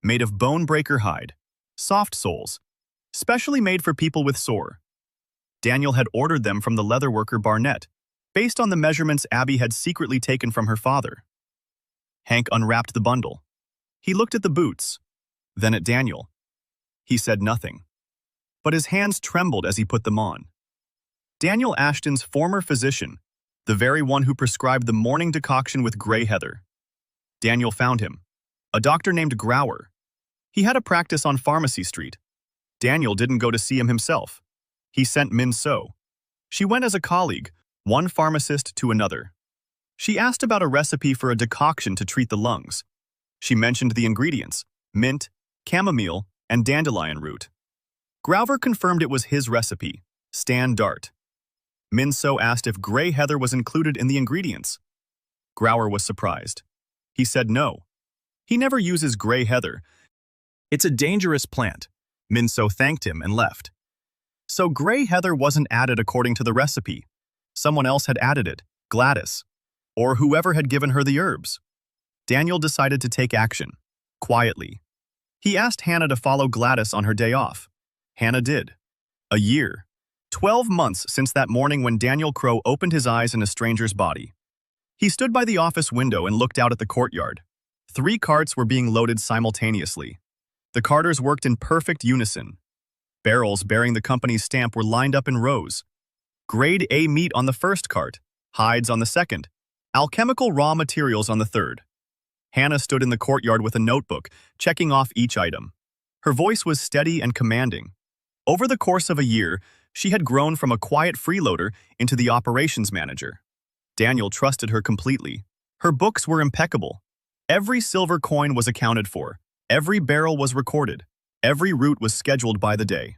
made of bone-breaker hide, soft soles, specially made for people with sore. Daniel had ordered them from the leatherworker Barnett, based on the measurements Abby had secretly taken from her father. Hank unwrapped the bundle. He looked at the boots, then at Daniel. He said nothing, but his hands trembled as he put them on. Daniel Ashton's former physician, the very one who prescribed the morning decoction with gray heather. Daniel found him, a doctor named Grower. He had a practice on Pharmacy Street. Daniel didn't go to see him himself. He sent Min So. She went as a colleague, one pharmacist to another. She asked about a recipe for a decoction to treat the lungs. She mentioned the ingredients, mint, chamomile, and dandelion root. Grover confirmed it was his recipe, Stan Dart. Min So asked if gray heather was included in the ingredients. Grower was surprised. He said no. He never uses gray heather. It's a dangerous plant. Min So thanked him and left. So gray heather wasn't added according to the recipe. Someone else had added it, Gladys, or whoever had given her the herbs. Daniel decided to take action, quietly. He asked Hannah to follow Gladys on her day off. Hannah did. A year, 12 months since that morning when Daniel Crow opened his eyes in a stranger's body. He stood by the office window and looked out at the courtyard. 3 carts were being loaded simultaneously. The carters worked in perfect unison. Barrels bearing the company's stamp were lined up in rows. Grade A meat on the first cart, hides on the second, alchemical raw materials on the third. Hannah stood in the courtyard with a notebook, checking off each item. Her voice was steady and commanding. Over the course of a year, she had grown from a quiet freeloader into the operations manager. Daniel trusted her completely. Her books were impeccable. Every silver coin was accounted for. Every barrel was recorded. Every route was scheduled by the day.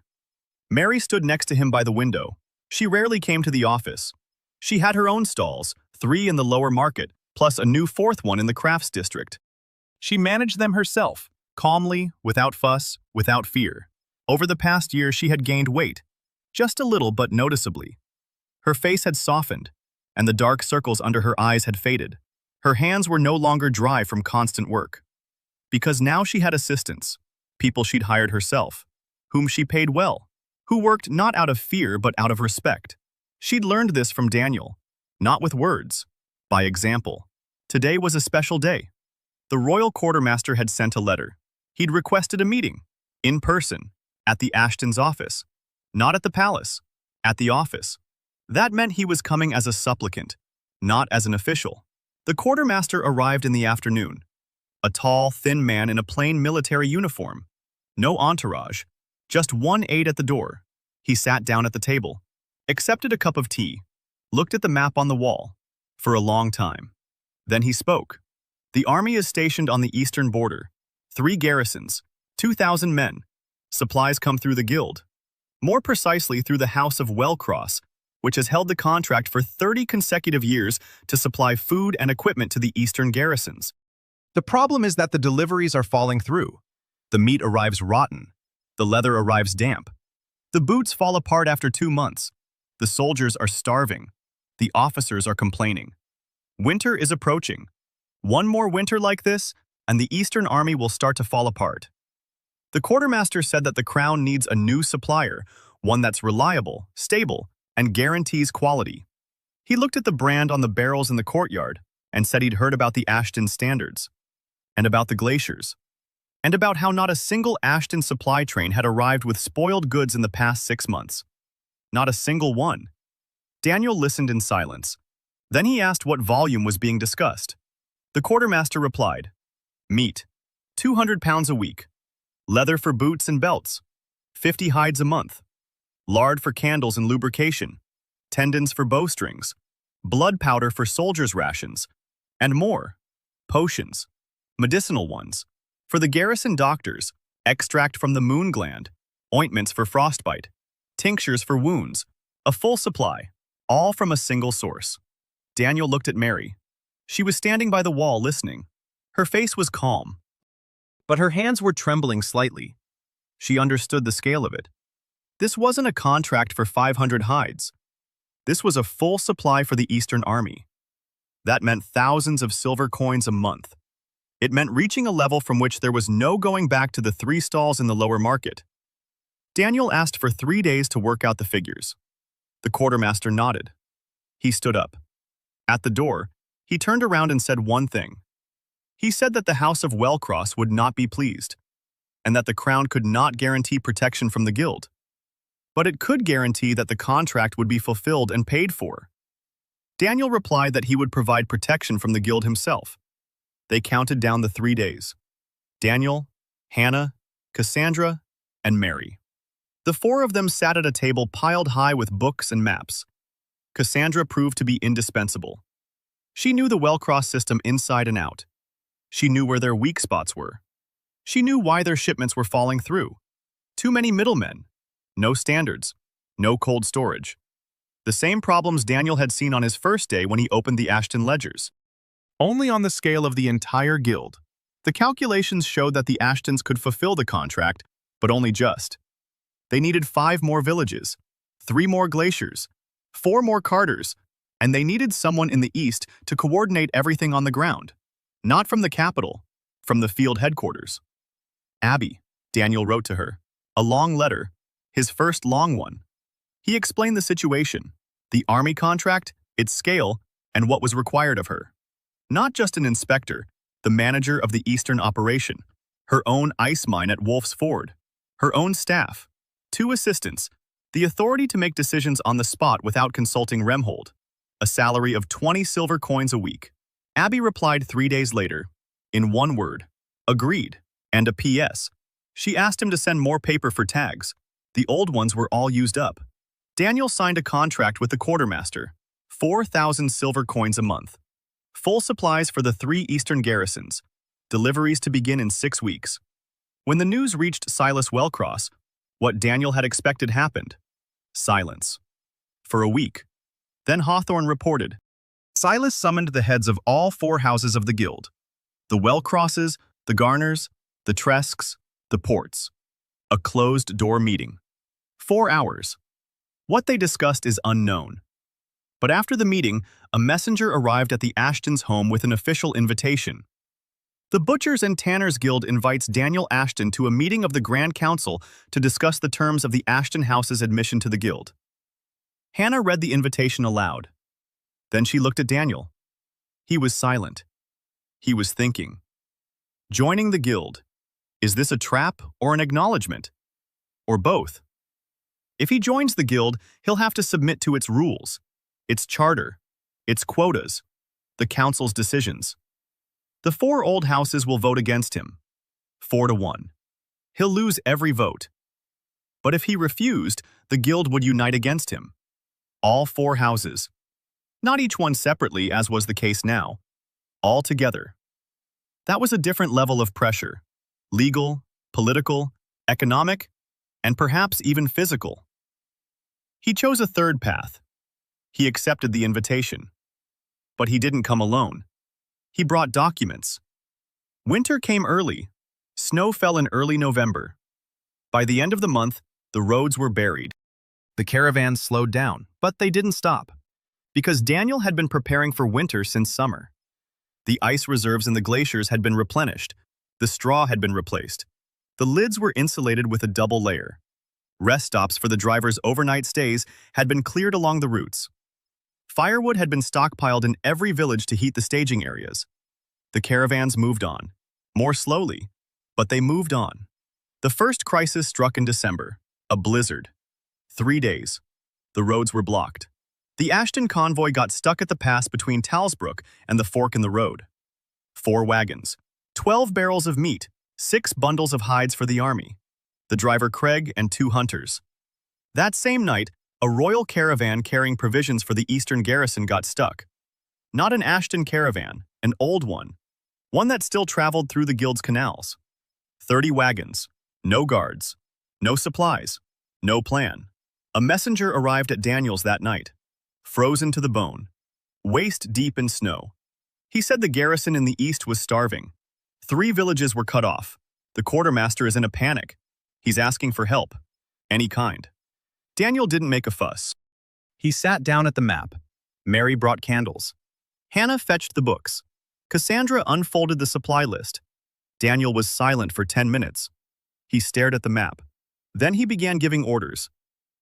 Mary stood next to him by the window. She rarely came to the office. She had her own stalls, 3 in the lower market, plus a new 4th one in the crafts district. She managed them herself, calmly, without fuss, without fear. Over the past year, she had gained weight, just a little but noticeably. Her face had softened, and the dark circles under her eyes had faded. Her hands were no longer dry from constant work. Because now she had assistants, people she'd hired herself, whom she paid well, who worked not out of fear but out of respect. She'd learned this from Daniel, not with words, by example. Today was a special day. The royal quartermaster had sent a letter. He'd requested a meeting, in person, at the Ashton's office. Not at the palace, at the office. That meant he was coming as a supplicant, not as an official. The quartermaster arrived in the afternoon. A tall, thin man in a plain military uniform. No entourage, just one aide at the door. He sat down at the table, accepted a cup of tea, looked at the map on the wall, for a long time. Then he spoke. The army is stationed on the eastern border. 3 garrisons, 2,000 men. Supplies come through the guild. More precisely through the House of Wellcross, which has held the contract for 30 consecutive years to supply food and equipment to the eastern garrisons. The problem is that the deliveries are falling through. The meat arrives rotten. The leather arrives damp. The boots fall apart after 2 months. The soldiers are starving. The officers are complaining. Winter is approaching. One more winter like this, and the Eastern Army will start to fall apart. The quartermaster said that the crown needs a new supplier, one that's reliable, stable, and guarantees quality. He looked at the brand on the barrels in the courtyard and said he'd heard about the Ashton standards, and about the glaciers, and about how not a single Ashton supply train had arrived with spoiled goods in the past 6 months. Not a single one. Daniel listened in silence. Then he asked what volume was being discussed. The quartermaster replied, "Meat, 200 pounds a week. Leather for boots and belts, 50 hides a month. Lard for candles and lubrication, tendons for bowstrings, blood powder for soldiers' rations, and more. Potions, medicinal ones. For the garrison doctors, extract from the moon gland, ointments for frostbite, tinctures for wounds, a full supply, all from a single source." Daniel looked at Mary. She was standing by the wall listening. Her face was calm, but her hands were trembling slightly. She understood the scale of it. This wasn't a contract for 500 hides. This was a full supply for the Eastern Army. That meant thousands of silver coins a month. It meant reaching a level from which there was no going back to the 3 stalls in the lower market. Daniel asked for 3 days to work out the figures. The quartermaster nodded. He stood up. At the door, he turned around and said one thing. He said that the House of Wellcross would not be pleased, and that the crown could not guarantee protection from the guild. But it could guarantee that the contract would be fulfilled and paid for. Daniel replied that he would provide protection from the guild himself. They counted down the 3 days. Daniel, Hannah, Cassandra, and Mary. The 4 of them sat at a table piled high with books and maps. Cassandra proved to be indispensable. She knew the Wellcross system inside and out. She knew where their weak spots were. She knew why their shipments were falling through. Too many middlemen. No standards. No cold storage. The same problems Daniel had seen on his first day when he opened the Ashton ledgers. Only on the scale of the entire guild. The calculations showed that the Ashtons could fulfill the contract, but only just. They needed 5 more villages, 3 more glaciers, 4 more carters, and they needed someone in the east to coordinate everything on the ground. Not from the capital, from the field headquarters. "Abby," Daniel wrote to her. A long letter, his first long one. He explained the situation, the army contract, its scale, and what was required of her. Not just an inspector, the manager of the eastern operation, her own ice mine at Wolf's Ford, her own staff, 2 assistants, the authority to make decisions on the spot without consulting Remhold, a salary of 20 silver coins a week. Abby replied 3 days later, in one word, agreed, and a PS. She asked him to send more paper for tags. The old ones were all used up. Daniel signed a contract with the quartermaster, 4,000 silver coins a month. Full supplies for the 3 eastern garrisons, deliveries to begin in 6 weeks. When the news reached Silas Wellcross, what Daniel had expected happened. Silence. For a week. Then Hawthorne reported. Silas summoned the heads of all 4 houses of the guild. The Wellcrosses, the Garners, the Tresks, the Ports. A closed-door meeting. 4 hours. What they discussed is unknown. But after the meeting, a messenger arrived at the Ashtons' home with an official invitation. The Butchers and Tanners Guild invites Daniel Ashton to a meeting of the Grand Council to discuss the terms of the Ashton House's admission to the guild. Hannah read the invitation aloud. Then she looked at Daniel. He was silent. He was thinking. Joining the guild. Is this a trap or an acknowledgement? Or both? If he joins the guild, he'll have to submit to its rules, its charter, its quotas, the council's decisions. The 4 old houses will vote against him, 4-1. He'll lose every vote. But if he refused, the guild would unite against him. All 4 houses. Not each one separately, as was the case now. All together. That was a different level of pressure. Legal, political, economic, and perhaps even physical. He chose a third path. He accepted the invitation. But he didn't come alone. He brought documents. Winter came early. Snow fell in early November. By the end of the month, the roads were buried. The caravans slowed down, but they didn't stop. Because Daniel had been preparing for winter since summer. The ice reserves in the glaciers had been replenished. The straw had been replaced. The lids were insulated with a double layer. Rest stops for the drivers' overnight stays had been cleared along the routes. Firewood had been stockpiled in every village to heat the staging areas. The caravans moved on. More slowly, but they moved on. The first crisis struck in December, a blizzard. 3 days. The roads were blocked. The Ashton convoy got stuck at the pass between Talsbrook and the fork in the road. 4 wagons, 12 barrels of meat, 6 bundles of hides for the army. The driver Craig and 2 hunters. That same night, a royal caravan carrying provisions for the eastern garrison got stuck. Not an Ashton caravan, an old one that still traveled through the guild's canals. 30 wagons, no guards, no supplies, no plan. A messenger arrived at Daniel's that night, frozen to the bone, waist deep in snow. He said the garrison in the east was starving. 3 villages were cut off. The quartermaster is in a panic. He's asking for help, any kind. Daniel didn't make a fuss. He sat down at the map. Mary brought candles. Hannah fetched the books. Cassandra unfolded the supply list. Daniel was silent for 10 minutes. He stared at the map. Then he began giving orders.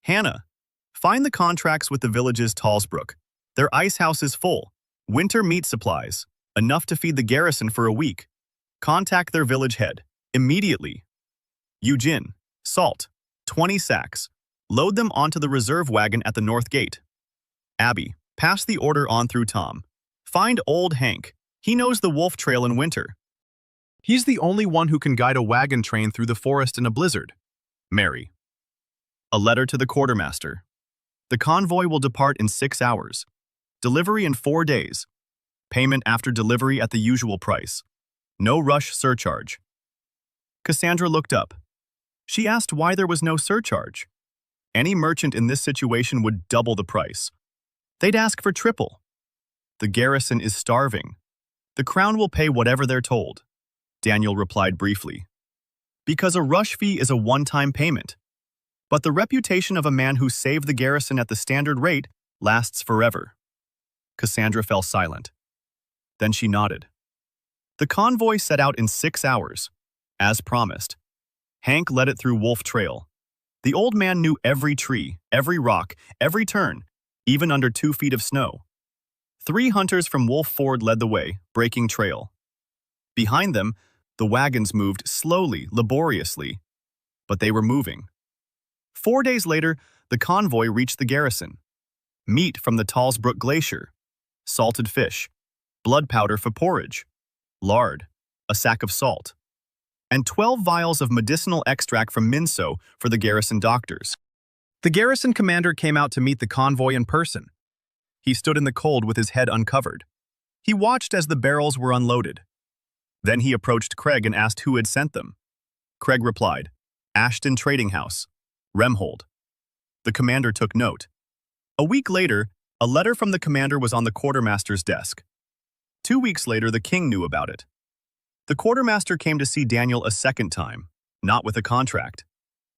Hannah, find the contracts with the villages Talsbrook. Their ice house is full. Winter meat supplies, enough to feed the garrison for a week. Contact their village head, immediately. Eugene, salt, 20 sacks. Load them onto the reserve wagon at the north gate. Abby, pass the order on through Tom. Find old Hank. He knows the wolf trail in winter. He's the only one who can guide a wagon train through the forest in a blizzard. Mary. A letter to the quartermaster. The convoy will depart in 6 hours. Delivery in 4 days. Payment after delivery at the usual price. No rush surcharge. Cassandra looked up. She asked why there was no surcharge. Any merchant in this situation would double the price. They'd ask for triple. The garrison is starving. The crown will pay whatever they're told. Daniel replied briefly. Because a rush fee is a one-time payment. But the reputation of a man who saved the garrison at the standard rate lasts forever. Cassandra fell silent. Then she nodded. The convoy set out in 6 hours, as promised. Hank led it through Wolf Trail. The old man knew every tree, every rock, every turn, even under 2 feet of snow. 3 hunters from Wolf Ford led the way, breaking trail. Behind them, the wagons moved slowly, laboriously, but they were moving. 4 days later, the convoy reached the garrison. Meat from the Talsbrook Glacier, salted fish, blood powder for porridge, lard, a sack of salt, and 12 vials of medicinal extract from Minso for the garrison doctors. The garrison commander came out to meet the convoy in person. He stood in the cold with his head uncovered. He watched as the barrels were unloaded. Then he approached Craig and asked who had sent them. Craig replied, Ashton Trading House, Remhold. The commander took note. A week later, a letter from the commander was on the quartermaster's desk. 2 weeks later, the king knew about it. The quartermaster came to see Daniel a second time, not with a contract,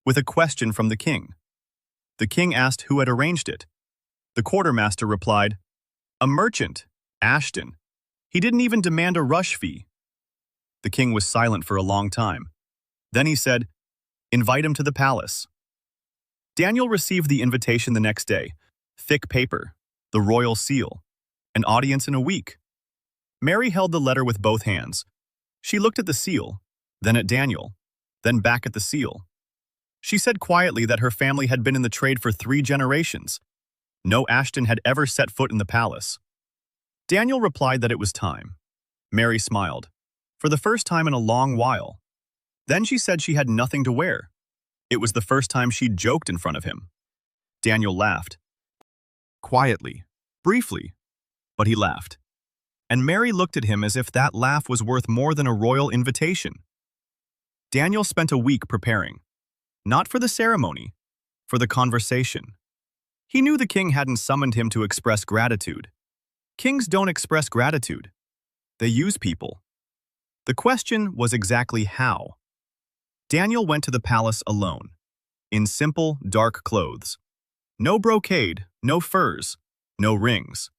with a question from the king. The king asked who had arranged it. The quartermaster replied, a merchant, Ashton. He didn't even demand a rush fee. The king was silent for a long time. Then he said, invite him to the palace. Daniel received the invitation the next day, thick paper, the royal seal, an audience in a week. Mary held the letter with both hands. She looked at the seal, then at Daniel, then back at the seal. She said quietly that her family had been in the trade for 3 generations. No Ashton had ever set foot in the palace. Daniel replied that it was time. Mary smiled, for the first time in a long while. Then she said she had nothing to wear. It was the first time she'd joked in front of him. Daniel laughed. Quietly, briefly, but he laughed. And Mary looked at him as if that laugh was worth more than a royal invitation. Daniel spent a week preparing. Not for the ceremony, for the conversation. He knew the king hadn't summoned him to express gratitude. Kings don't express gratitude. They use people. The question was exactly how. Daniel went to the palace alone, in simple, dark clothes. No brocade, no furs, no rings.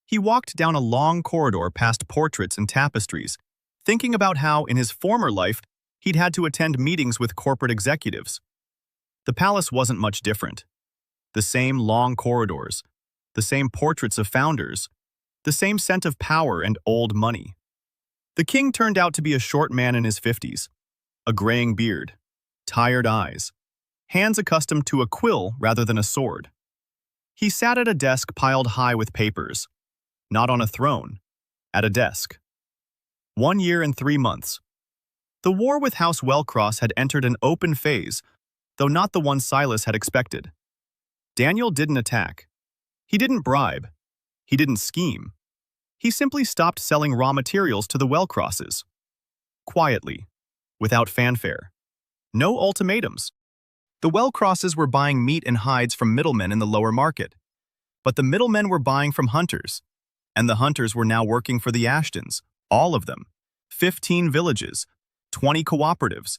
He walked down a long corridor past portraits and tapestries, thinking about how, in his former life, he'd had to attend meetings with corporate executives. The palace wasn't much different. The same long corridors, the same portraits of founders, the same scent of power and old money. The king turned out to be a short man in his 50s, a graying beard, tired eyes, hands accustomed to a quill rather than a sword. He sat at a desk piled high with papers, not on a throne, at a desk. 1 year and 3 months. The war with House Wellcross had entered an open phase, though not the one Silas had expected. Daniel didn't attack. He didn't bribe. He didn't scheme. He simply stopped selling raw materials to the Wellcrosses. Quietly, without fanfare. No ultimatums. The Wellcrosses were buying meat and hides from middlemen in the lower market. But the middlemen were buying from hunters. And the hunters were now working for the Ashtons, all of them. 15 villages, 20 cooperatives.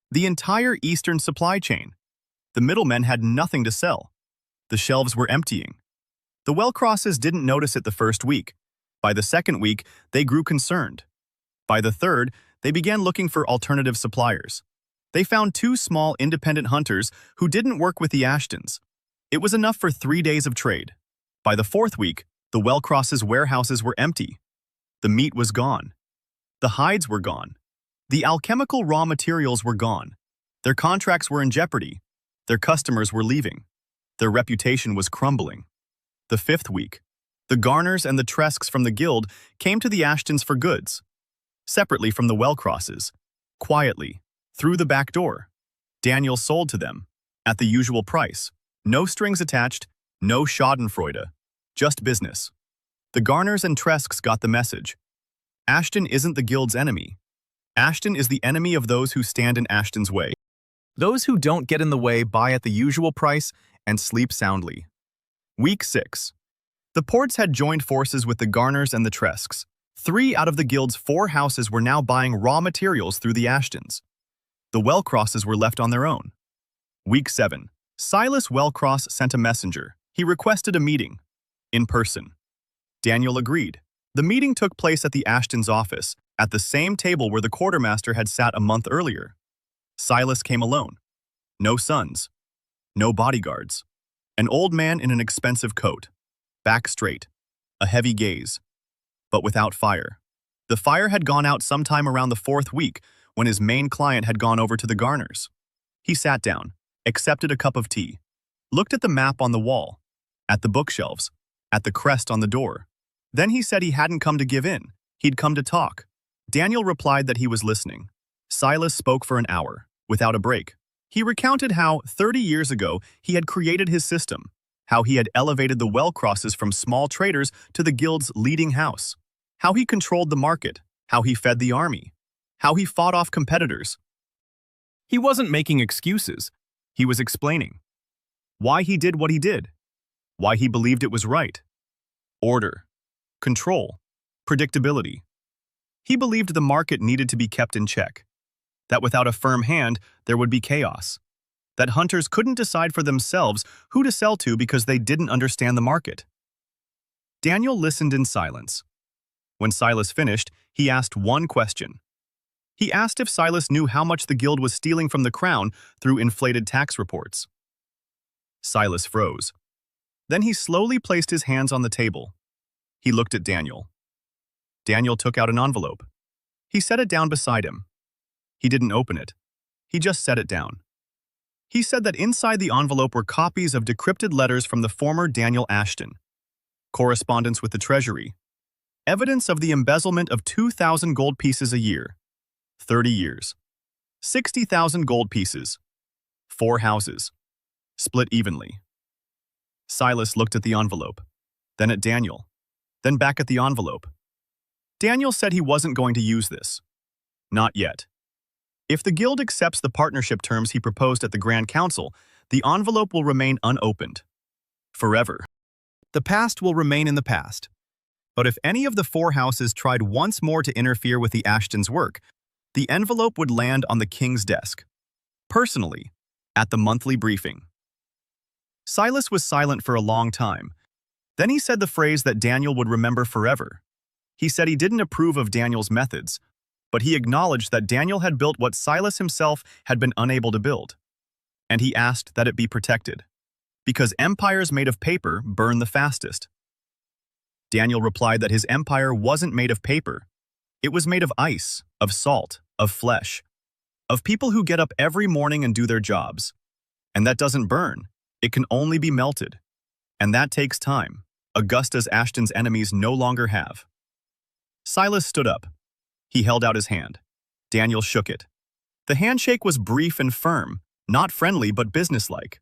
The entire eastern supply chain. The middlemen had nothing to sell. The shelves were emptying. The Wellcrosses didn't notice it the first week. By the second week, they grew concerned. By the third, they began looking for alternative suppliers. They found 2 small independent hunters who didn't work with the Ashtons. It was enough for 3 days of trade. By the 4th week, the Wellcrosses' warehouses were empty. The meat was gone. The hides were gone. The alchemical raw materials were gone. Their contracts were in jeopardy. Their customers were leaving. Their reputation was crumbling. The 5th week, the Garners and the Tresks from the guild came to the Ashtons for goods. Separately from the Wellcrosses, quietly, through the back door. Daniel sold to them, at the usual price. No strings attached, no schadenfreude, just business. The Garners and Tresks got the message. Ashton isn't the guild's enemy. Ashton is the enemy of those who stand in Ashton's way. Those who don't get in the way buy at the usual price and sleep soundly. Week 6. The Ports had joined forces with the Garners and the Tresks. 3 out of the guild's 4 houses were now buying raw materials through the Ashtons. The Wellcrosses were left on their own. Week 7. Silas Wellcross sent a messenger. He requested a meeting. In person. Daniel agreed. The meeting took place at the Ashtons' office, at the same table where the quartermaster had sat a month earlier. Silas came alone. No sons. No bodyguards. An old man in an expensive coat. Back straight. A heavy gaze. But without fire. The fire had gone out sometime around the 4th week, when his main client had gone over to the Garners. He sat down, accepted a cup of tea, looked at the map on the wall, at the bookshelves, at the crest on the door. Then he said he hadn't come to give in, he'd come to talk. Daniel replied that he was listening. Silas spoke for an hour, without a break. He recounted how, 30 years ago, he had created his system, how he had elevated the Wellcrosses from small traders to the guild's leading house, how he controlled the market, how he fed the army, how he fought off competitors. He wasn't making excuses. He was explaining why he did what he did, why he believed it was right. Order, control, predictability. He believed the market needed to be kept in check, that without a firm hand, there would be chaos, that hunters couldn't decide for themselves who to sell to because they didn't understand the market. Daniel listened in silence. When Silas finished, he asked one question. He asked if Silas knew how much the guild was stealing from the crown through inflated tax reports. Silas froze. Then he slowly placed his hands on the table. He looked at Daniel. Daniel took out an envelope. He set it down beside him. He didn't open it. He just set it down. He said that inside the envelope were copies of decrypted letters from the former Daniel Ashton, correspondence with the Treasury, evidence of the embezzlement of 2,000 gold pieces a year, 30 years, 60,000 gold pieces, 4 houses, split evenly. Silas looked at the envelope, then at Daniel, then back at the envelope. Daniel said he wasn't going to use this. Not yet. If the guild accepts the partnership terms he proposed at the Grand Council, the envelope will remain unopened. Forever. The past will remain in the past. But if any of the 4 houses tried once more to interfere with the Ashtons' work, the envelope would land on the king's desk. Personally, at the monthly briefing. Silas was silent for a long time. Then he said the phrase that Daniel would remember forever. He said he didn't approve of Daniel's methods, but he acknowledged that Daniel had built what Silas himself had been unable to build. And he asked that it be protected, because empires made of paper burn the fastest. Daniel replied that his empire wasn't made of paper. It was made of ice, of salt, of flesh, of people who get up every morning and do their jobs. And that doesn't burn. It can only be melted. And that takes time. Augusta's Ashton's enemies no longer have. Silas stood up. He held out his hand. Daniel shook it. The handshake was brief and firm, not friendly but businesslike.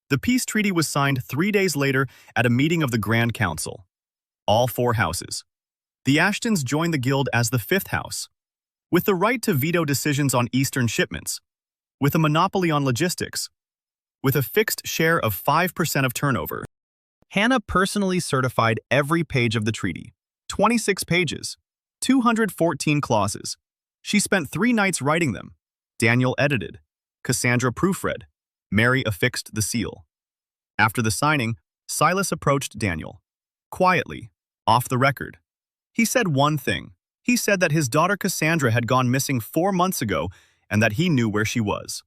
The peace treaty was signed 3 days later at a meeting of the Grand Council. All 4 houses. The Ashtons joined the guild as the 5th house, with the right to veto decisions on Eastern shipments, with a monopoly on logistics, with a fixed share of 5% of turnover. Hannah personally certified every page of the treaty, 26 pages, 214 clauses. She spent 3 nights writing them. Daniel edited. Cassandra proofread. Mary affixed the seal. After the signing, Silas approached Daniel. Quietly, off the record. He said one thing. He said that his daughter Cassandra had gone missing 4 months ago and that he knew where she was.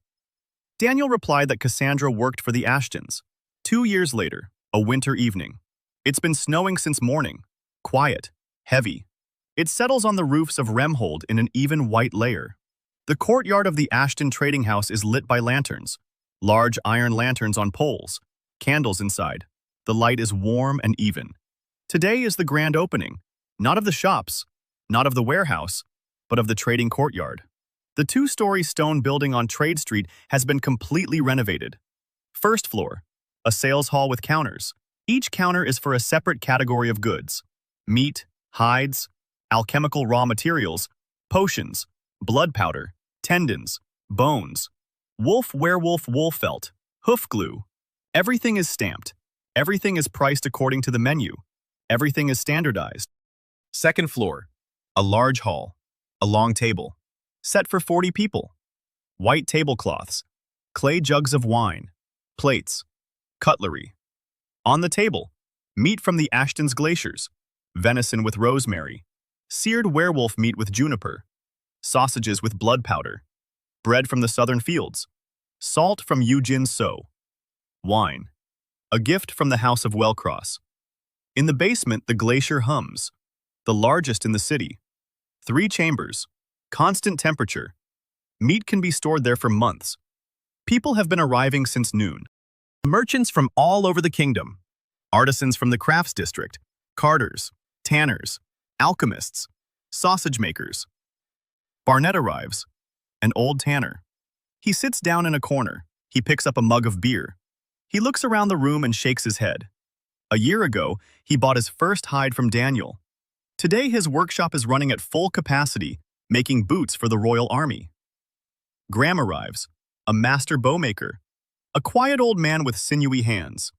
Daniel replied that Cassandra worked for the Ashtons. 2 years later, a winter evening. It's been snowing since morning. Quiet. Heavy. It settles on the roofs of Remhold in an even white layer. The courtyard of the Ashton trading house is lit by lanterns. Large iron lanterns on poles. Candles inside. The light is warm and even. Today is the grand opening. Not of the shops, not of the warehouse, but of the trading courtyard. The 2-story stone building on Trade Street has been completely renovated. First floor, a sales hall with counters. Each counter is for a separate category of goods. Meat, hides, alchemical raw materials, potions, blood powder, tendons, bones, wolf, werewolf, wolf felt, hoof glue. Everything is stamped. Everything is priced according to the menu. Everything is standardized. Second floor, a large hall, a long table, set for 40 people. White tablecloths, clay jugs of wine, plates, cutlery. On the table, meat from the Ashtons glaciers, venison with rosemary, seared werewolf meat with juniper, sausages with blood powder, bread from the southern fields, salt from Eugene So, wine, a gift from the House of Wellcross. In the basement, the glacier hums, the largest in the city. 3 chambers, constant temperature. Meat can be stored there for months. People have been arriving since noon. Merchants from all over the kingdom, artisans from the crafts district, carters, tanners, alchemists, sausage makers. Barnett arrives, an old tanner. He sits down in a corner. He picks up a mug of beer. He looks around the room and shakes his head. A year ago, he bought his first hide from Daniel. Today, his workshop is running at full capacity, making boots for the royal army. Graham arrives, a master bowmaker, a quiet old man with sinewy hands.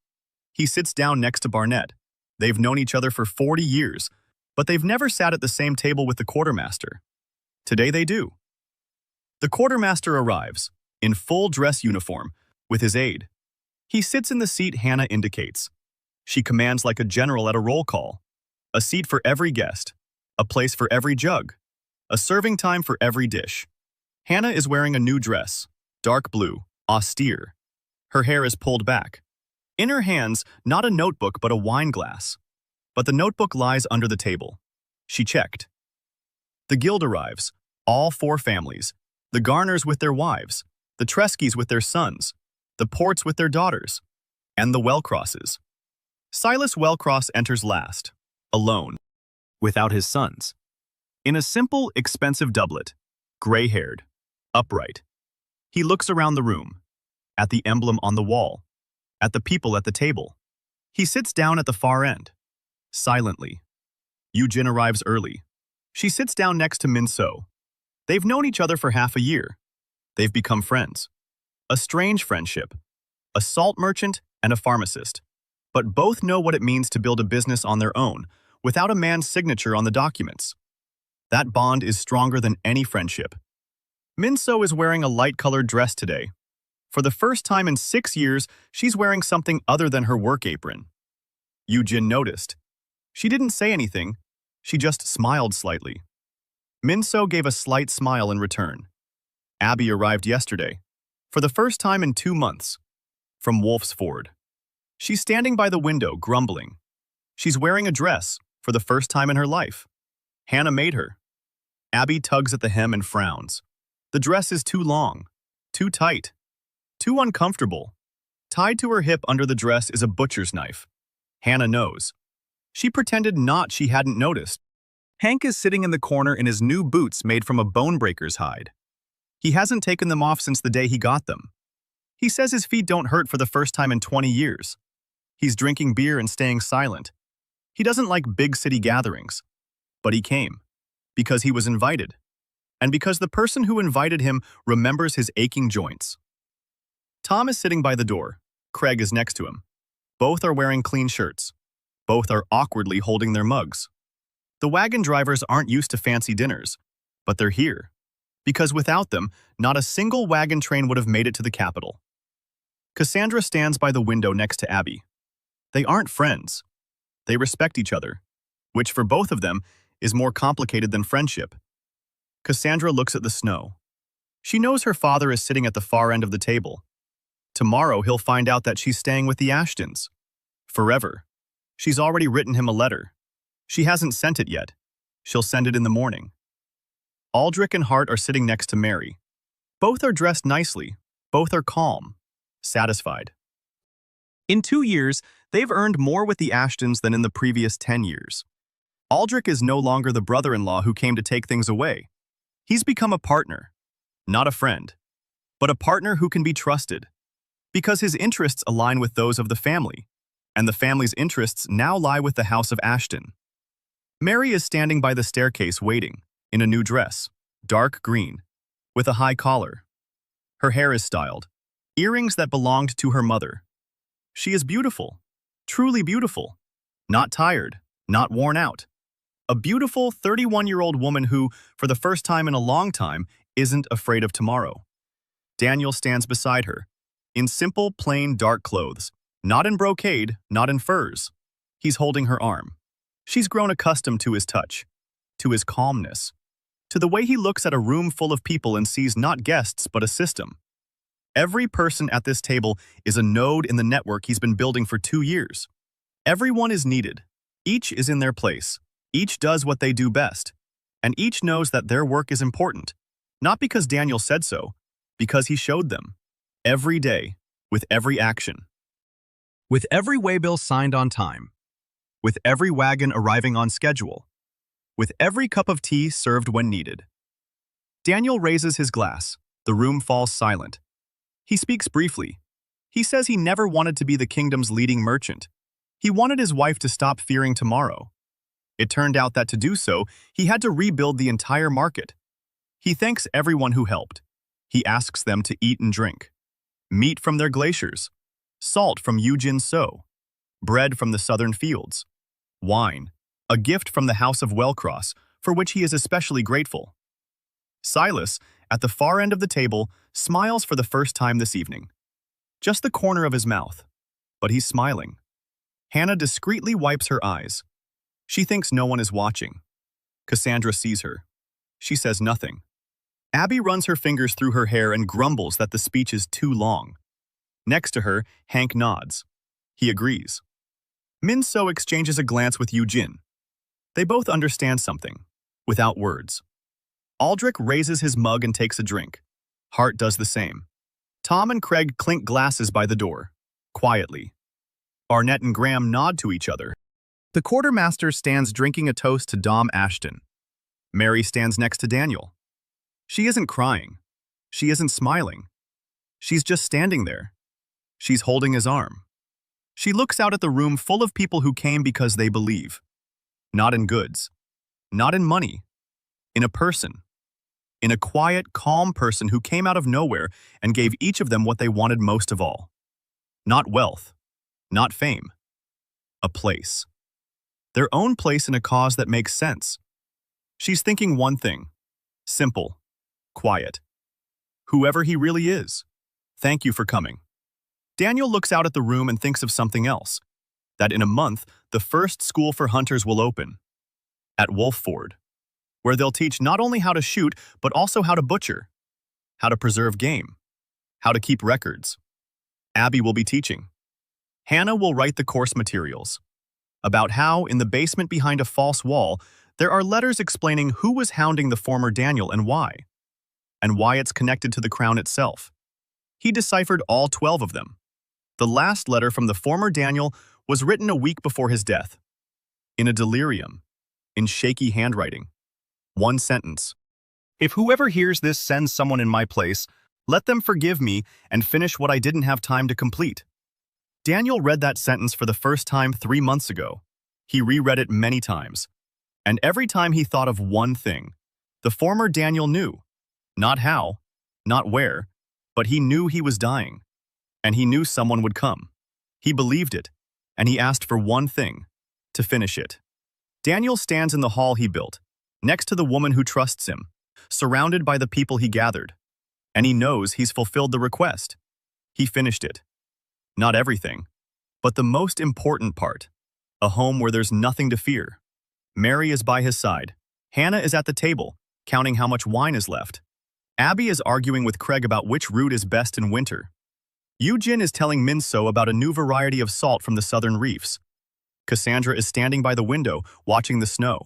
He sits down next to Barnett. They've known each other for 40 years, but they've never sat at the same table with the quartermaster. Today they do. The quartermaster arrives, in full dress uniform, with his aide. He sits in the seat Hannah indicates. She commands like a general at a roll call. A seat for every guest, a place for every jug, a serving time for every dish. Hannah is wearing a new dress, dark blue, austere. Her hair is pulled back. In her hands, not a notebook but a wine glass. But the notebook lies under the table. She checked. The guild arrives, all four families, the Garners with their wives, the Treskys with their sons, the Ports with their daughters, and the Wellcrosses. Silas Wellcross enters last, alone, without his sons. In a simple, expensive doublet, gray-haired, upright. He looks around the room, at the emblem on the wall, at the people at the table. He sits down at the far end, silently. Yujin arrives early. She sits down next to Min-so. They've known each other for half a year. They've become friends. A strange friendship. A salt merchant and a pharmacist. But both know what it means to build a business on their own, without a man's signature on the documents. That bond is stronger than any friendship. Min-so is wearing a light-colored dress today. For the first time in 6 years, she's wearing something other than her work apron. Yujin noticed. She didn't say anything, she just smiled slightly. Min-so gave a slight smile in return. Abby arrived yesterday, for the first time in 2 months, from Wolf's Ford. She's standing by the window, grumbling. She's wearing a dress, for the first time in her life. Hannah made her. Abby tugs at the hem and frowns. The dress is too long, too tight, too uncomfortable. Tied to her hip under the dress is a butcher's knife. Hannah knows. She pretended she hadn't noticed. Hank is sitting in the corner in his new boots made from a bone-breaker's hide. He hasn't taken them off since the day he got them. He says his feet don't hurt for the first time in 20 years. He's drinking beer and staying silent. He doesn't like big city gatherings. But he came. Because he was invited. And because the person who invited him remembers his aching joints. Tom is sitting by the door. Craig is next to him. Both are wearing clean shirts. Both are awkwardly holding their mugs. The wagon drivers aren't used to fancy dinners, but they're here. Because without them, not a single wagon train would have made it to the capital. Cassandra stands by the window next to Abby. They aren't friends. They respect each other, which for both of them is more complicated than friendship. Cassandra looks at the snow. She knows her father is sitting at the far end of the table. Tomorrow he'll find out that she's staying with the Ashtons. Forever. She's already written him a letter. She hasn't sent it yet. She'll send it in the morning. Aldrich and Hart are sitting next to Mary. Both are dressed nicely. Both are calm. Satisfied. In 2 years, they've earned more with the Ashtons than in the previous 10 years. Aldrich is no longer the brother-in-law who came to take things away. He's become a partner. Not a friend. But a partner who can be trusted. Because his interests align with those of the family. And the family's interests now lie with the House of Ashton. Mary is standing by the staircase waiting, in a new dress, dark green, with a high collar. Her hair is styled, earrings that belonged to her mother. She is beautiful, truly beautiful, not tired, not worn out. A beautiful 31-year-old woman who, for the first time in a long time, isn't afraid of tomorrow. Daniel stands beside her, in simple, plain, dark clothes, not in brocade, not in furs. He's holding her arm. She's grown accustomed to his touch, to his calmness, to the way he looks at a room full of people and sees not guests but a system. Every person at this table is a node in the network he's been building for 2 years. Everyone is needed. Each is in their place. Each does what they do best. And each knows that their work is important. Not because Daniel said so, because he showed them. Every day, with every action. With every waybill signed on time. With every wagon arriving on schedule. With every cup of tea served when needed. Daniel raises his glass. The room falls silent. He speaks briefly. He says he never wanted to be the kingdom's leading merchant. He wanted his wife to stop fearing tomorrow. It turned out that to do so, he had to rebuild the entire market. He thanks everyone who helped. He asks them to eat and drink. Meat from their glaciers. Salt from Yujin-so. Bread from the southern fields. Wine. A gift from the House of Wellcross, for which he is especially grateful. Silas, at the far end of the table, smiles for the first time this evening. Just the corner of his mouth. But he's smiling. Hannah discreetly wipes her eyes. She thinks no one is watching. Cassandra sees her. She says nothing. Abby runs her fingers through her hair and grumbles that the speech is too long. Next to her, Hank nods. He agrees. Min-so exchanges a glance with Yujin. They both understand something, without words. Aldrich raises his mug and takes a drink. Hart does the same. Tom and Craig clink glasses by the door, quietly. Arnett and Graham nod to each other. The quartermaster stands drinking a toast to Dom Ashton. Mary stands next to Daniel. She isn't crying. She isn't smiling. She's just standing there. She's holding his arm. She looks out at the room full of people who came because they believe. Not in goods. Not in money. In a person. In a quiet, calm person who came out of nowhere and gave each of them what they wanted most of all. Not wealth. Not fame. A place. Their own place in a cause that makes sense. She's thinking one thing. Simple. Quiet. Whoever he really is. Thank you for coming. Daniel looks out at the room and thinks of something else. That in a month, the first school for hunters will open. At Wolfford. Where they'll teach not only how to shoot, but also how to butcher. How to preserve game. How to keep records. Abby will be teaching. Hannah will write the course materials. About how, in the basement behind a false wall, there are letters explaining who was hounding the former Daniel and why. And why it's connected to the crown itself. He deciphered all 12 of them. The last letter from the former Daniel was written a week before his death. In a delirium. In shaky handwriting. One sentence. If whoever hears this sends someone in my place, let them forgive me and finish what I didn't have time to complete. Daniel read that sentence for the first time 3 months ago. He reread it many times. And every time he thought of one thing, the former Daniel knew. Not how, not where, but he knew he was dying. And he knew someone would come. He believed it, and he asked for one thing, to finish it. Daniel stands in the hall he built, next to the woman who trusts him, surrounded by the people he gathered. And he knows he's fulfilled the request. He finished it. Not everything, but the most important part. A home where there's nothing to fear. Mary is by his side. Hannah is at the table, counting how much wine is left. Abby is arguing with Craig about which root is best in winter. Eugene is telling Minso about a new variety of salt from the southern reefs. Cassandra is standing by the window, watching the snow.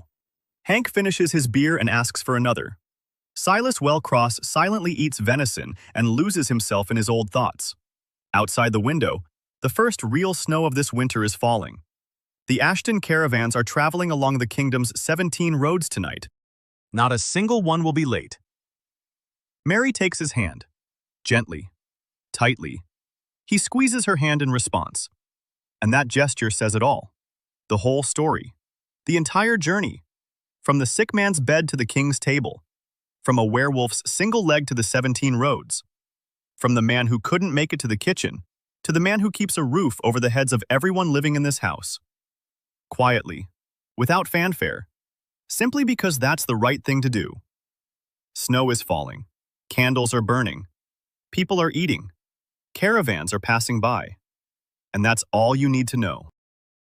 Hank finishes his beer and asks for another. Silas Wellcross silently eats venison and loses himself in his old thoughts. Outside the window, the first real snow of this winter is falling. The Ashton caravans are traveling along the kingdom's 17 roads tonight. Not a single one will be late. Mary takes his hand. Gently. Tightly. He squeezes her hand in response. And that gesture says it all. The whole story. The entire journey. From the sick man's bed to the king's table. From a werewolf's single leg to the 17 roads. From the man who couldn't make it to the kitchen, to the man who keeps a roof over the heads of everyone living in this house. Quietly, without fanfare, simply because that's the right thing to do. Snow is falling. Candles are burning. People are eating. Caravans are passing by. And that's all you need to know.